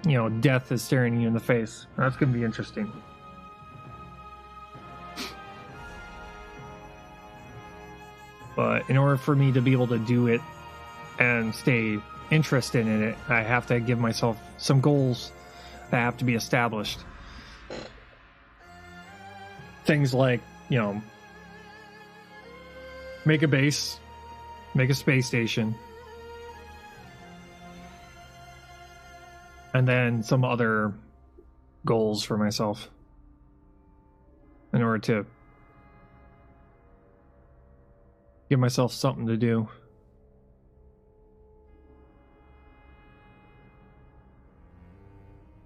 you know, death is staring you in the face. That's going to be interesting. But in order for me to be able to do it and stay interested in it, I have to give myself some goals that have to be established. Things like, you know, make a base, make a space station, and then some other goals for myself in order to give myself something to do.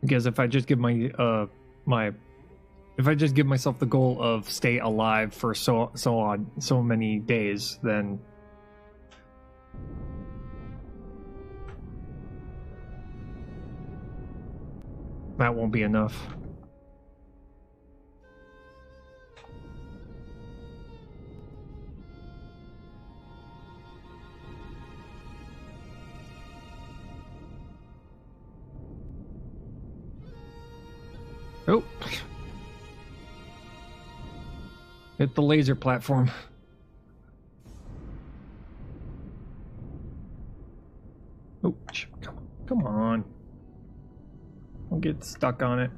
Because if I just give myself the goal of stay alive for so many days, then that won't be enough. Oh. Hit the laser platform. Oh, come on. I'll get stuck on it.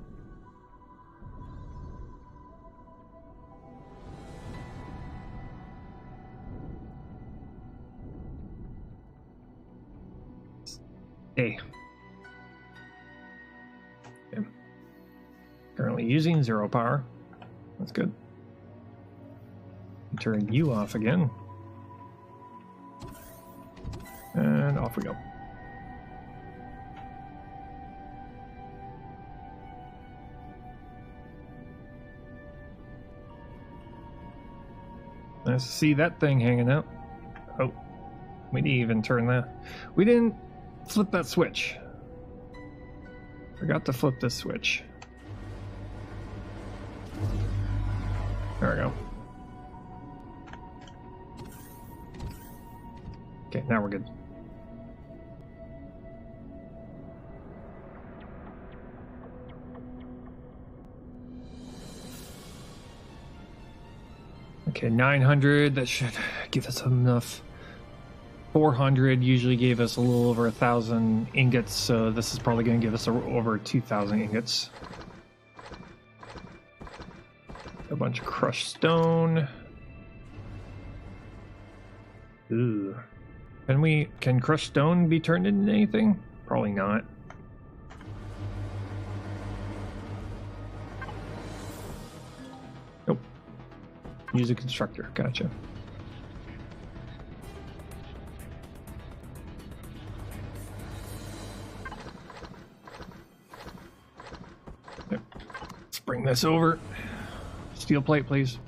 Hey. Okay. Currently using 0 power. That's good. Turn you off again. And off we go. Nice to see that thing hanging out. Oh, we didn't even turn that. We didn't flip that switch. Forgot to flip this switch. There we go. Okay, now we're good. Okay, 900, that should give us enough. 400 usually gave us a little over 1,000 ingots, so this is probably going to give us over 2,000 ingots. A bunch of crushed stone. Ooh. Can crushed stone be turned into anything? Probably not. Nope. Use a constructor, gotcha. Yep. Let's bring this over. Steel plate, please.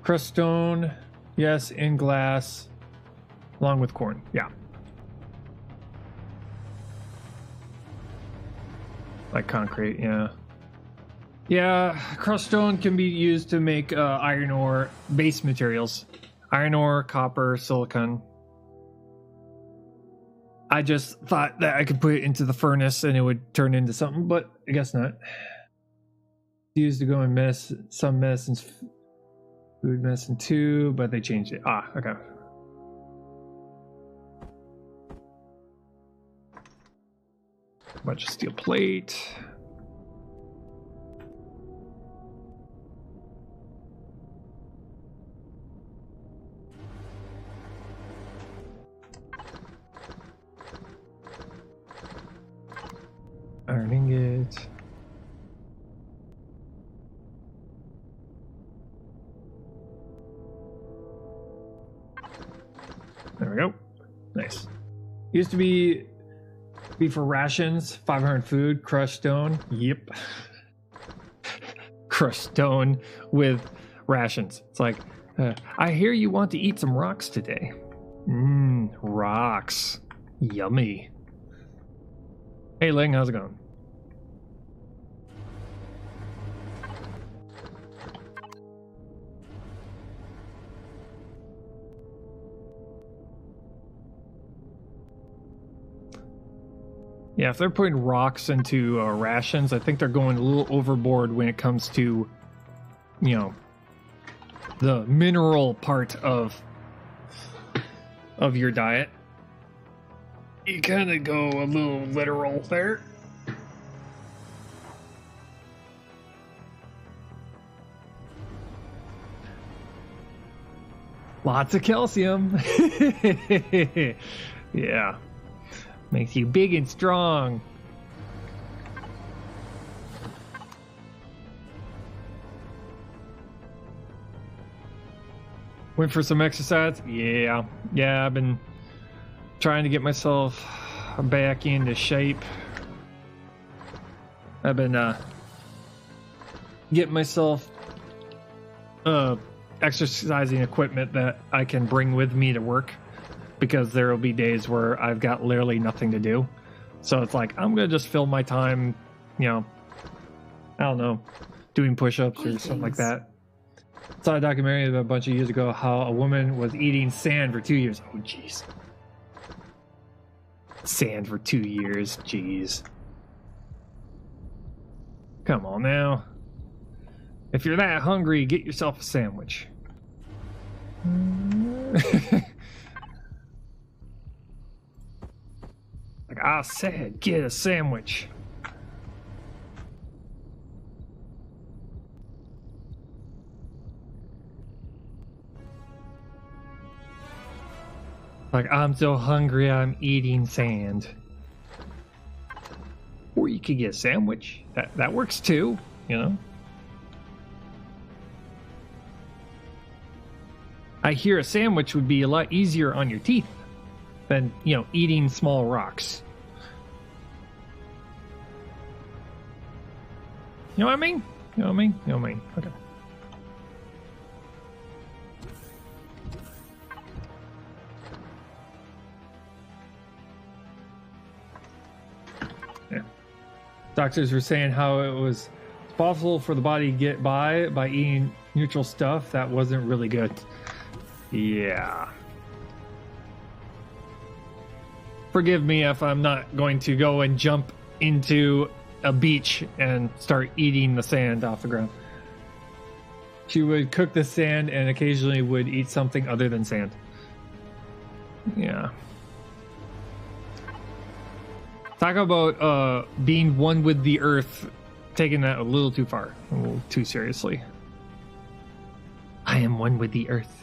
Crushed stone, yes, in glass, along with corn, yeah. Like concrete, yeah. Yeah, crushed stone can be used to make iron ore base materials. Iron ore, copper, silicon. I just thought that I could put it into the furnace and it would turn into something, but I guess not. It's used to go in some medicines. Food medicine 2, but they changed it. Ah, okay. Bunch of steel plate. There we go. Nice. Used to be for rations, 500 food, crushed stone. Yep. Crushed stone with rations. It's like, I hear you want to eat some rocks today. Mmm, rocks. Yummy. Hey Ling, how's it going? Yeah, if they're putting rocks into rations, I think they're going a little overboard when it comes to, you know, the mineral part of your diet. You kind of go a little literal there. Lots of calcium. Yeah. Makes you big and strong. Went for some exercise? Yeah. Yeah, I've been trying to get myself back into shape. I've been getting myself exercising equipment that I can bring with me to work, because there will be days where I've got literally nothing to do. So it's like, I'm going to just fill my time, you know, I don't know, doing push-ups or something like that. Saw a documentary a bunch of years ago how a woman was eating sand for 2 years. Oh, jeez. Sand for 2 years, jeez. Come on now. If you're that hungry, get yourself a sandwich. Like I said, get a sandwich. Like, I'm so hungry, I'm eating sand. Or you could get a sandwich. That works too, you know? I hear a sandwich would be a lot easier on your teeth than, you know, eating small rocks. You know what I mean? You know what I mean? You know what I mean? Okay. Yeah. Doctors were saying how it was possible for the body to get by eating neutral stuff that wasn't really good. Yeah. Forgive me if I'm not going to go and jump into a beach and start eating the sand off the ground. She would cook the sand and occasionally would eat something other than sand. Yeah. Talk about being one with the earth, taking that a little too far, a little too seriously. I am one with the earth.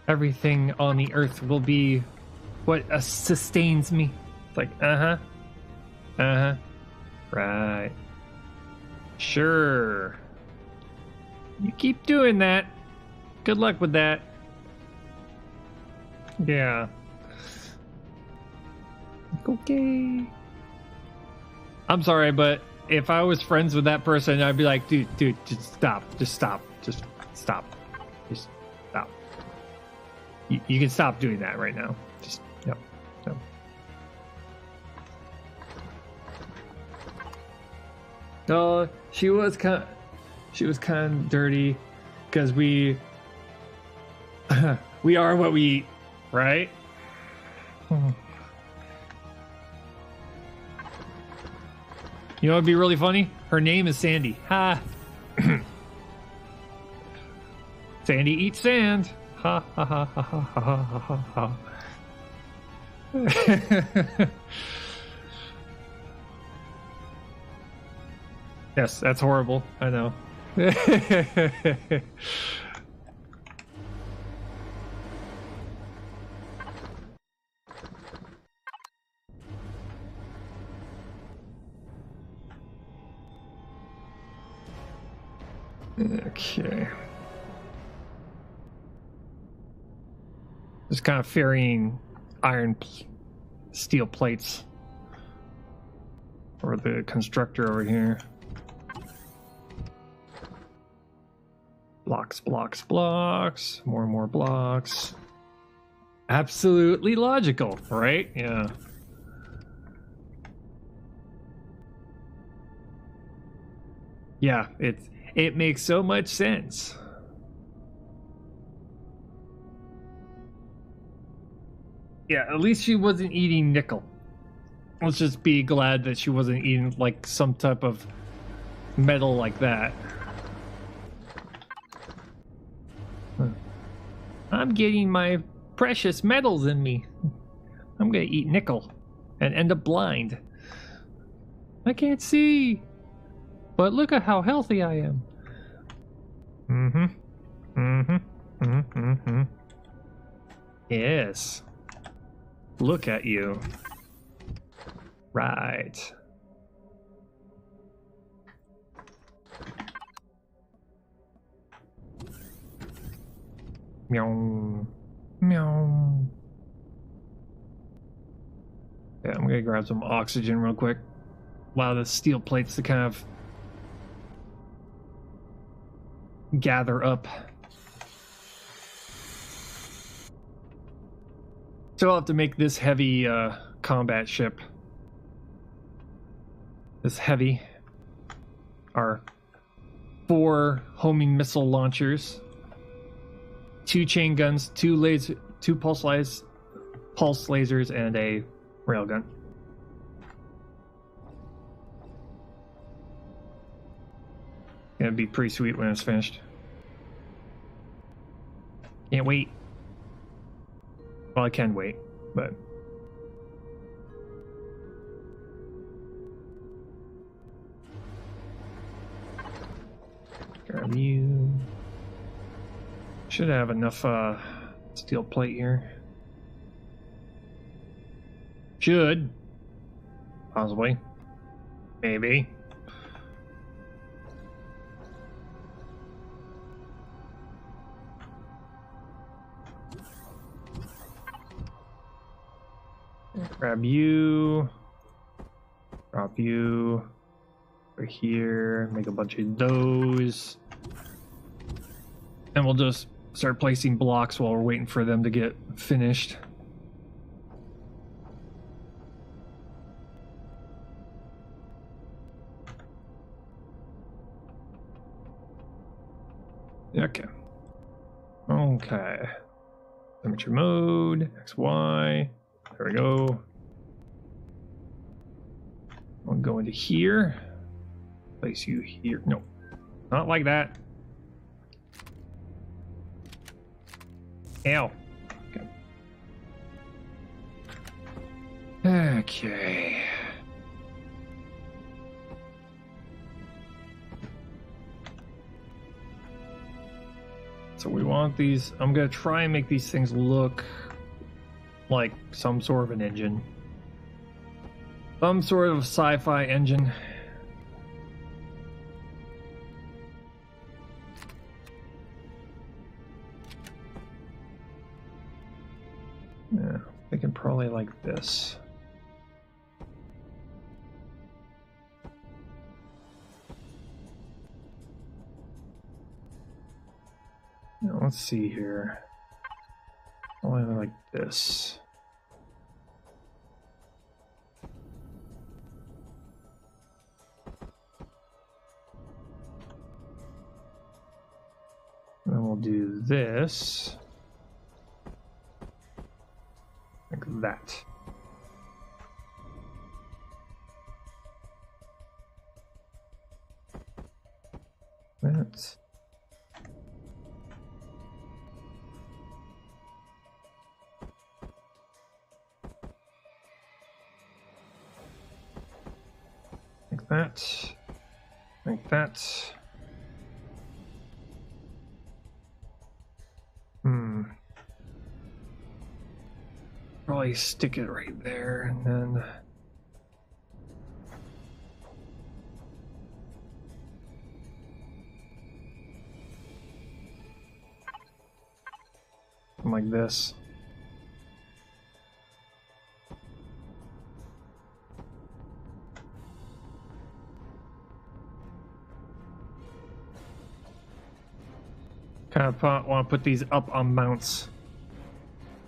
Everything on the earth will be what sustains me. It's like, right. Sure. You keep doing that. Good luck with that. Yeah. Okay. I'm sorry, but if I was friends with that person, I'd be like, dude, just stop. Just stop. Just stop. Just stop. You can stop doing that right now. Just, no. No, she was kind of dirty because we are what we eat, right? You know what'd be really funny? Her name is Sandy. Ha! Sandy eats sand. Ha ha ha ha ha ha ha ha. Yes, that's horrible. I know. Okay. Just kind of ferrying steel plates for the constructor over here. Blocks, blocks, blocks. More and more blocks. Absolutely logical, right? Yeah. Yeah, it makes so much sense. Yeah, at least she wasn't eating nickel. Let's just be glad that she wasn't eating like some type of metal like that. I'm getting my precious metals in me. I'm gonna eat nickel and end up blind. I can't see, but look at how healthy I am. Yes. Look at you. Right. Meow. Meow. Yeah, I'm gonna grab some oxygen real quick. Allow the steel plates to kind of gather up. So I'll have to make this heavy combat ship. This heavy. Our 4 homing missile launchers. 2 chain guns, 2 pulse lasers, and a railgun. It'd be pretty sweet when it's finished. Can't wait. Well, I can wait, but... Grab you. Should have enough steel plate here. Should. Possibly. Maybe. Grab you. Drop you. Over here. Make a bunch of those. And we'll just start placing blocks while we're waiting for them to get finished. Okay. Okay. Temperature mode, XY. There we go. I'll go into here. Place you here. No, not like that. Ow. Okay. Okay. So we want these. I'm gonna try and make these things look like some sort of an engine. Some sort of sci-fi engine. Yeah, they can probably like this. Now, let's see here. Probably like this. Then we'll do this. Like that. That. Like that. Like that. Probably stick it right there and then like this. Kind of want to put these up on mounts.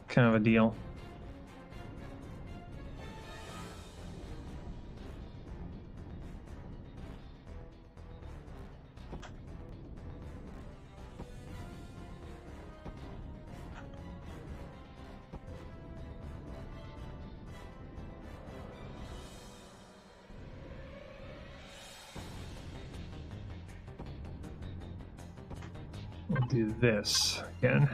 Kind of a deal. We'll do this again.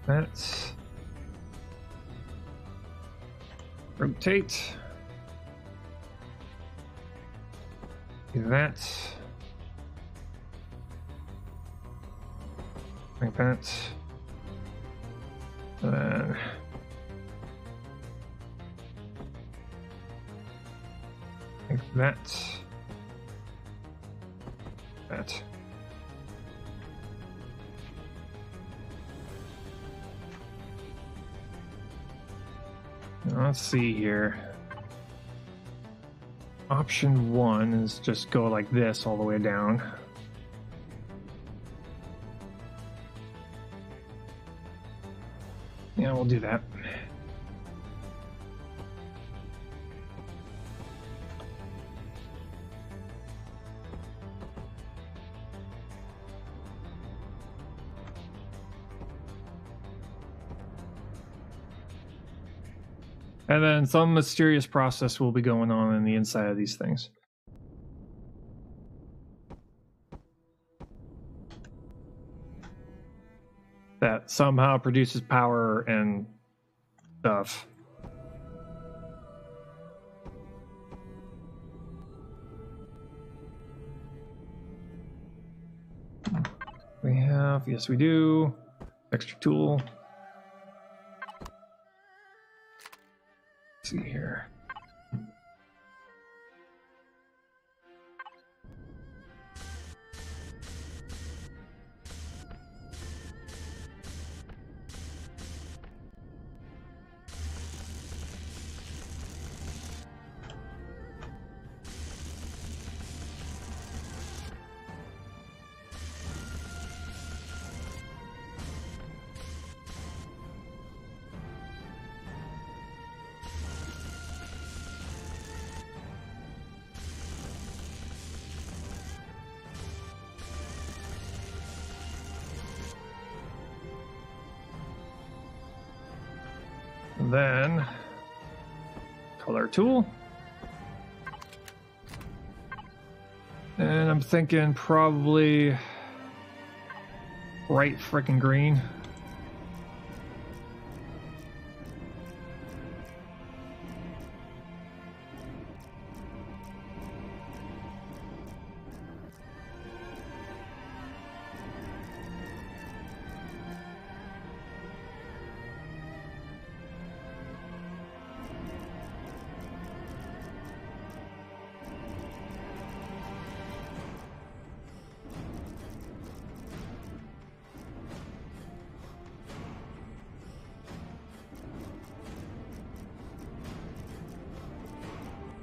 That's rotate. Do that. Like that. And then like that. That. Let's see here. Option 1 is just go like this all the way down. Yeah, we'll do that. And then some mysterious process will be going on in the inside of these things. That somehow produces power and stuff. We have, yes we do, extra tool. See here. Then color tool, and I'm thinking probably bright frickin' green.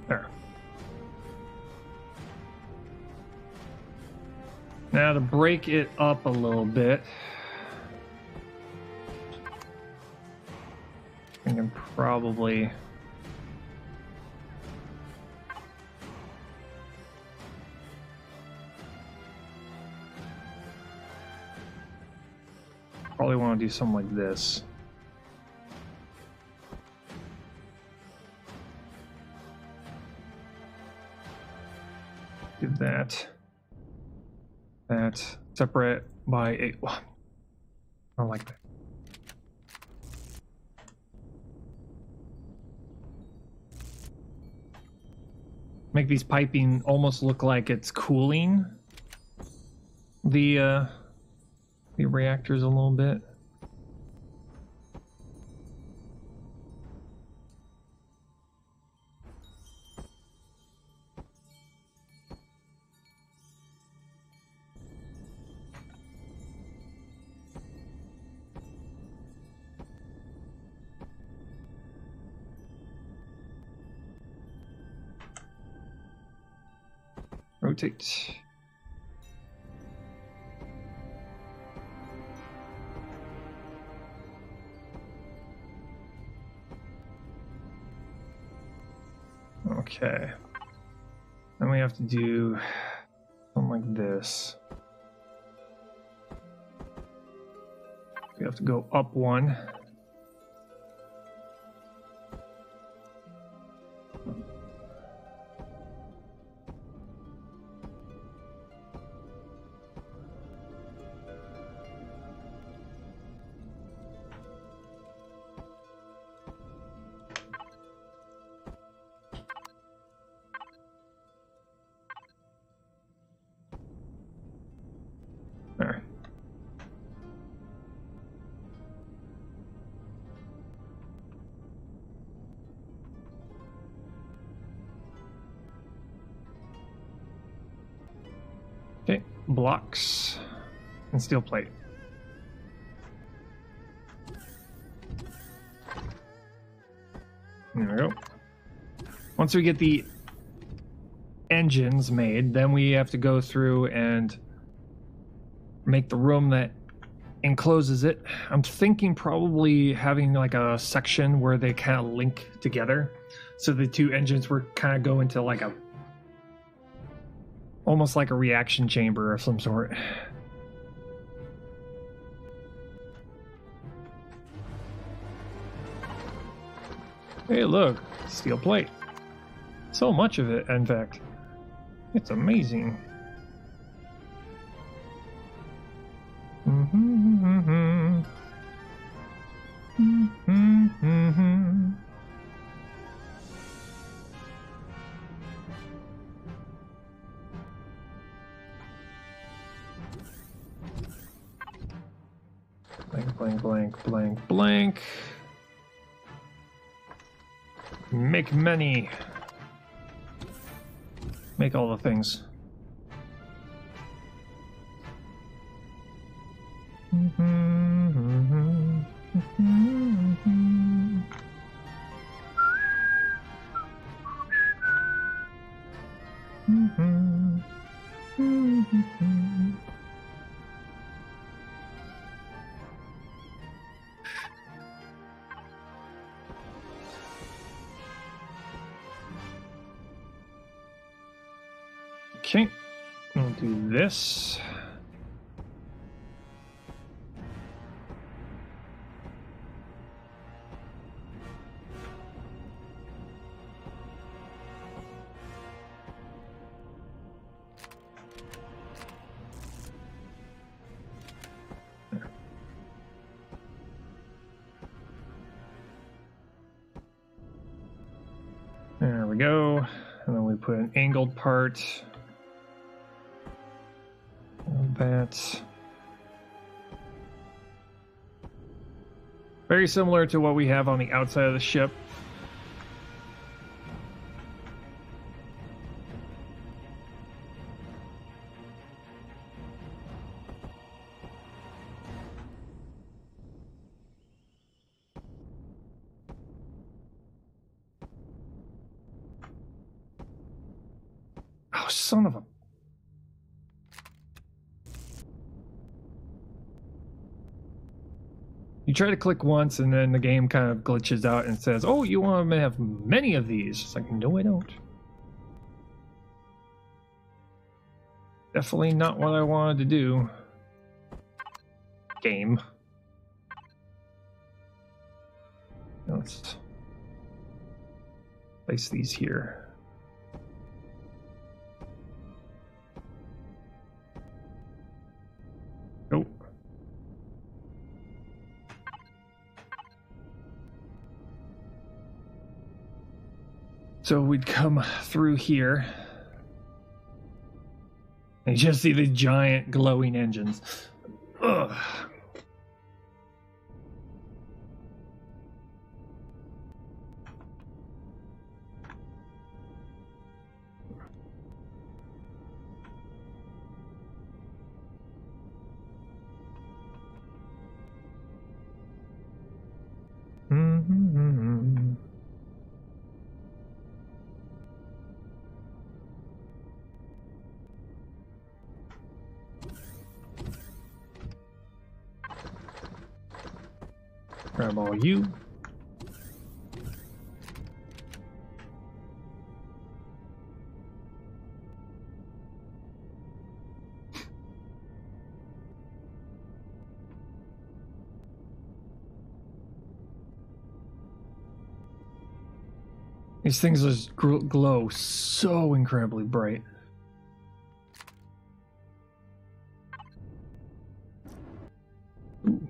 There. Now to break it up a little bit, I can probably want to do something like this. Do that. That. Separate by a... I don't like that. Make these piping almost look like it's cooling the reactors a little bit. rotate. Okay. Then we have to do something like this. We have to go up one. There. Okay, blocks and steel plate. There we go. Once we get the engines made, then we have to go through and make the room that encloses it. I'm thinking probably having like a section where they kind of link together, so the two engines were kind of go into like a almost like a reaction chamber of some sort. Hey, look, steel plate. So much of it, in fact. It's amazing. Blank, blank, blank, blank, blank. Make many. Make all the things. Okay, we'll do this. There we go. And then we put an angled part. That. Very similar to what we have on the outside of the ship. Oh, son of a... You try to click once and then the game kind of glitches out and says, oh, you want to have many of these. It's like, no, I don't. Definitely not what I wanted to do. Game. Let's place these here. Oh. So we'd come through here and you just see the giant glowing engines. Ugh. Fireball you. These things just glow so incredibly bright. Ooh.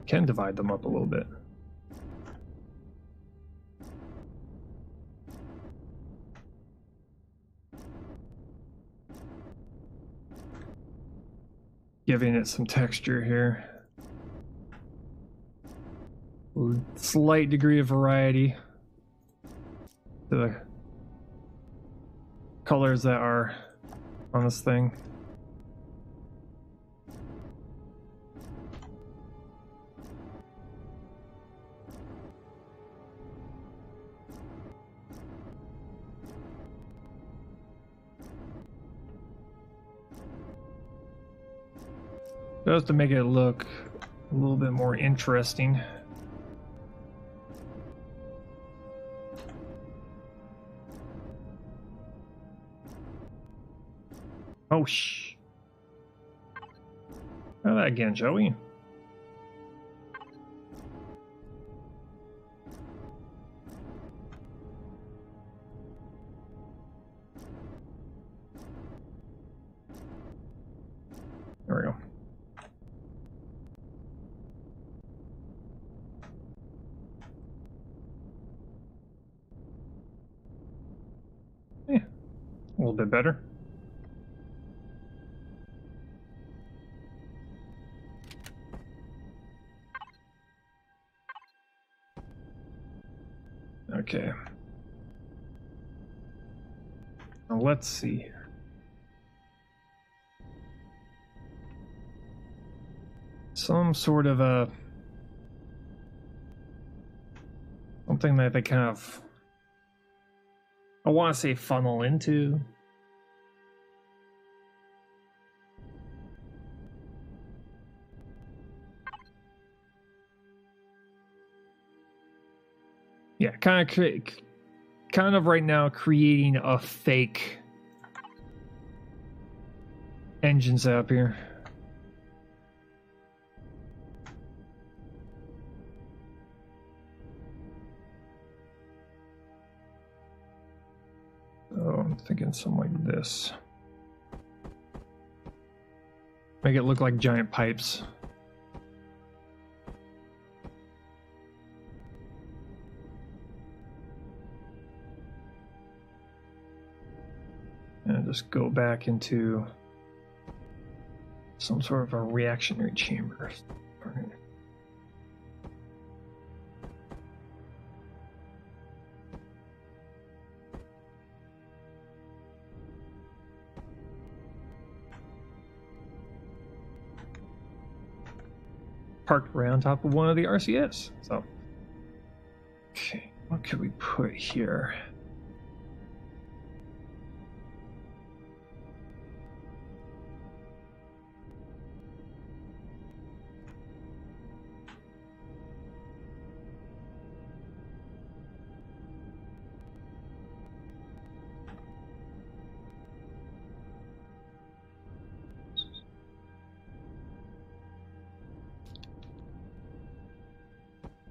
Can divide them up a little bit. Giving it some texture here. Slight degree of variety. The colors that are on this thing. Just to make it look a little bit more interesting. Oh, shh. Try that again, shall we? There we go. Yeah, a little bit better. Okay. Now let's see. Some sort of a something that they kind of, I want to say, funnel into. Yeah, kind of right now creating a fake engine setup here. So I'm thinking something like this. Make it look like giant pipes. And just go back into some sort of a reactionary chamber. Parked right on top of one of the RCS. So, okay, what could we put here?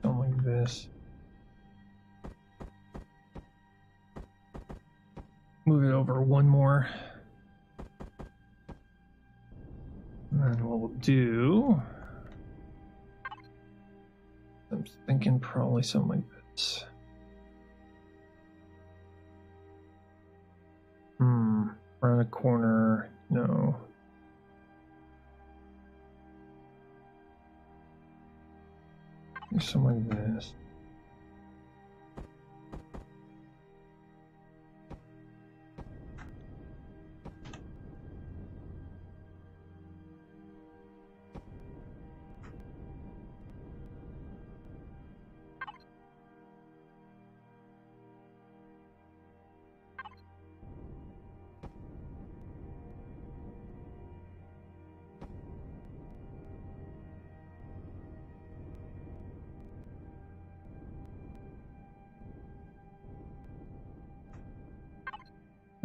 Something like this. Move it over one more. And what we'll do, I'm thinking probably something like this. Around a corner, no. Something like this.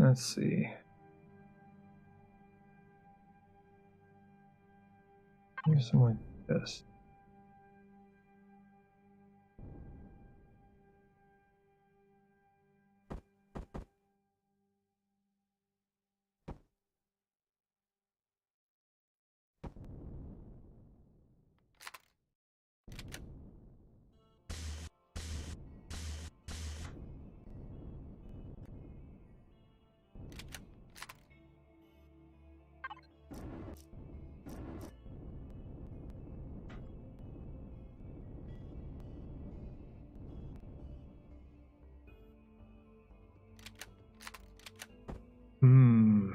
Let's see. Here's something like this. Hmm.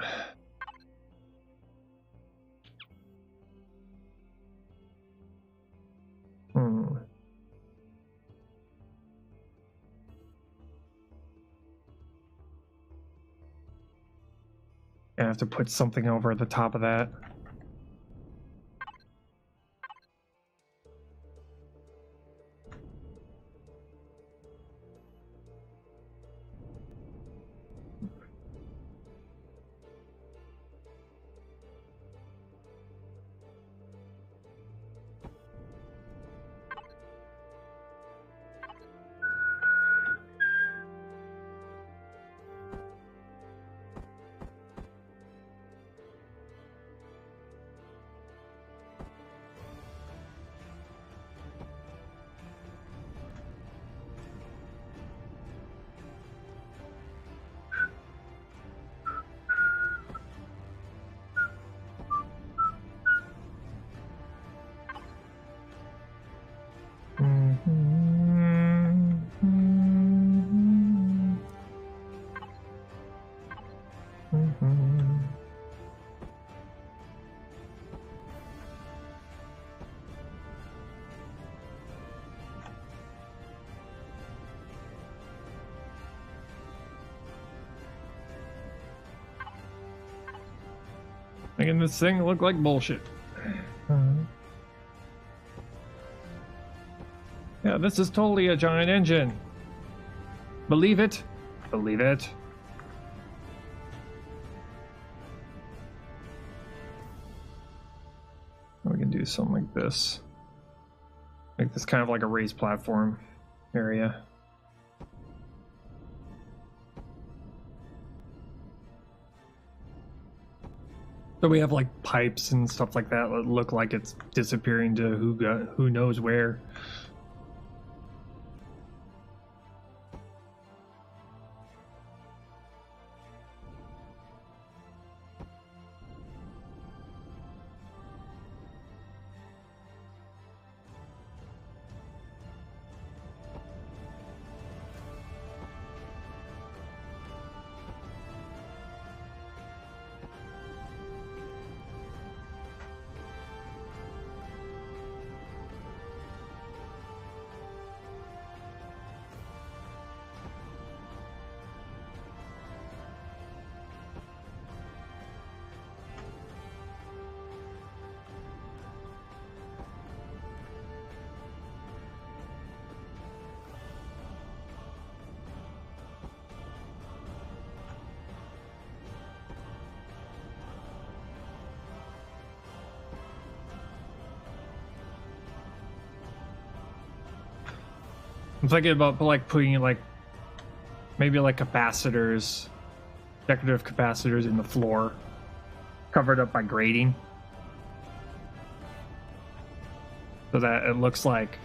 I have to put something over the top of that. Making this thing look like bullshit. Yeah, this is totally a giant engine. Believe it. Believe it. We can do something like this. Make this kind of like a raised platform area. So we have like pipes and stuff like that that look like it's disappearing to who knows where. I'm thinking about like putting like maybe like capacitors, decorative capacitors in the floor, covered up by grating, so that it looks like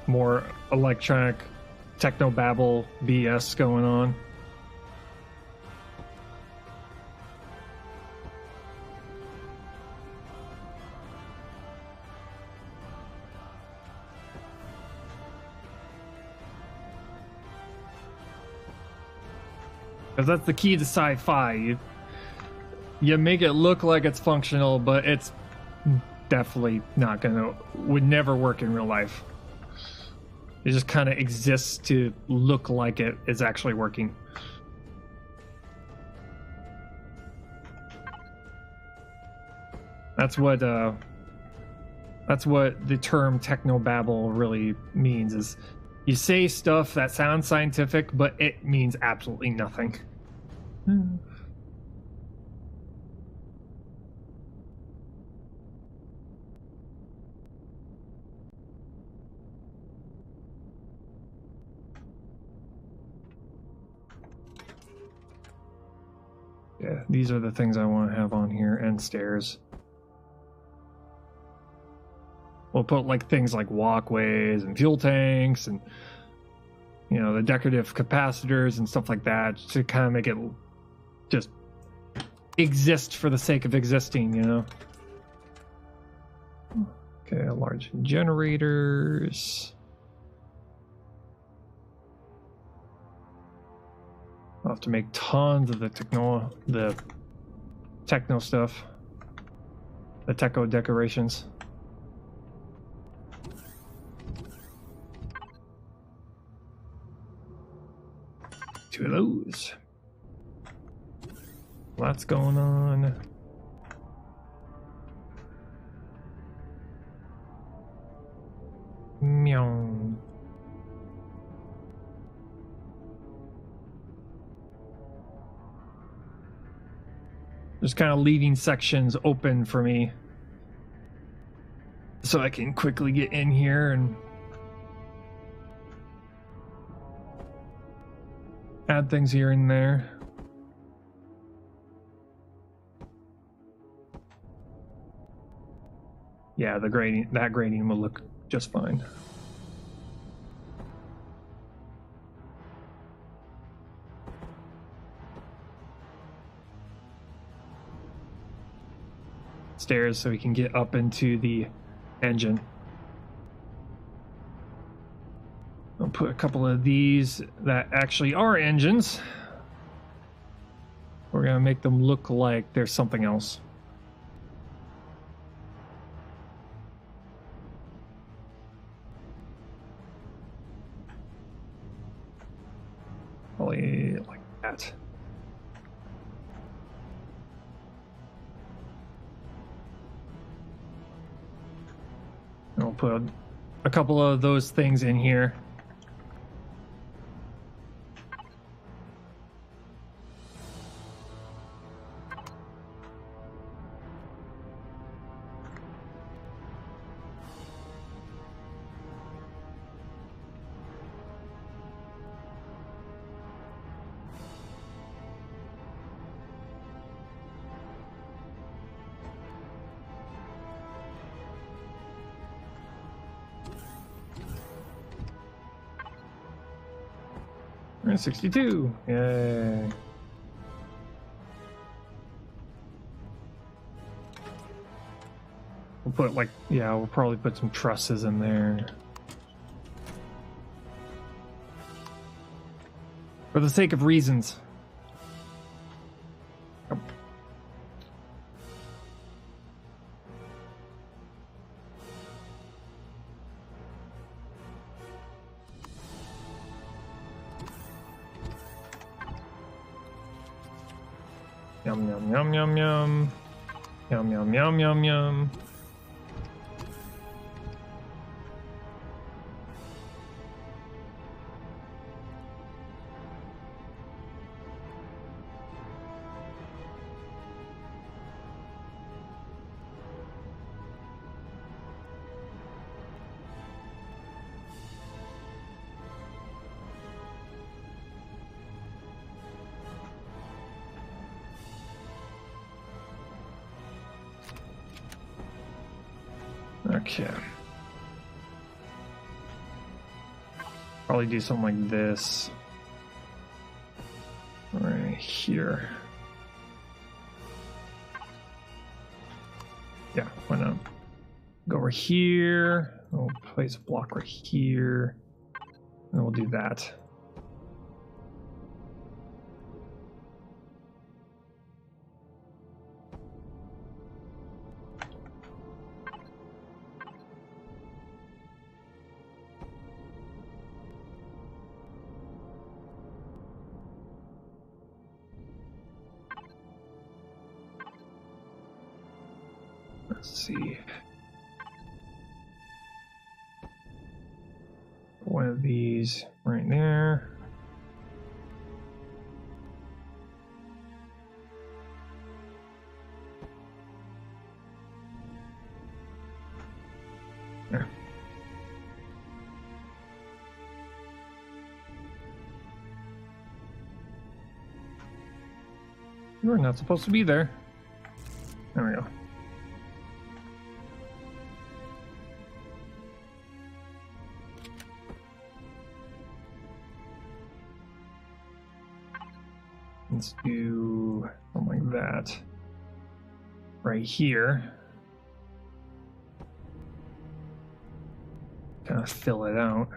more electronic technobabble BS going on. Because that's the key to sci-fi. You make it look like it's functional, but it's definitely not would never work in real life. It just kind of exists to look like it is actually working. That's what the term technobabble really means, is you say stuff that sounds scientific, but it means absolutely nothing. Okay, these are the things I want to have on here, and stairs. We'll put like things like walkways and fuel tanks and, you know, the decorative capacitors and stuff like that to kind of make it just exist for the sake of existing, you know. Okay, large generators. I'll have to make tons of the techno stuff. The techo decorations. Two of those. Lots going on. Meow. Just kind of leaving sections open for me so I can quickly get in here and add things here and there. Yeah, that grading will look just fine. Stairs so we can get up into the engine. I'll put a couple of these that actually are engines. We're gonna make them look like there's something else. Probably like that. I'll put a couple of those things in here. We're at 62. Yay. We'll put like, yeah, we'll probably put some trusses in there. For the sake of reasons. Yep. Yum, yum, yum, yum, yum. Yum, yum, yum, yum, yum. Okay. Probably do something like this. Right here. Yeah, why not? Go over here. We'll place a block right here. And we'll do that. Let's see. One of these right there. There. You're not supposed to be there. There we go. Let's do something like that. Right here. Kind of fill it out.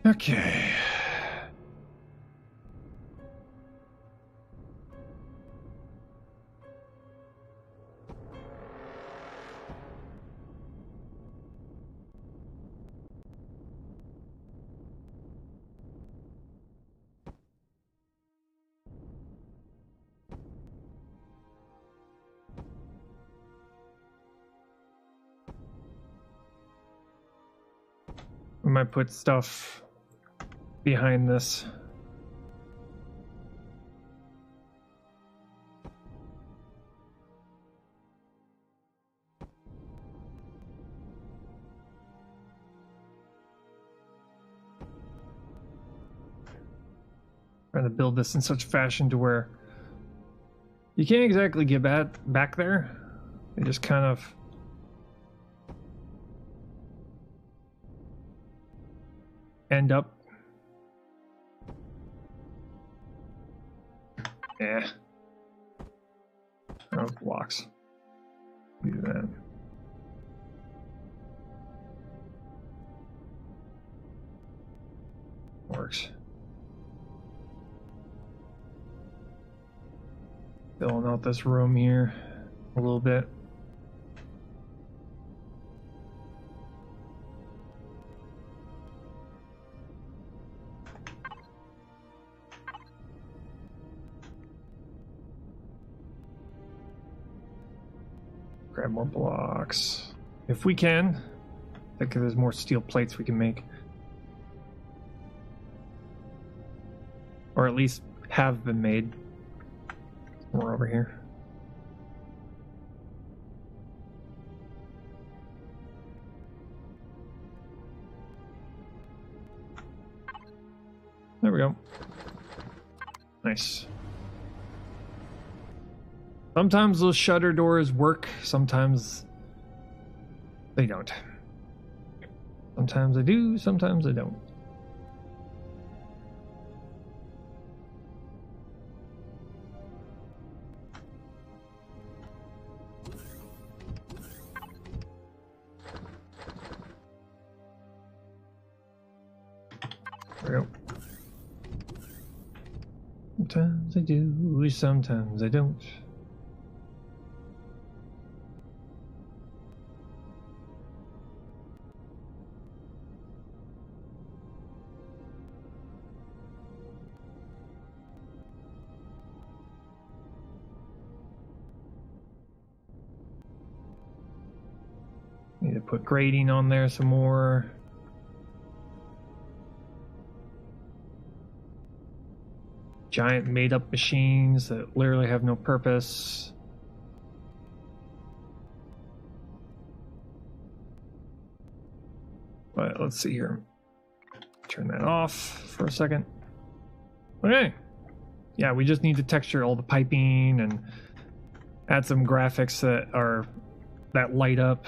Okay. We might put stuff behind this. Trying to build this in such fashion to where you can't exactly get back there. They just kind of end up. Yeah. Oh, blocks. Do that. Works. Filling out this room here a little bit. Grab more blocks. If we can. I think there's more steel plates we can make. Or at least have been made. More over here. There we go. Nice. Sometimes those shutter doors work, sometimes they don't. Sometimes they do, sometimes they don't. There we go. Sometimes I do, sometimes I don't. Need to put grading on there some more. Giant made-up machines that literally have no purpose. But let's see here. Turn that off for a second. Okay. Yeah, we just need to texture all the piping and add some graphics that light up.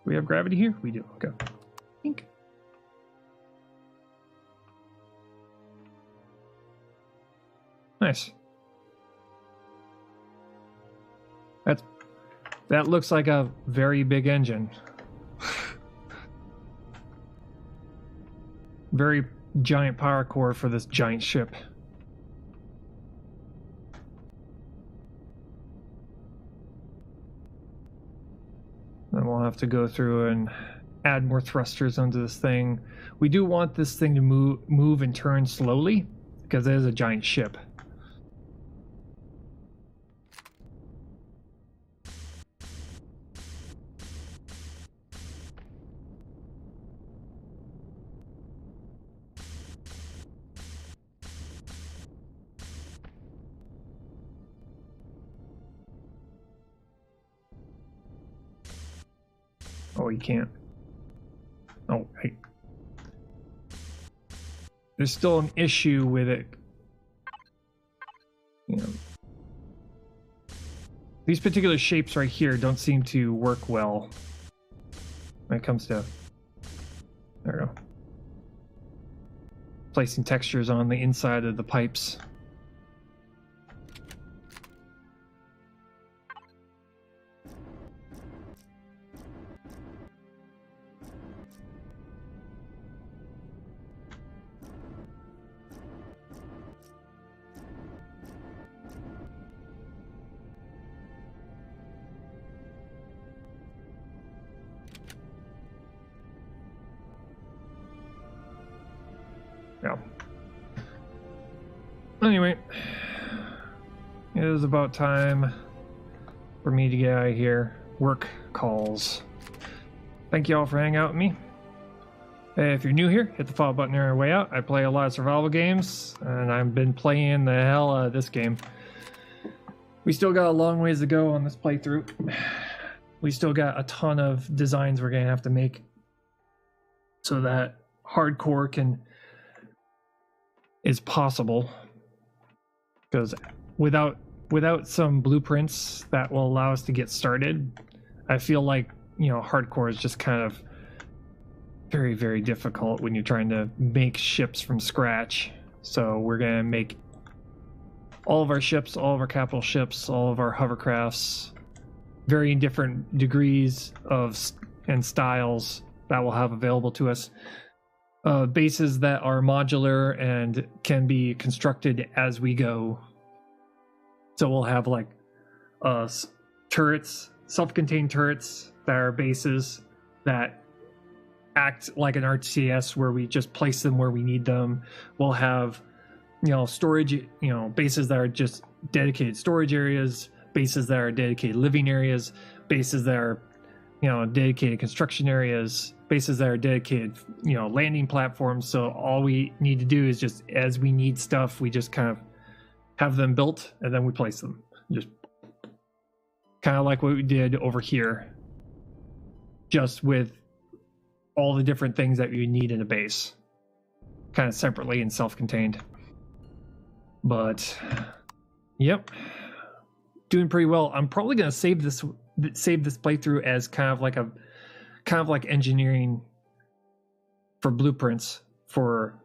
Do we have gravity here? We do. Okay. Pink. Nice. That looks like a very big engine. Very giant power core for this giant ship. Then we'll have to go through and add more thrusters onto this thing. We do want this thing to move and turn slowly because it is a giant ship. Oh, you can't. Oh, hey. There's still an issue with it. You know, these particular shapes right here don't seem to work well when it comes to, there we go, placing textures on the inside of the pipes. Yeah. Anyway, it is about time for me to get out of here. Work calls. Thank you all for hanging out with me. Hey, if you're new here, hit the follow button on your way out. I play a lot of survival games, and I've been playing the hell out of this game. We still got a long ways to go on this playthrough. We still got a ton of designs we're going to have to make so that hardcore is possible, because without some blueprints that will allow us to get started, I feel like, you know, hardcore is just kind of very, very difficult when you're trying to make ships from scratch. So we're gonna make all of our ships, all of our capital ships, all of our hovercrafts, varying different degrees of and styles that we'll have available to us. Bases that are modular and can be constructed as we go. So we'll have like turrets, self-contained turrets that are bases that act like an RTS where we just place them where we need them. We'll have, you know, storage, you know, bases that are just dedicated storage areas, bases that are dedicated living areas, bases that are, you know, dedicated construction areas, bases that are dedicated, you know, landing platforms. So all we need to do is just, as we need stuff, we just kind of have them built and then we place them. Just kind of like what we did over here, just with all the different things that you need in a base, kind of separately and self-contained. But yep, doing pretty well. I'm probably going to save this playthrough as kind of like engineering for blueprints for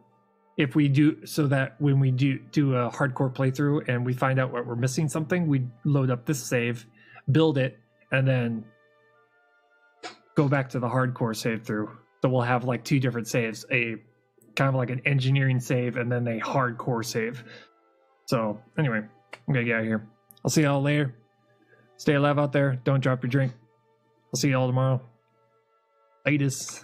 if we do, so that when we do a hardcore playthrough and we find out what we're missing something, we load up this save, build it, and then go back to the hardcore save through. So we'll have like two different saves, a kind of like an engineering save and then a hardcore save. So anyway, I'm gonna get out of here. I'll see y'all later. Stay alive out there. Don't drop your drink. I'll see y'all tomorrow. Latest.